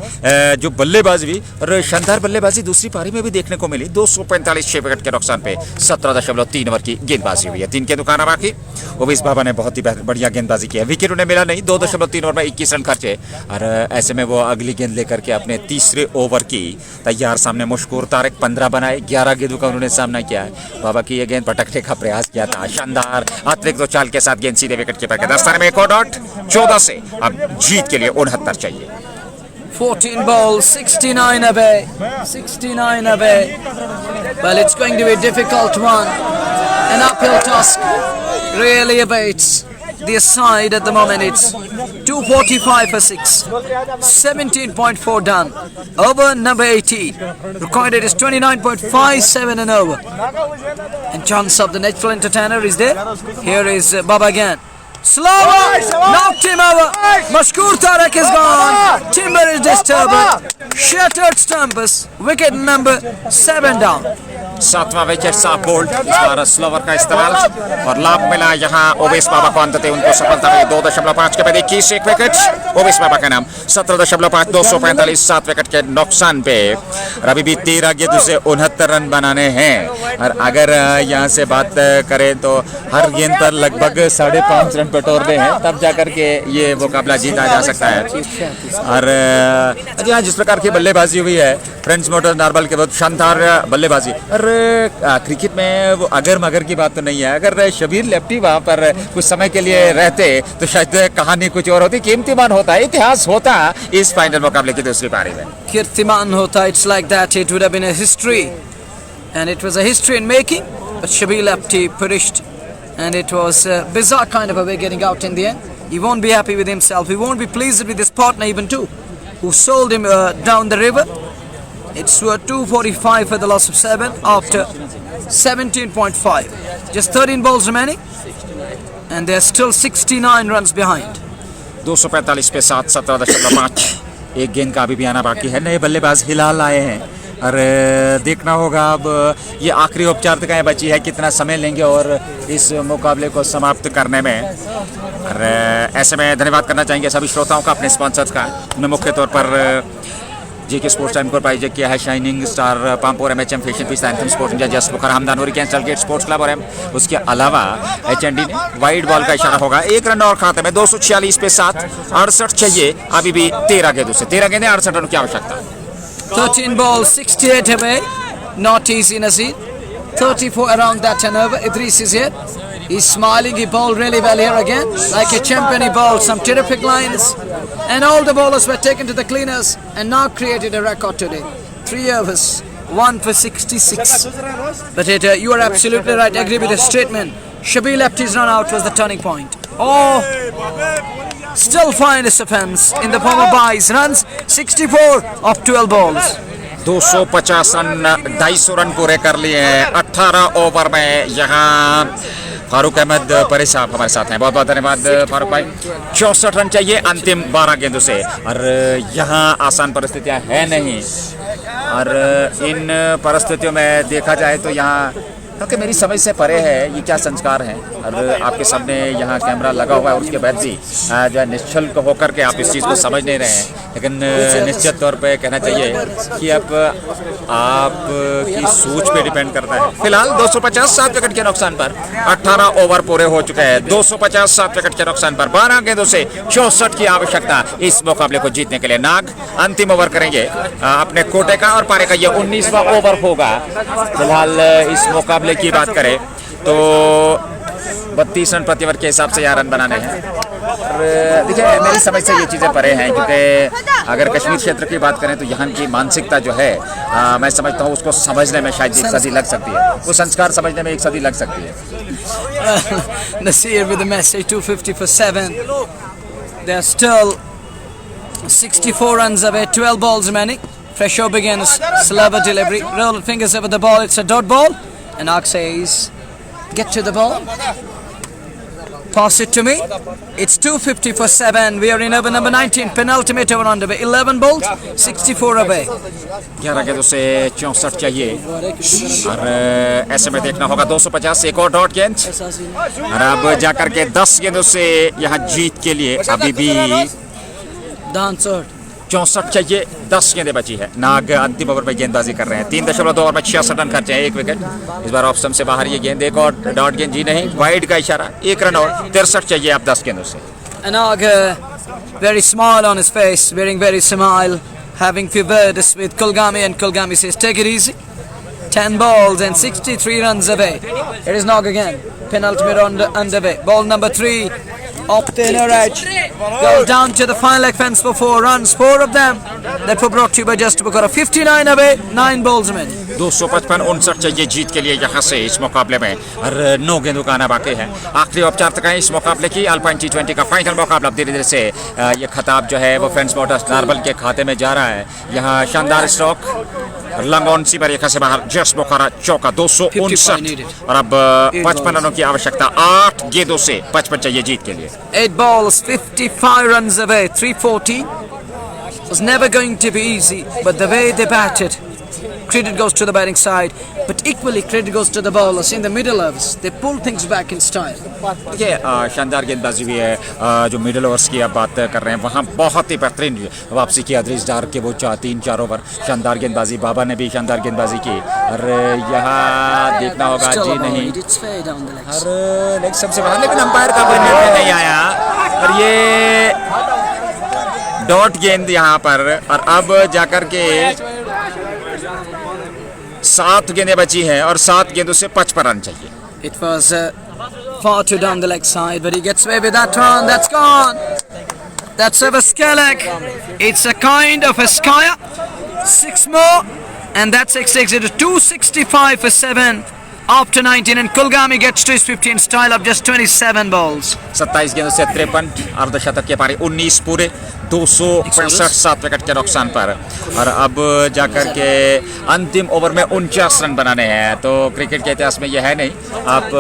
जो बल्लेबाजी भी और शानदार बल्लेबाजी दूसरी पारी में भी देखने को मिली। 245 विकेट के नुकसान पे 17.3 ओवर की गेंदबाजी हुई है। 3 गेंदों का बाकी। उवैस बाबा ने बहुत ही बढ़िया गेंदबाजी की है, विकेट उन्हें मिला नहीं। 2.3 ओवर में 21 रन खर्चे, और ऐसे में वो अगली गेंद लेकर के अपने तीसरे ओवर की तैयार सामने मुश्कुर तारिक 15 बनाए। 11 गेंदों का उन्होंने सामना किया है। बाबा की ये गेंद पटकने का प्रयास किया था, शानदार अतिरिक्त 2 चाल के साथ गेंद सीधे विकेट कीपर के दस्ताने में। एक और डॉट 14 से अब जीत के लिए 69 चाहिए। 14 balls, 69 away, 69 away. Well, it's going to be a difficult one. An uphill task really awaits the side at the moment. It's 245 for 6, 17.4 done. Over number 18. Recorded is 29.57 and over. And chance of the natural entertainer is there. Here is Baba again. Slower! Knocked him over. Mashkoor Tarak is gone. Timber is disturbed. Shattered stumpers. Wicket number 7 down. 7वां wicket साफ bold, इस बार slower का इस्तेमाल और लाभ मिला यहाँ उवैस बाबा को। अंततः उनको सफलता मिली। 2.5 के बाद 21 एक विकेट उवैस बाबा का नाम। 17.5 245 7 विकेट के नुकसान पे अभी भी 13 गेंदों से 69 रन बनाने हैं। और अगर यहाँ से बात करें तो हर गेंद पर लगभग 5.5 रन बटोरने हैं, तब जाकर के ये मुकाबला जीता जा सकता है। और यहाँ जिस प्रकार की बल्लेबाजी हुई है फ्रेंच मोटर नार्बल के बहुत शानदार बल्लेबाजी। और क्रिकेट में वो अगर मगर की बात तो नहीं है। अगर शबीर लेफ्टी वहाँ पर कुछ समय के लिए रहते तो शायद कहानी कुछ और होती, कीमतीमान होता, इतिहास होता इस फाइनल मुकाबले की दूसरी पारी में। कीर्तिमान होता, it's like that. It would have been a history, and it was a history in making. But Shabir Lefty perished, and it was a bizarre kind of a way getting out in the end. He won't be happy with himself. He won't be pleased with his partner even too, who sold him down the river. It's 245 for the loss of 7 after 17.5. Just 13 balls remaining, and they're still 69 runs behind. 245 पे 7, 17.5 एक गेंद का अभी भी आना बाकी है। नए बल्लेबाज हिलाल आए हैं और देखना होगा अब ये आखिरी औपचारिकताएं बची है, कितना समय लेंगे और इस मुकाबले को समाप्त करने में। और ऐसे में धन्यवाद करना चाहेंगे सभी श्रोताओं का, अपने स्पॉन्सर्स का। उन्हें मुख्य तौर पर जेके स्पोर्ट्स टाइम को प्रायोजक किया है shining star Pampore, MHM fashion पीस, एंथम स्पोर्ट्स इंडिया, जस्ट बुखार, हमदान ओरिकेंसल गेट स्पोर्ट्स क्लब और उसके अलावा एचएनडी ने वाइड बॉल का इशारा होगा। 1 रन और खाते में 246 पे 7, 68 चाहिए अभी भी 13 गेंदों से। 13 गेंदें 68 रनों की आवश्यकता। 13 balls, 68 away. Not easy, Nasir. 34 around that turnover. Idris is here. He's smiling. He bowled really well here again. Like a champion, he bowled some terrific lines. And all the bowlers were taken to the cleaners and now created a record today. 3 overs, 1 for 66. But you are absolutely right. I agree with the statement. Shabir Lefty's run out was the turning point. Oh, still finest offense in the form of Bais. Runs 64 of 12 balls. 250 run, 250 run पूरे कर लिए हैं 18 over में। यहाँ फारूक अहमद परे साहब हमारे साथ हैं, बहुत बहुत धन्यवाद फारूक भाई। 64 रन चाहिए अंतिम 12 गेंदों से, और यहाँ आसान परिस्थितियाँ हैं नहीं। और इन परिस्थितियों में देखा जाए तो यहाँ क्योंकि मेरी समझ से परे है ये क्या संस्कार हैं, और आपके सामने यहाँ कैमरा लगा हुआ है और उसके बाद भी जो है निश्चल होकर के आप इस चीज़ को समझ नहीं रहे हैं। लेकिन निश्चित तौर पे कहना चाहिए कि अब आप की सोच पे डिपेंड करता है। फिलहाल 250 7 विकेट के नुकसान पर 18 ओवर पूरे हो चुके हैं। 250 7 विकेट के नुकसान पर 12 गेंदों से 64 की आवश्यकता इस मुकाबले को जीतने के लिए। नाग अंतिम ओवर करेंगे अपने कोटे का और पारे का, ये 19वां ओवर होगा। फिलहाल इस मुकाबले की बात करें तो 32 रन प्रति ओवर के हिसाब से यहाँ रन बनाने हैं। और देखिए मेरी समझ से ये चीज़ें परे हैं, क्योंकि अगर कश्मीर क्षेत्र की बात करें तो यहाँ की मानसिकता जो है मैं समझता हूँ उसको समझने में शायद 1 सदी लग सकती है, वो संस्कार समझने में 1 सदी लग सकती है। Nasir with the message, 250 for 7. They're still 64 runs away, 12 balls remaining. Fresh over begins, slower delivery, roll fingers over the ball, it's a dot ball. And Ak says, get to the ball. Pass it to me. It's 250 for 7. We are in over number 19. Penultimate over underway. 11 balls, 64 away. 11 गेंदों से 64 चाहिए और ऐसे में देखना होगा 250 एक और डॉट गेंद और अब जाकर के 10 गेंदों से यहाँ जीत के लिए अभी भी 64 चाहिए। 10 गेंदें बची है। नाग अंतिम ओवर में गेंदबाजी कर रहे हैं। 3.2 ओवर में 66 रन खर्चे हैं, 1 विकेट। इस बार ऑफ स्टंप से बाहर ये गेंद, एक और डॉट गेंद जी नहीं, वाइड का इशारा, 1 रन और 63 चाहिए आप 10 गेंदों से। Nag very smile on his face, wearing very smile, having few words with Kulgami, and Kulgami says take it easy. 10 balls and 63 runs away. It is Nag again. Penultimate underway. Ball number 3. Off the inner edge, goes down to the final leg fence for 4 runs. 4 of them that were brought to you by Just Bukara. 59 away, 9 balls men. 255 59 चाहिए जीत के लिए यहाँ से इस मुकाबले में और 9 गेंदों का आना बाकी है। आखिरी औपचार तक इस मुकाबले की अल्पाइन T20 का फाइनल मुकाबला। धीरे धीरे से ये खिताब जो है वो फ्रेंड्स मोटर्स नार्बल के खाते में जा रहा है। यहाँ शानदार स्ट्रोक लंबोन सी पर से बाहर जस्ट बुखारा चौका 259 और अब 55 रनों की आवश्यकता। 8 गेंदों से 55 चाहिए जीत के लिए। 8 balls, 55 runs away, 314. It was never going to be easy, but the way they batted, credit goes to the batting side, but equally credit goes to the bowlers in the middle overs. They pull things back in style. ये शानदार गेंदबाजी भी है। जो middle overs की आप बात कर रहे हैं वहाँ बहुत ही बेहतरीन वापसी की अदरीज डार के वो 3-4 ओवर शानदार गेंदबाजी। बाबा ने भी शानदार गेंदबाजी की और यहाँ देखना होगा जी नहीं और लेग सबसे बाहर, लेकिन अंपायर का कोई निर्णय नहीं आया और ये डॉट गेंद यहाँ पर। और अब जाकर के 7 गेंदें बची हैं और 7 गेंदों से 55 रन चाहिए। It was far too down the leg side, but he gets away with that one. That's gone. That's over Skellig. It's a kind of a Skya. 6 more, and that's 6-6. It is 265 for 7 after 19, and Kulgami gets to his 15 style of just 27 balls. 27 गेंदों से 53 अर्धशतक के पारी, 19 पूरे, 265 7 wicket के नुकसान पर। और अब जाकर के अंतिम ओवर में 49 रन बनाने हैं। तो क्रिकेट के इतिहास में यह है नहीं, आप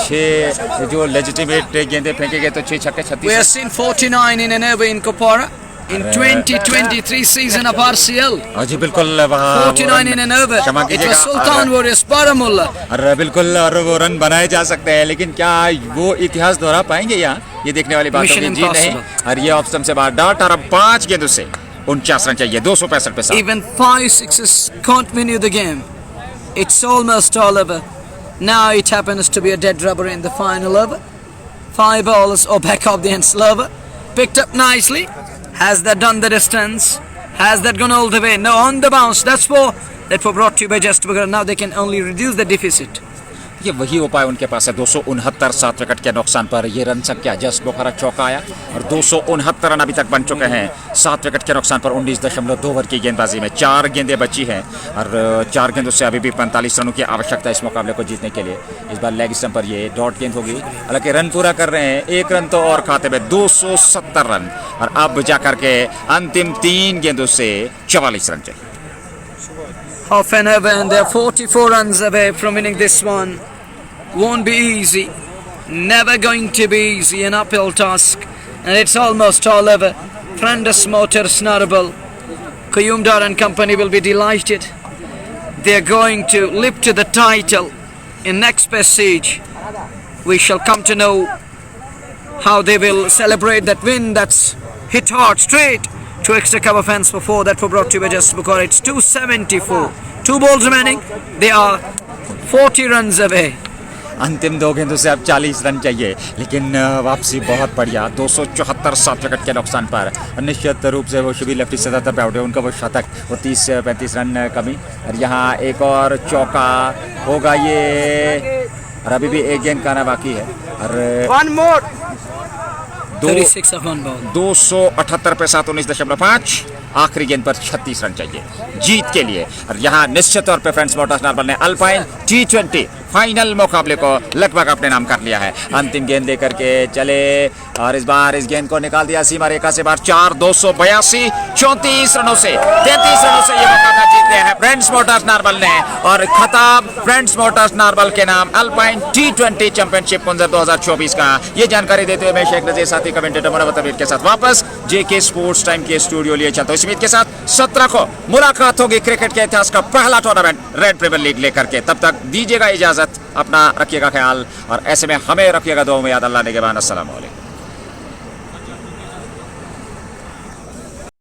6 जो लेजिटिमेट गेंदें फेंकेंगे तो 6 छक्के 36। We have seen 49 in an over in Kopara in 2023 season of RCL. जी बिल्कुल, वहाँ 49 in an over. It was Sultan Warriors Baramulla. और बिल्कुल, और वो रन बनाए जा सकते हैं, लेकिन क्या वो इतिहास दोहरा पाएंगे यहाँ, ये देखने वाली बात होगी। जी नहीं, और ये ऑफ स्टंप से बाहर डॉट और अब 5 गेंदों से 49 रन चाहिए। 265 पे 7। Even 5 sixes can't win you the game. It's almost all over. Now it happens to be a dead rubber in the final over. 5 balls or back of the end slower. Picked up nicely. Has that done the distance? Has that gone all the way? No, on the bounce. That's for that were brought to you by Just Bukara. Now they can only reduce the deficit. ये वही उपाय उनके पास है। 269 7 wicket के नुकसान पर ये run संख्या जस्ट बुखारा चौका आया और 269 रन अभी तक बन चुके हैं 7 विकेट के नुकसान पर 19.2 ओवर की गेंदबाजी में। 4 गेंदें बची हैं और 4 गेंदों से अभी भी 45 रनों की आवश्यकता है इस मुकाबले को जीतने के लिए। इस बार लेग स्टंप पर ये डॉट गेंद होगी, हालांकि रन पूरा कर रहे हैं, 1 रन तो और खाते में 270 रन और अब जाकर के अंतिम 3 गेंदों से 44 रन चाहिए। Half an over and they're 44 runs away from winning this one. Won't be easy. Never going to be easy. An uphill task. And it's almost all over. Friendus Motor Snarable. Kuyumdar and company will be delighted. They're going to lift to the title in next passage. We shall come to know how they will celebrate that win. That's hit hard straight to extra cover fans for 4 that were brought to you by Just Bukara. It's 274. 2 balls remaining. They are 40 runs away. अंतिम 2 गेंदों से अब 40 run चाहिए, लेकिन वापसी बहुत बढ़िया। 274 7 wicket के नुकसान पर निश्चित रूप से वो शुभी लेफ्टी से पे आउट है, उनका वो शतक, वो 30-35 रन कमी और यहाँ एक और चौका होगा ये और अभी भी 1 गेंद का आना बाकी है और 36 of 1 ball. 278 पे 7 19.5 आखिरी गेंद पर 36 रन चाहिए जीत के लिए। और यहाँ निश्चित तौर पे फ्रेंड्स मोटर्स नार्बल ने अल्पाइन T20 फाइनल मुकाबले को लगभग अपने नाम कर लिया है। अंतिम गेंद लेकर के चले और इस बार इस गेंद को निकाल दिया सीमा रेखा से बाहर। 4 282 34 रनों से 33 रनों से ये मुकाबला जीतते हैं है फ्रेंड्स मोटर्स नारबल ने और खिताब फ्रेंड्स मोटर्स नारबल के नाम अल्पाइन T20 चैंपियनशिप कुंजर 2024 का। ये जानकारी देते हुए मैं शेख नजीर साथी कमेंटेटर मुनव्वर तबीर के साथ वापस जेके स्पोर्ट्स टाइम के स्टूडियो लिए चलता हूं। इस उम्मीद के साथ 17 को मुलाकात होगी क्रिकेट के इतिहास का पहला टूर्नामेंट रेड प्रीमियर लीग लेकर के। तब तक दीजिएगा इजाजत, अपना रखिएगा ख्याल और ऐसे में हमें रखिएगा दुआ में याद। अल्लाह ने के बाद अस्सलाम वालेकुम।